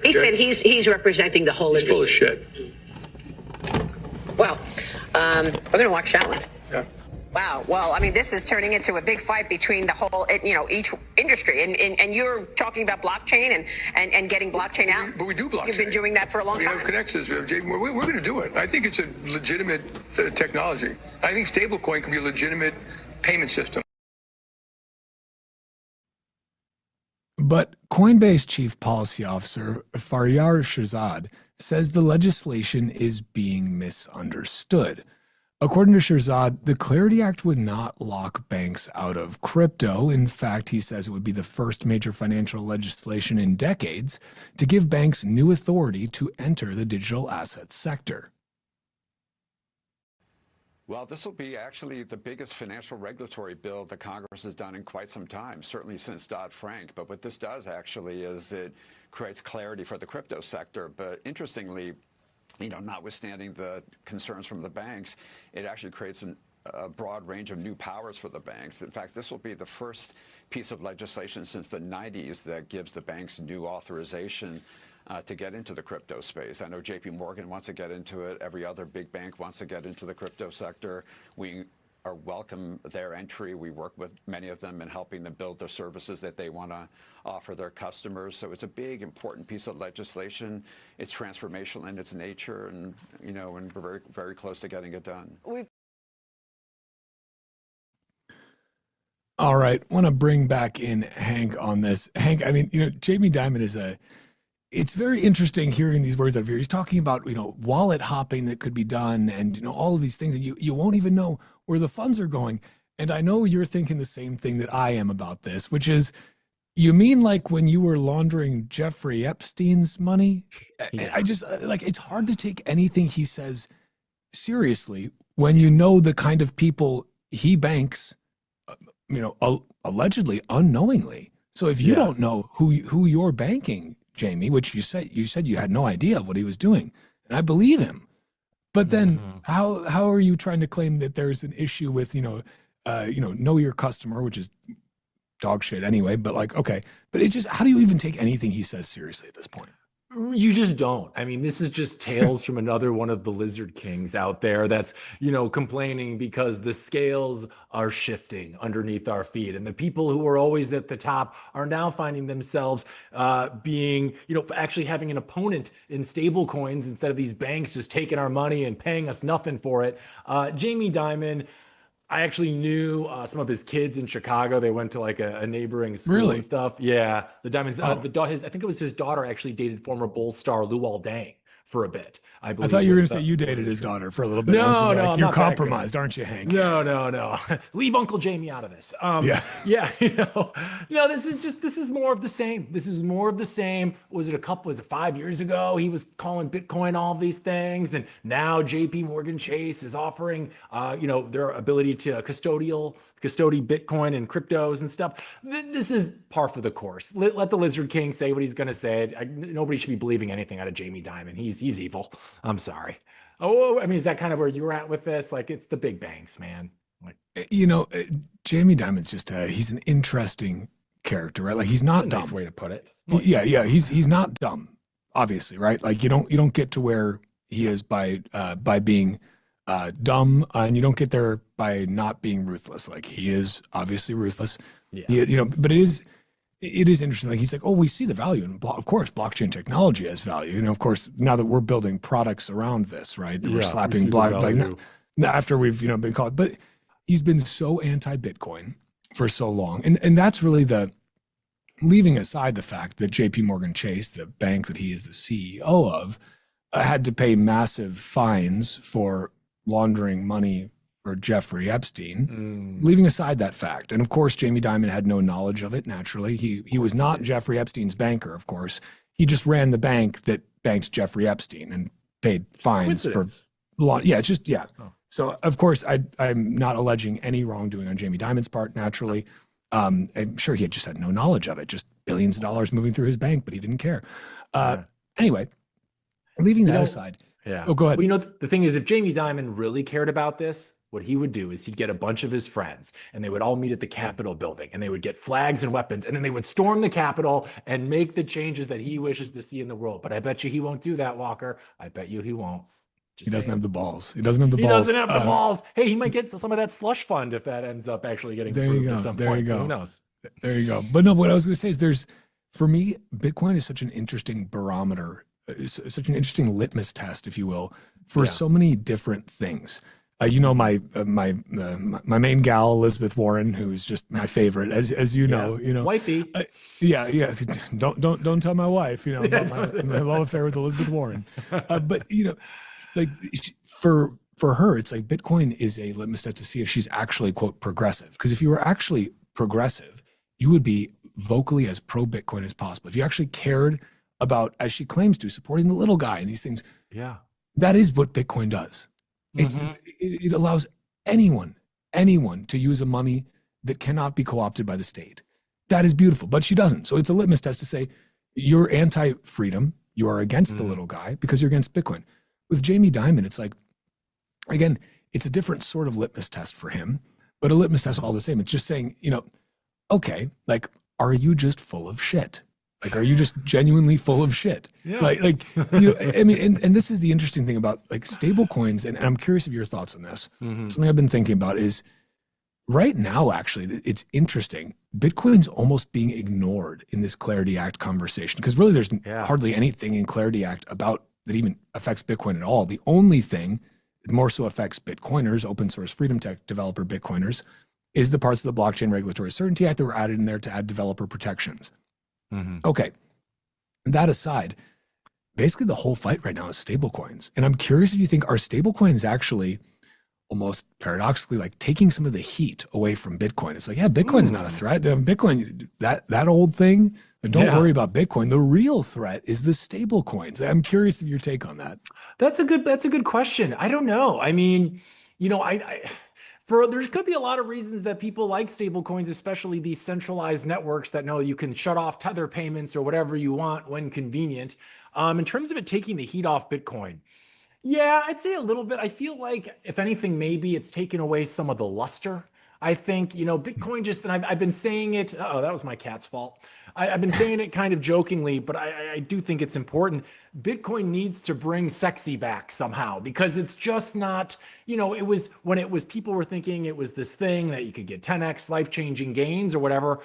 Speaker 18: He said he's representing the whole industry.
Speaker 17: Full of shit.
Speaker 18: Well, we're going to watch that one.
Speaker 17: Yeah.
Speaker 18: Wow. Well, I mean, this is turning into a big fight between the whole, each industry. And you're talking about blockchain and getting blockchain out.
Speaker 17: But we do blockchain.
Speaker 18: You've been doing that for a long time.
Speaker 17: We have connections. We're going to do it. I think it's a legitimate technology. I think stablecoin can be a legitimate payment system.
Speaker 1: But Coinbase Chief Policy Officer Faryar Shirzad says the legislation is being misunderstood. According to Shirzad, the Clarity Act would not lock banks out of crypto. In fact, he says it would be the first major financial legislation in decades to give banks new authority to enter the digital assets sector.
Speaker 19: Well, this will be actually the biggest financial regulatory bill that Congress has done in quite some time, certainly since Dodd-Frank. But what this does actually is it creates clarity for the crypto sector. But interestingly, notwithstanding the concerns from the banks, it actually creates a broad range of new powers for the banks. In fact, this will be the first piece of legislation since the 90s that gives the banks new authorization to get into the crypto space. I know JP Morgan wants to get into it. Every other big bank wants to get into the crypto sector. We are welcome their entry. We work with many of them in helping them build the services that they want to offer their customers. So it's a big, important piece of legislation. It's transformational in its nature, and and we're very, very close to getting it done.
Speaker 1: All right, want to bring back in Hank on this. Hank, I mean, Jamie Dimon it's very interesting hearing these words out of here. He's talking about, wallet hopping that could be done and, all of these things, and you won't even know where the funds are going. And I know you're thinking the same thing that I am about this, which is, you mean like when you were laundering Jeffrey Epstein's money? Yeah. I just, it's hard to take anything he says seriously when you know the kind of people he banks, allegedly, unknowingly. So if you don't know who you're banking, Jamie, which you said you had no idea of what he was doing, and I believe him. But then how are you trying to claim that there's an issue with know your customer, which is dog shit anyway? But okay, but it's just, how do you even take anything he says seriously at this point?
Speaker 16: You just don't. I mean, this is just tales from another one of the lizard kings out there that's, complaining because the scales are shifting underneath our feet. And the people who are always at the top are now finding themselves being, actually having an opponent in stable coins instead of these banks just taking our money and paying us nothing for it. Jamie Dimon, I actually knew some of his kids in Chicago. They went to a neighboring school and stuff. Yeah, the Diamonds. I think it was his daughter actually dated former Bulls star Luol Deng for a bit. I believe.
Speaker 1: I thought you were going to say you dated his daughter for a little bit.
Speaker 16: No,
Speaker 1: you're compromised, aren't you, Hank?
Speaker 16: No. Leave Uncle Jamie out of this. Yeah. No, this is more of the same. This is more of the same. Was it 5 years ago? He was calling Bitcoin all of these things, and now JP Morgan Chase is offering, their ability to custody Bitcoin and cryptos and stuff. This is par for the course. Let the Lizard King say what he's going to say. Nobody should be believing anything out of Jamie Dimon. He's evil. I'm sorry. Oh, I mean, is that kind of where you're at with this? It's the big banks, man.
Speaker 1: Jamie Dimon's just he's an interesting character, right? He's not dumb.
Speaker 16: Nice way to put it.
Speaker 1: Yeah. He's not dumb, obviously, right? You don't get to where he is by being dumb, and you don't get there by not being ruthless. He is obviously ruthless. Yeah. But it is interesting. He's like, oh, we see the value, and of course, blockchain technology has value. Of course, now that we're building products around this, right? We're slapping after we've been called. But he's been so anti-Bitcoin for so long, and that's really leaving aside the fact that J.P. Morgan Chase, the bank that he is the CEO of, had to pay massive fines for laundering money for Jeffrey Epstein, leaving aside that fact. And of course, Jamie Dimon had no knowledge of it, naturally. He was not Jeffrey Epstein's banker, of course. He just ran the bank that banked Jeffrey Epstein and paid fines for So of course, I'm not alleging any wrongdoing on Jamie Dimon's part, naturally. I'm sure he just had no knowledge of it, just billions of dollars moving through his bank, but he didn't care. Anyway, leaving that aside.
Speaker 16: Yeah.
Speaker 1: Oh, go ahead.
Speaker 16: Well, the thing is, if Jamie Dimon really cared about this, what he would do is he'd get a bunch of his friends and they would all meet at the Capitol building and they would get flags and weapons and then they would storm the Capitol and make the changes that he wishes to see in the world. But I bet you he won't do that, Walker. I bet you he won't.
Speaker 1: He doesn't have the balls. He doesn't have the balls.
Speaker 16: He doesn't have the balls. Hey, he might get some of that slush fund if that ends up actually getting approved at some point. So who knows?
Speaker 1: There you go. But no, what I was going to say is for me, Bitcoin is such an interesting barometer, such an interesting litmus test, if you will, for so many different things. My main gal, Elizabeth Warren, who's just my favorite, as you know,
Speaker 16: wifey.
Speaker 1: Don't tell my wife, about my love affair with Elizabeth Warren. But for her, it's like Bitcoin is a litmus test to see if she's actually, quote, progressive. Because if you were actually progressive, you would be vocally as pro Bitcoin as possible. If you actually cared about, as she claims to, supporting the little guy and these things, that is what Bitcoin does. It allows anyone to use a money that cannot be co-opted by the state. That is beautiful, but she doesn't. So it's a litmus test to say you're anti-freedom, you are against the little guy because you're against Bitcoin. With Jamie Dimon, it's like, again, it's a different sort of litmus test for him, but a litmus test all the same. It's just saying, okay, like, are you just full of shit? Like, are you just genuinely full of shit?
Speaker 16: Yeah.
Speaker 1: I mean, and this is the interesting thing about like stable coins, and I'm curious of your thoughts on this. Something I've been thinking about is right now, actually, it's interesting. Bitcoin's almost being ignored in this Clarity Act conversation because really there's hardly anything in Clarity Act about that even affects Bitcoin at all. The only thing that more so affects Bitcoiners, open source freedom tech developer Bitcoiners, is the parts of the Blockchain Regulatory Certainty Act that were added in there to add developer protections. Okay, that aside, basically the whole fight right now is stablecoins. And I'm curious if you think, are stablecoins actually almost paradoxically like taking some of the heat away from Bitcoin? It's like, yeah, Bitcoin's not a threat. Bitcoin, that old thing, don't worry about Bitcoin. The real threat is the stablecoins. I'm curious of your take on that.
Speaker 16: That's a good question. I don't know. I mean, there could be a lot of reasons that people like stablecoins, especially these centralized networks that know you can shut off tether payments or whatever you want when convenient. In terms of it taking the heat off Bitcoin, yeah, I'd say a little bit. I feel like, if anything, maybe it's taken away some of the luster. I think, Bitcoin just, and I've been saying it, that was my cat's fault. I've been saying it kind of jokingly, but I do think it's important. Bitcoin needs to bring sexy back somehow because it's just not, people were thinking it was this thing that you could get 10x life-changing gains or whatever.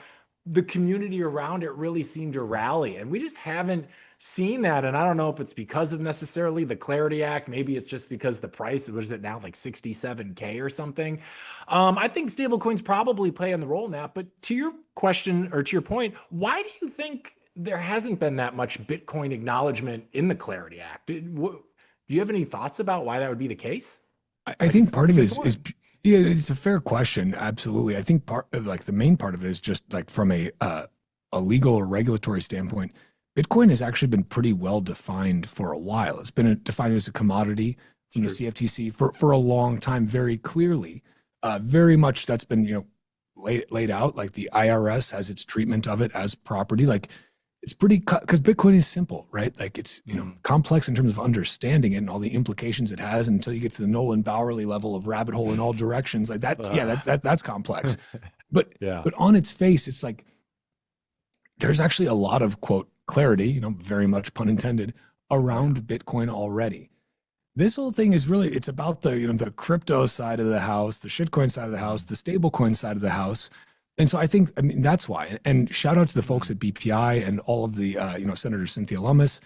Speaker 16: The community around it really seemed to rally, and we just haven't seen that. And I don't know if it's because of necessarily the Clarity Act. Maybe it's just because the price, what is it now, like 67K or something? I think stablecoins probably play in the role in that. But to your question, or to your point, why do you think there hasn't been that much Bitcoin acknowledgement in the Clarity Act? Do you have any thoughts about why that would be the case?
Speaker 1: I think part of it is yeah, it's a fair question. Absolutely. I think the main part of it is just like from a legal or regulatory standpoint, Bitcoin has actually been pretty well defined for a while. It's been defined as a commodity from the CFTC for a long time, very clearly. Very much that's been laid out. Like the IRS has its treatment of it as property. Like it's pretty because Bitcoin is simple, right? Like it's complex in terms of understanding it and all the implications it has until you get to the Nolan Bowerly level of rabbit hole in all directions. Like that, that's complex. But on its face, it's like there's actually a lot of quote clarity, very much pun intended, around Bitcoin already. This whole thing is really, it's about the crypto side of the house, the shitcoin side of the house, the stablecoin side of the house. And so I mean, that's why. And shout out to the folks at BPI and all of the, Senator Cynthia Lummis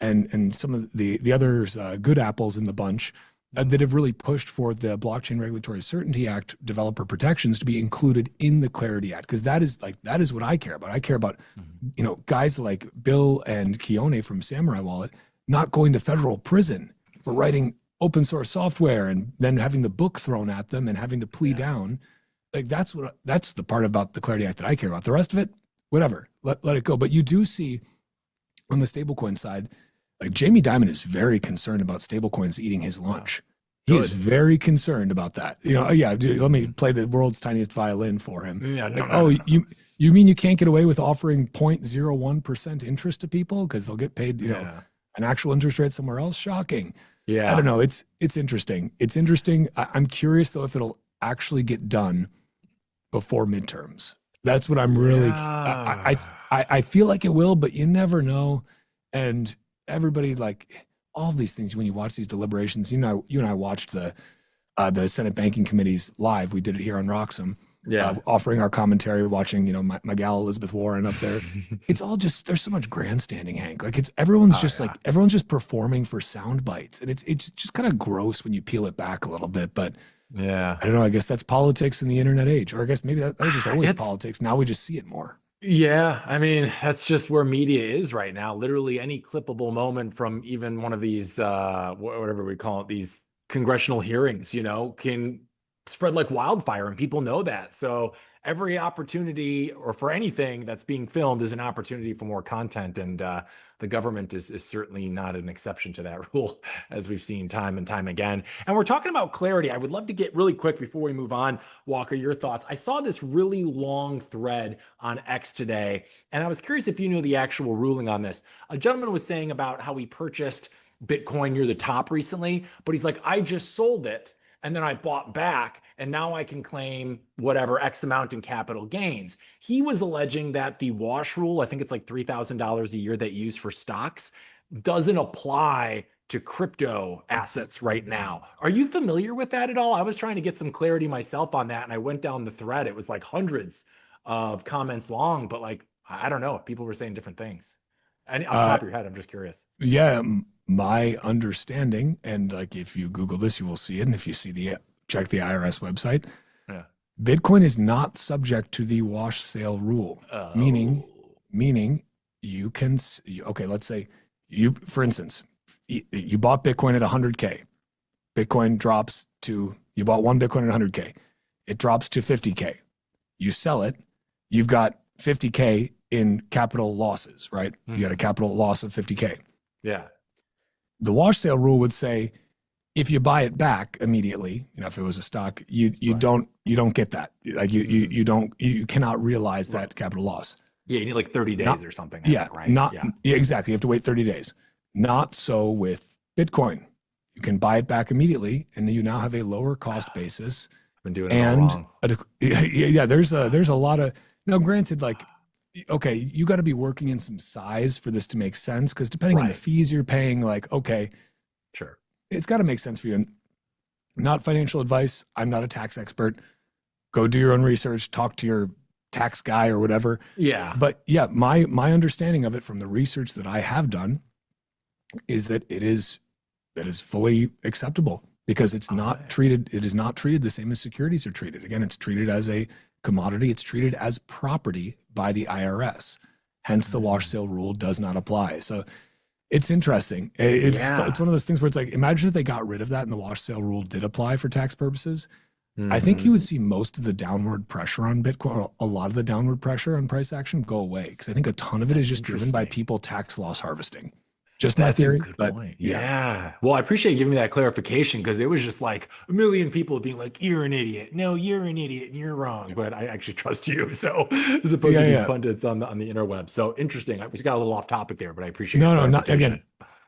Speaker 1: and some of the others, good apples in the bunch that have really pushed for the Blockchain Regulatory Certainty Act developer protections to be included in the Clarity Act. Because that is what I care about. I care about, guys like Bill and Keone from Samurai Wallet not going to federal prison for writing open source software and then having the book thrown at them and having to plea down. Like that's the part about the Clarity Act that I care about. The rest of it, whatever, let it go. But you do see on the stablecoin side, like Jamie Dimon is very concerned about stablecoins eating his lunch. He is very concerned about that. You know, yeah, dude, let me play the world's tiniest violin for him.
Speaker 16: Yeah,
Speaker 1: you mean you can't get away with offering 0.01% interest to people because they'll get paid, you know, an actual interest rate somewhere else? Shocking.
Speaker 16: Yeah.
Speaker 1: I don't know. It's interesting. It's interesting. I'm curious though if it'll actually get done before midterms. That's what I'm really. I feel like it will, but you never know. And everybody, like all these things, when you watch these deliberations, you and I watched the Senate Banking Committees live. We did it here on Roxom. Offering our commentary, watching, you know, my gal Elizabeth Warren up there. It's all just, there's so much grandstanding, Hank. Like everyone's just performing for sound bites, and it's just kind of gross when you peel it back a little bit. But I don't know. I guess that's politics in the internet age, or I guess maybe that was just always politics. Now we just see it more.
Speaker 16: Yeah, I mean, that's just where media is right now. Literally any clippable moment from even one of these, whatever we call it, these congressional hearings, you know, can spread like wildfire, and people know that. So every opportunity, or for anything that's being filmed, is an opportunity for more content. And the government is certainly not an exception to that rule, as we've seen time and time again. And we're talking about clarity. I would love to get really quick before we move on, Walker, your thoughts. I saw this really long thread on X today, and I was curious if you knew the actual ruling on this. A gentleman was saying about how he purchased Bitcoin near the top recently, but he's like, I just sold it and then I bought back, and now I can claim whatever X amount in capital gains. He was alleging that the wash rule, I think it's like $3,000 a year that you use for stocks, doesn't apply to crypto assets right now. Are you familiar with that at all? I was trying to get some clarity myself on that, and I went down the thread. It was like hundreds of comments long, but like, I don't know if people were saying different things. And off the top of your head, I'm just curious.
Speaker 1: Yeah, my understanding, and like if you Google this, you will see it. And if you see check the IRS website, Bitcoin is not subject to the wash sale rule. Meaning you can, okay, let's say for instance, you bought Bitcoin at 100K. Bitcoin drops to, you bought one Bitcoin at 100K. It drops to 50K. You sell it, you've got 50K in capital losses, right? You got a capital loss of 50K.
Speaker 16: Yeah.
Speaker 1: The wash sale rule would say, if you buy it back immediately, you know, if it was a stock, you don't get that. Like you cannot realize that capital loss.
Speaker 16: Yeah, you need like 30 days or something. I think, right?
Speaker 1: Yeah, exactly. You have to wait 30 days. Not so with Bitcoin. You can buy it back immediately, and you now have a lower cost basis.
Speaker 16: Been doing it all wrong.
Speaker 1: There's a lot of, now granted, like, okay, you got to be working in some size for this to make sense, because depending on the fees you're paying, like, okay,
Speaker 16: sure,
Speaker 1: it's got to make sense for you. And not financial advice. I'm not a tax expert. Go do your own research, talk to your tax guy or whatever.
Speaker 16: Yeah.
Speaker 1: But yeah, my understanding of it from the research that I have done is that it is fully acceptable, because it's not treated, it is not treated the same as securities are treated. Again, it's treated as a commodity. It's treated as property by the IRS. Hence, the wash sale rule does not apply. So it's interesting. It's one of those things where it's like, imagine if they got rid of that and the wash sale rule did apply for tax purposes. I think you would see most of the downward pressure on Bitcoin, or a lot of the downward pressure on price action, go away, because I think a ton of it is just driven by people tax loss harvesting. Just my theory. But
Speaker 16: yeah. Well, I appreciate you giving me that clarification, because it was just like a million people being like, you're an idiot. No, you're an idiot and you're wrong. But I actually trust you. So as opposed to these pundits on the interweb. So interesting. We got a little off topic there, but I appreciate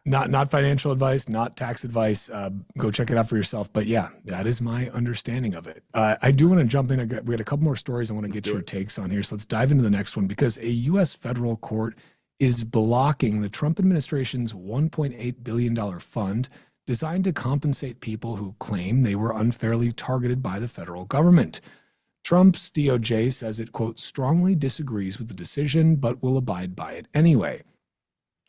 Speaker 1: not financial advice, not tax advice. Go check it out for yourself. But yeah, that is my understanding of it. I do want to jump in. We had a couple more stories I want to get your takes on here. So let's dive into the next one, because a U.S. federal court is blocking the Trump administration's $1.8 billion fund designed to compensate people who claim they were unfairly targeted by the federal government. Trump's DOJ says it, quote, strongly disagrees with the decision, but will abide by it anyway.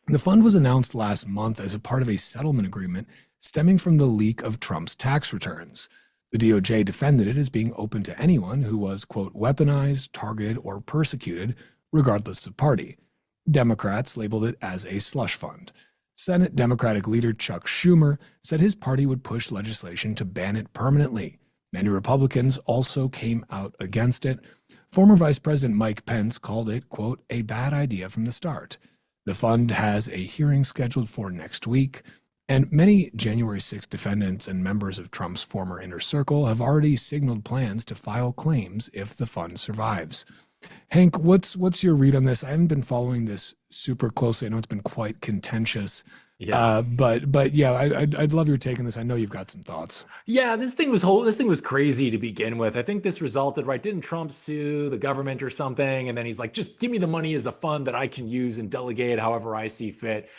Speaker 1: The fund was announced last month as a part of a settlement agreement stemming from the leak of Trump's tax returns. The DOJ defended it as being open to anyone who was, quote, weaponized, targeted, or persecuted, regardless of party. Democrats labeled it as a slush fund. Senate Democratic leader Chuck Schumer said his party would push legislation to ban it permanently. Many Republicans also came out against it. Former Vice President Mike Pence called it, quote, a bad idea from the start. The fund has a hearing scheduled for next week, and many January 6 defendants and members of Trump's former inner circle have already signaled plans to file claims if the fund survives. Hank, what's your read on this? I haven't been following this super closely. I know it's been quite contentious.
Speaker 16: Yeah.
Speaker 1: But yeah, I'd love your take on this. I know you've got some thoughts.
Speaker 16: Yeah, this thing was crazy to begin with. I think this resulted, right? Didn't Trump sue the government or something? And then he's like, just give me the money as a fund that I can use and delegate however I see fit.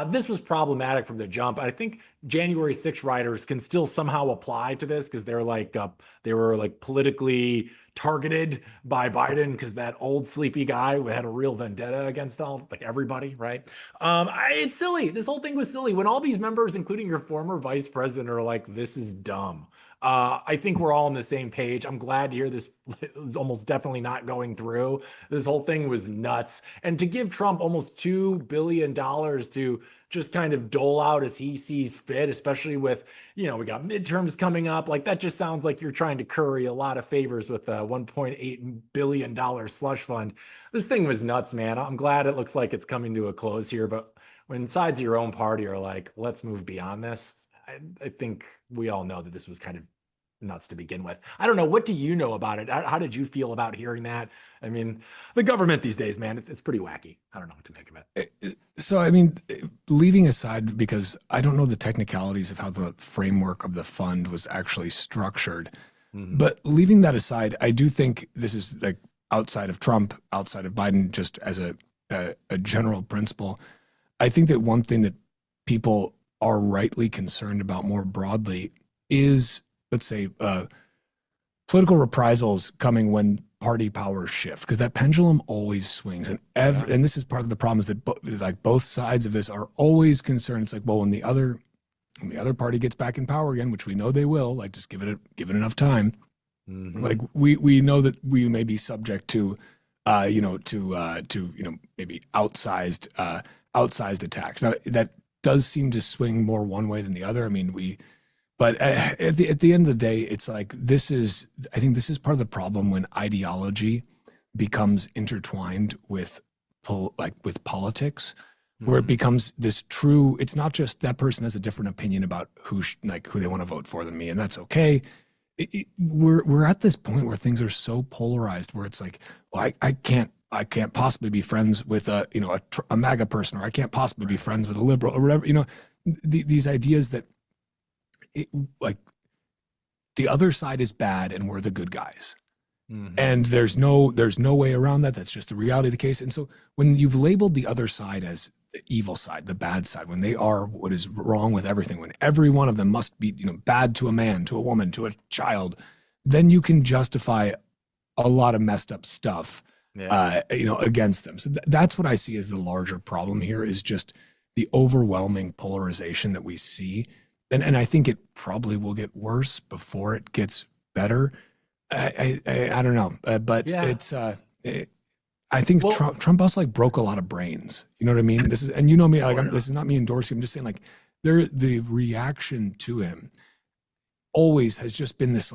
Speaker 16: This was problematic from the jump. I think January 6 riders can still somehow apply to this because they're like they were like politically targeted by Biden because that old sleepy guy had a real vendetta against everybody, right? It's silly. This whole thing was silly. When all these members, including your former vice president, are like, this is dumb. I think we're all on the same page. I'm glad to hear this is almost definitely not going through. This whole thing was nuts. And to give Trump almost $2 billion to just kind of dole out as he sees fit, especially with, we got midterms coming up. Like that just sounds like you're trying to curry a lot of favors with a $1.8 billion slush fund. This thing was nuts, man. I'm glad it looks like it's coming to a close here. But when sides of your own party are like, let's move beyond this, I think we all know that this was kind of nuts to begin with. I don't know. What do you know about it? How did you feel about hearing that? I mean, the government these days, man, it's pretty wacky. I don't know what to make of it.
Speaker 1: So, I mean, leaving aside, because I don't know the technicalities of how the framework of the fund was actually structured, but leaving that aside, I do think this is like outside of Trump, outside of Biden, just as a general principle. I think that one thing that people are rightly concerned about more broadly is, let's say, political reprisals coming when party powers shift, because that pendulum always swings. And this is part of the problem, is that both sides of this are always concerned. It's like, well, when the other party gets back in power again, which we know they will, like just give it enough time. Like we know that we may be subject to maybe outsized attacks. Now that does seem to swing more one way than the other. I mean, but at the end of the day, it's like I think this is part of the problem when ideology becomes intertwined with politics, where it becomes this true. It's not just that person has a different opinion about who they want to vote for than me, and that's okay. We're at this point where things are so polarized, where it's like, well, I can't possibly be friends with a MAGA person, or I can't possibly be friends with a liberal, or whatever. These ideas that like the other side is bad and we're the good guys. And there's no way around that. That's just the reality of the case. And so when you've labeled the other side as the evil side, the bad side, when they are what is wrong with everything, when every one of them must be, bad to a man, to a woman, to a child, then you can justify a lot of messed up stuff, against them. So that's what I see as the larger problem here, is just the overwhelming polarization that we see. And I think it probably will get worse before it gets better. I don't know, but it's I think Trump also broke a lot of brains. You know what I mean? This is, and you know me, this is not me endorsing. I'm just saying, the reaction to him always has just been this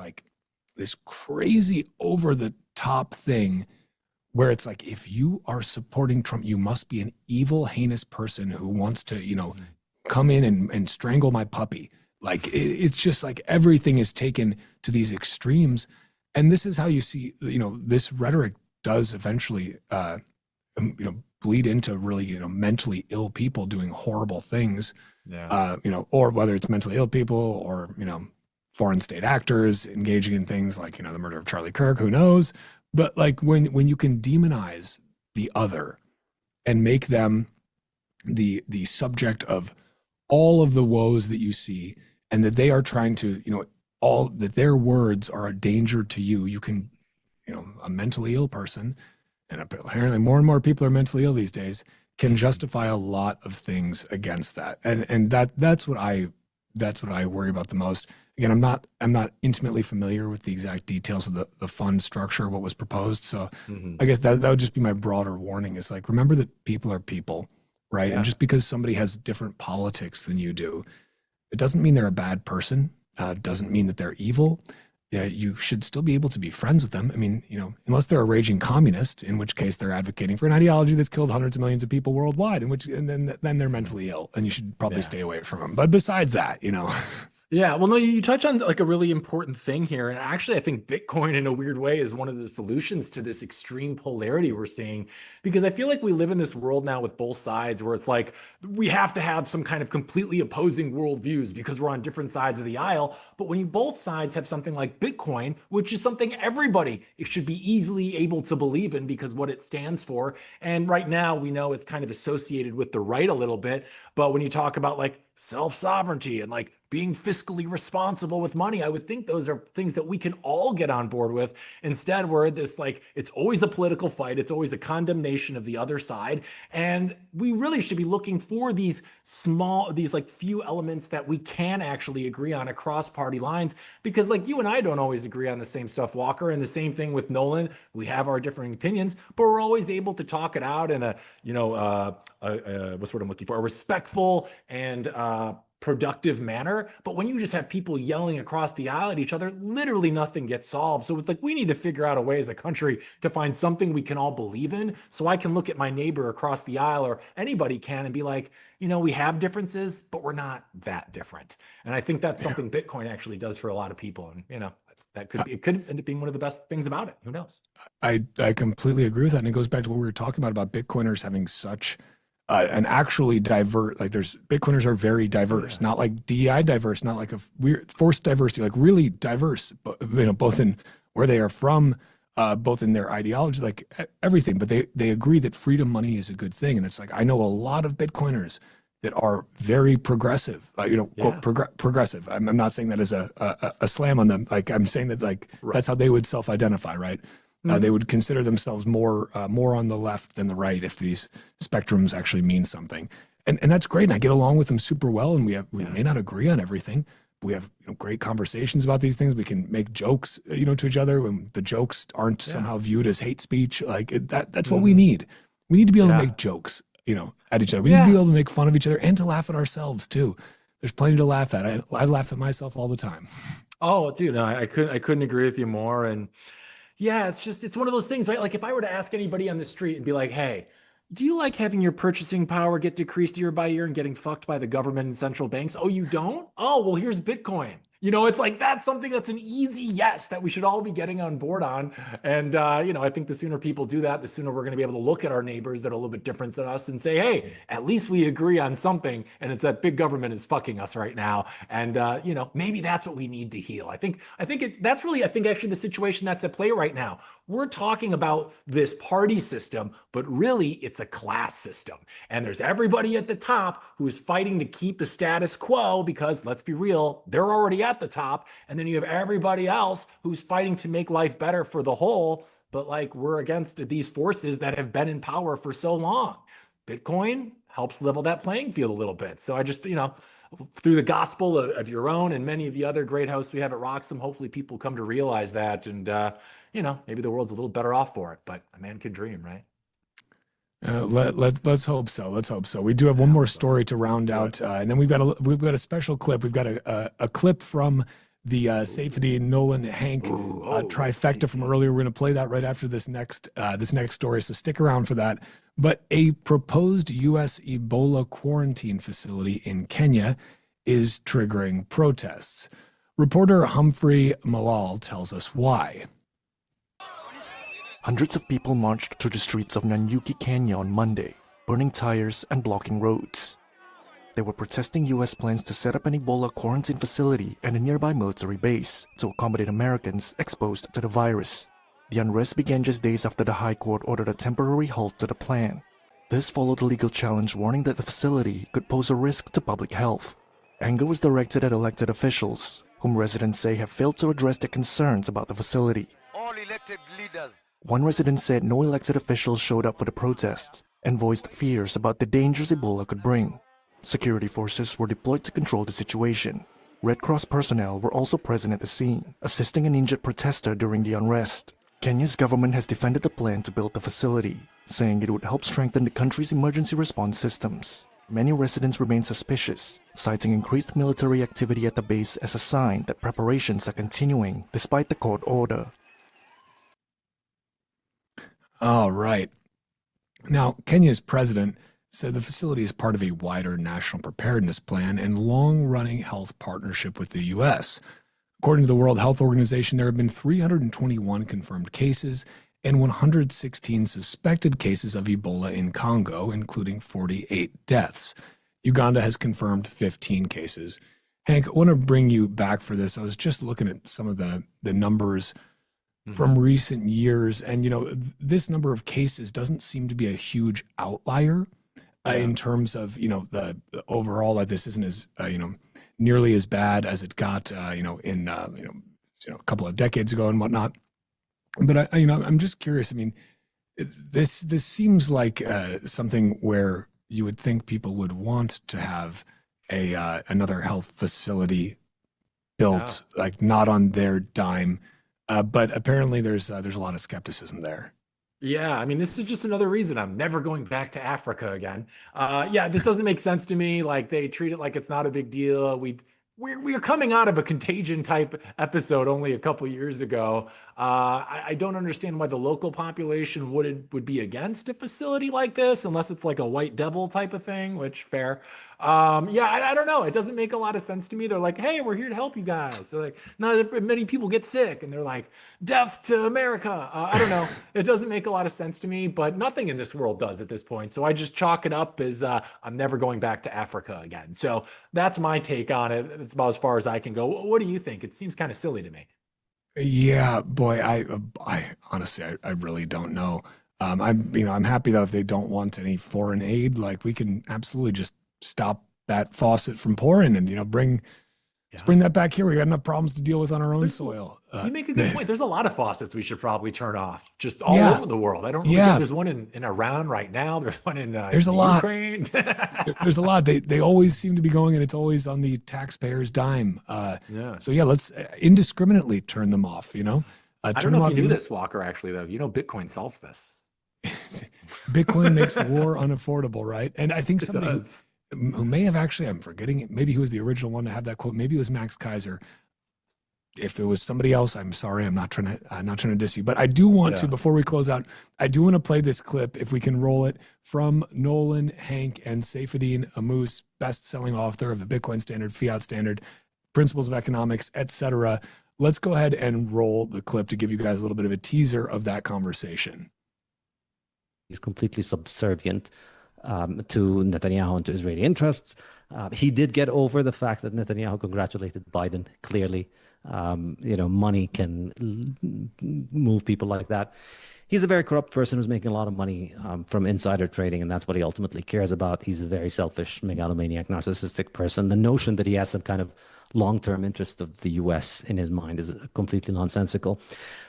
Speaker 1: crazy over the top thing, where it's like, if you are supporting Trump, you must be an evil, heinous person who wants to, come in and strangle my puppy. It's just like everything is taken to these extremes. And this is how you see, this rhetoric does eventually, bleed into really, mentally ill people doing horrible things, or whether it's mentally ill people or, foreign state actors engaging in things like, the murder of Charlie Kirk, who knows? But when you can demonize the other and make them the subject of all of the woes that you see, and that they are trying to, that their words are a danger to you, you can, a mentally ill person, and apparently more and more people are mentally ill these days, can justify a lot of things against that. And that's what I worry about the most. Again, I'm not intimately familiar with the exact details of the fund structure, what was proposed. So I guess that would just be my broader warning, is remember that people are people. right?
Speaker 16: Yeah.
Speaker 1: And just because somebody has different politics than you do, it doesn't mean they're a bad person. Doesn't mean that they're evil. You should still be able to be friends with them. I mean, unless they're a raging communist, in which case they're advocating for an ideology that's killed hundreds of millions of people worldwide, and then they're mentally ill, and you should probably stay away from them. But besides that,
Speaker 16: Yeah, well, no, you touch on like a really important thing here. And actually, I think Bitcoin in a weird way is one of the solutions to this extreme polarity we're seeing, because I feel like we live in this world now with both sides where it's like we have to have some kind of completely opposing worldviews because we're on different sides of the aisle. But when you both sides have something like Bitcoin, which is something everybody should be easily able to believe in because what it stands for. And right now we know it's kind of associated with the right a little bit. But when you talk about like self-sovereignty and like being fiscally responsible with money, I would think those are things that we can all get on board with. Instead, we're this like, it's always a political fight. It's always a condemnation of the other side. And we really should be looking for these like few elements that we can actually agree on across party lines, because like you and I don't always agree on the same stuff, Walker, and the same thing with Nolan. We have our differing opinions, but we're always able to talk it out in a, what's what I'm looking for, a respectful and productive manner. But when you just have people yelling across the aisle at each other, literally nothing gets solved. So it's like we need to figure out a way as a country to find something we can all believe in, so I can look at my neighbor across the aisle, or anybody can, and be like, we have differences, but we're not that different. And I think that's something Bitcoin actually does for a lot of people. And it could end up being one of the best things about it. Who knows?
Speaker 1: I completely agree with that. And it goes back to what we were talking about Bitcoiners having such an actually diverse, like Bitcoiners are very diverse, not like DEI diverse, not like a weird forced diversity, like really diverse, both in where they are from, both in their ideology, like everything. But they agree that freedom money is a good thing. And it's like, I know a lot of Bitcoiners that are very progressive, quote, progressive. I'm not saying that as a slam on them. Like I'm saying that that's how they would self-identify, right? They would consider themselves more on the left than the right if these spectrums actually mean something, and that's great. And I get along with them super well. And we may not agree on everything, but we have great conversations about these things. We can make jokes, to each other when the jokes aren't somehow viewed as hate speech. Like that's what we need. We need to be able to make jokes, at each other. We need to be able to make fun of each other and to laugh at ourselves too. There's plenty to laugh at. I laugh at myself all the time.
Speaker 16: Oh, dude, no, I couldn't agree with you more. And yeah, it's one of those things, right? Like if I were to ask anybody on the street and be like, hey, do you like having your purchasing power get decreased year by year and getting fucked by the government and central banks? Oh, you don't? Oh, well, here's Bitcoin. It's like that's something that's an easy yes that we should all be getting on board on. And, I think the sooner people do that, the sooner we're going to be able to look at our neighbors that are a little bit different than us and say, hey, at least we agree on something. And it's that big government is fucking us right now. And, maybe that's what we need to heal. I think that's really actually the situation that's at play right now. We're talking about this party system, but really it's a class system. And there's everybody at the top who is fighting to keep the status quo because, let's be real, they're already at the top. And then you have everybody else who's fighting to make life better for the whole. But like we're against these forces that have been in power for so long. Bitcoin helps level that playing field a little bit. So I just, through the gospel of your own and many of the other great hosts we have at Roxom, hopefully people come to realize that. And, maybe the world's a little better off for it, but a man can dream, right?
Speaker 1: Let's hope so. Let's hope so. We do have one more story to round out, and then we've got a special clip. We've got a clip from the Safety Nolan Hank trifecta from earlier. We're going to play that right after this next story. So stick around for that. But a proposed U.S. Ebola quarantine facility in Kenya is triggering protests. Reporter Humphrey Malal tells us why.
Speaker 20: Hundreds of people marched through the streets of Nanyuki, Kenya on Monday, burning tires and blocking roads. They were protesting U.S. plans to set up an Ebola quarantine facility and a nearby military base to accommodate Americans exposed to the virus. The unrest began just days after the High Court ordered a temporary halt to the plan. This followed a legal challenge warning that the facility could pose a risk to public health. Anger was directed at elected officials, whom residents say have failed to address their concerns about the facility.
Speaker 21: All elected leaders.
Speaker 20: One resident said no elected officials showed up for the protest and voiced fears about the dangers Ebola could bring. Security forces were deployed to control the situation. Red Cross personnel were also present at the scene, assisting an injured protester during the unrest. Kenya's government has defended the plan to build the facility, saying it would help strengthen the country's emergency response systems. Many residents remain suspicious, citing increased military activity at the base as a sign that preparations are continuing despite the court order.
Speaker 1: All right. Now, Kenya's president said the facility is part of a wider national preparedness plan and long-running health partnership with the U.S. According to the World Health Organization, there have been 321 confirmed cases and 116 suspected cases of Ebola in Congo, including 48 deaths. Uganda has confirmed 15 cases. Hank, I want to bring you back for this. I was just looking at some of the numbers from recent years, and this number of cases doesn't seem to be a huge outlier in terms of the overall. This isn't as nearly as bad as it got in a couple of decades ago and whatnot. But I'm just curious. I mean, this seems like something where you would think people would want to have another health facility built, like not on their dime. But apparently there's a lot of skepticism there.
Speaker 16: Yeah, I mean, this is just another reason I'm never going back to Africa again. Yeah, this doesn't make sense to me. Like, they treat it like it's not a big deal. We're coming out of a contagion type episode only a couple years ago. I don't understand why the local population would be against a facility like this, unless it's like a white devil type of thing, which fair. Yeah, I don't know. It doesn't make a lot of sense to me. They're like, hey, we're here to help you guys. So like, not many people get sick, and they're like, death to America. I don't know. It doesn't make a lot of sense to me, but nothing in this world does at this point. So I just chalk it up as I'm never going back to Africa again. So that's my take on it. It's about as far as I can go. What do you think? It seems kind of silly to me.
Speaker 1: Yeah, boy, I honestly, I really don't know. I'm happy though if they don't want any foreign aid, like we can absolutely just stop that faucet from pouring and bring that back here. We got enough problems to deal with on our own soil.
Speaker 16: You make a good point. There's a lot of faucets we should probably turn off just all over the world. I don't really think there's one in Iran right now. There's one in
Speaker 1: there's a lot.
Speaker 16: Ukraine.
Speaker 1: There's a lot. They always seem to be going, and it's always on the taxpayer's dime. So yeah, let's indiscriminately turn them off.
Speaker 16: I don't know if you knew this, Walker, actually, though. Bitcoin solves this.
Speaker 1: Bitcoin makes war unaffordable, right? And I think somebody who may have actually, I'm forgetting it, maybe he was the original one to have that quote. Maybe it was Max Kaiser. If it was somebody else, I'm sorry. I'm not trying to diss you, but I do want to, before we close out, I do want to play this clip, if we can roll it, from Nolan, Hank, and Saifedean Ammous, best-selling author of the Bitcoin Standard, Fiat Standard, Principles of Economics, etc. Let's go ahead and roll the clip to give you guys a little bit of a teaser of that conversation.
Speaker 5: He's completely subservient to Netanyahu and to Israeli interests. He did get over the fact that Netanyahu congratulated Biden. Clearly, money can move people like that. He's a very corrupt person who's making a lot of money from insider trading, and that's what he ultimately cares about. He's a very selfish, megalomaniac, narcissistic person. The notion that he has some kind of long-term interest of the U.S. in his mind is completely nonsensical.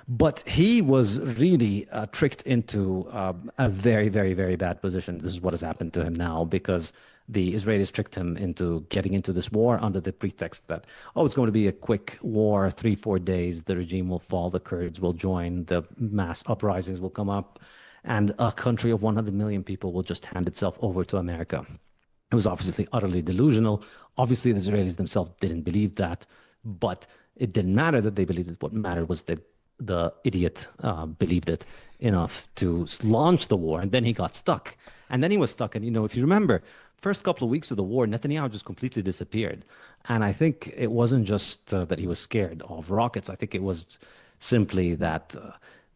Speaker 5: But he was really tricked into a very, very, very bad position. This is what has happened to him now, because the Israelis tricked him into getting into this war under the pretext that, it's going to be a quick war, 3-4 days, the regime will fall, the Kurds will join, the mass uprisings will come up, and a country of 100 million people will just hand itself over to America. It was obviously utterly delusional. Obviously, the Israelis themselves didn't believe that, but it didn't matter that they believed it. What mattered was that the idiot believed it enough to launch the war, and then he got stuck. And then he was stuck. And, if you remember, first couple of weeks of the war, Netanyahu just completely disappeared. And I think it wasn't just that he was scared of rockets. I think it was simply that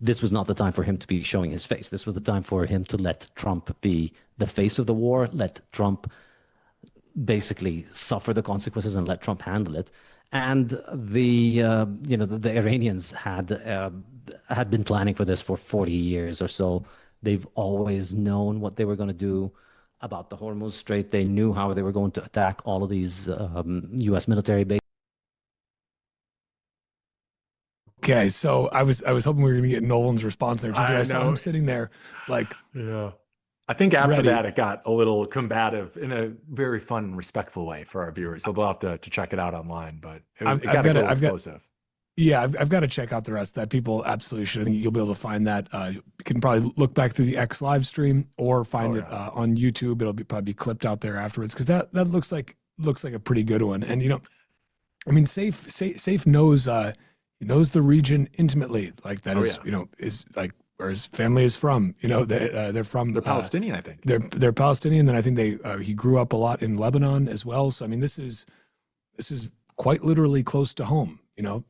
Speaker 5: this was not the time for him to be showing his face. This was the time for him to let Trump be the face of the war, let Trump basically suffer the consequences and let Trump handle it. And the Iranians had been planning for this for 40 years or so. They've always known what they were going to do about the Hormuz Strait. They knew how they were going to attack all of these U.S. military bases.
Speaker 1: Okay, so I was hoping we were going to get Nolan's response there. I saw him sitting there like,
Speaker 16: yeah. I think after
Speaker 1: ready.
Speaker 16: that, it got a little combative in a very fun, respectful way for our viewers. So they'll have to check it out online, but it got explosive.
Speaker 1: Yeah, I've got to check out the rest of that. People absolutely should. I think you'll be able to find that. You can probably look back through the X live stream or find it on YouTube. It'll probably be clipped out there afterwards because that looks like a pretty good one. And I mean, Safe knows knows the region intimately. Like that is like where his family is from. They're from.
Speaker 16: They're Palestinian, I think.
Speaker 1: They're Palestinian. Then I think he grew up a lot in Lebanon as well. So I mean, this is quite literally close to home.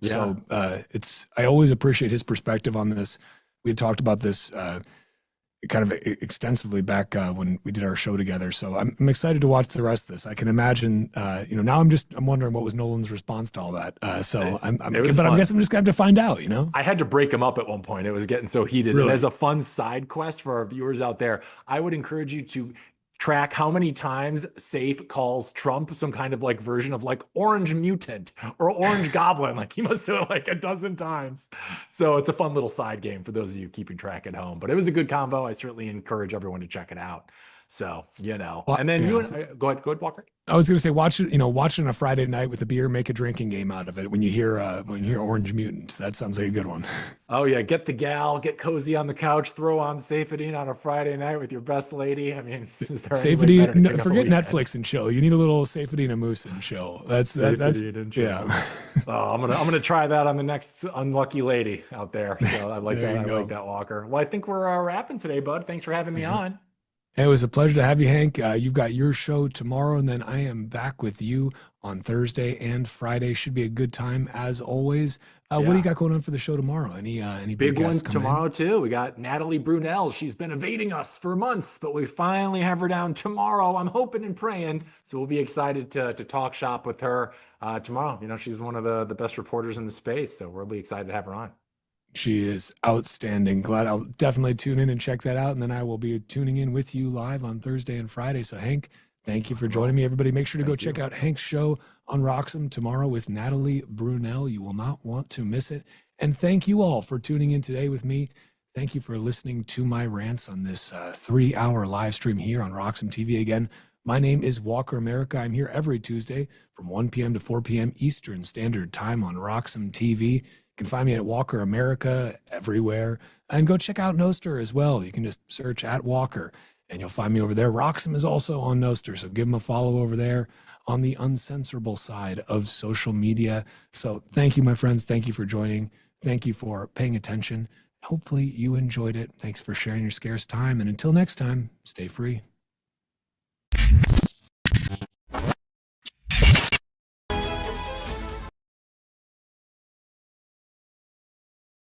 Speaker 1: So I always appreciate his perspective on this. We had talked about this kind of extensively back when we did our show together. So I'm excited to watch the rest of this. I can imagine, now I'm wondering what was Nolan's response to all that. I guess I'm just gonna have to find out,
Speaker 16: I had to break him up at one point. It was getting so heated.
Speaker 1: Really?
Speaker 16: And as a fun side quest for our viewers out there, I would encourage you to track how many times Safe calls Trump some kind of like version of like orange mutant or orange goblin. Like he must do it like a dozen times. So it's a fun little side game for those of you keeping track at home. But it was a good combo. I certainly encourage everyone to check it out. So, and then go ahead, Walker.
Speaker 1: I was going to say, watch it on a Friday night with a beer, make a drinking game out of it. When you hear Orange Mutant, that sounds like a good one.
Speaker 16: Oh yeah. Get the gal, get cozy on the couch, throw on Safedine on a Friday night with your best lady. I mean, is there
Speaker 1: Safedine, forget Netflix and chill. You need a little Safedine and Moose and chill. That's yeah.
Speaker 16: Oh, I'm going to try that on the next unlucky lady out there. So I like that. I like that, Walker. Well, I think we're wrapping today, bud. Thanks for having me on.
Speaker 1: It was a pleasure to have you, Hank. You've got your show tomorrow, and then I am back with you on Thursday and Friday. Should be a good time as always. What do you got going on for the show tomorrow? Any
Speaker 16: big ones tomorrow
Speaker 1: in?
Speaker 16: too? We got Natalie Brunel. She's been evading us for months, but we finally have her down tomorrow. I'm hoping and praying. So we'll be excited to talk shop with her tomorrow. She's one of the best reporters in the space, so we'll be excited to have her on.
Speaker 1: She is outstanding. Glad I'll definitely tune in and check that out. And then I will be tuning in with you live on Thursday and Friday. So Hank, thank you for joining me. Everybody, make sure to go check out Hank's show on Roxom tomorrow with Natalie Brunel. You will not want to miss it. And thank you all for tuning in today with me. Thank you for listening to my rants on this 3-hour live stream here on RoxomTV. Again, my name is Walker America. I'm here every Tuesday from 1 p.m. to 4 p.m. Eastern Standard Time on RoxomTV. You can find me at Walker America everywhere, and go check out Noster as well. You can just search at Walker and you'll find me over there. Roxom is also on Noster, so give him a follow over there on the uncensorable side of social media. So thank you, my friends. Thank you for joining. Thank you for paying attention. Hopefully you enjoyed it. Thanks for sharing your scarce time. And until next time, stay free.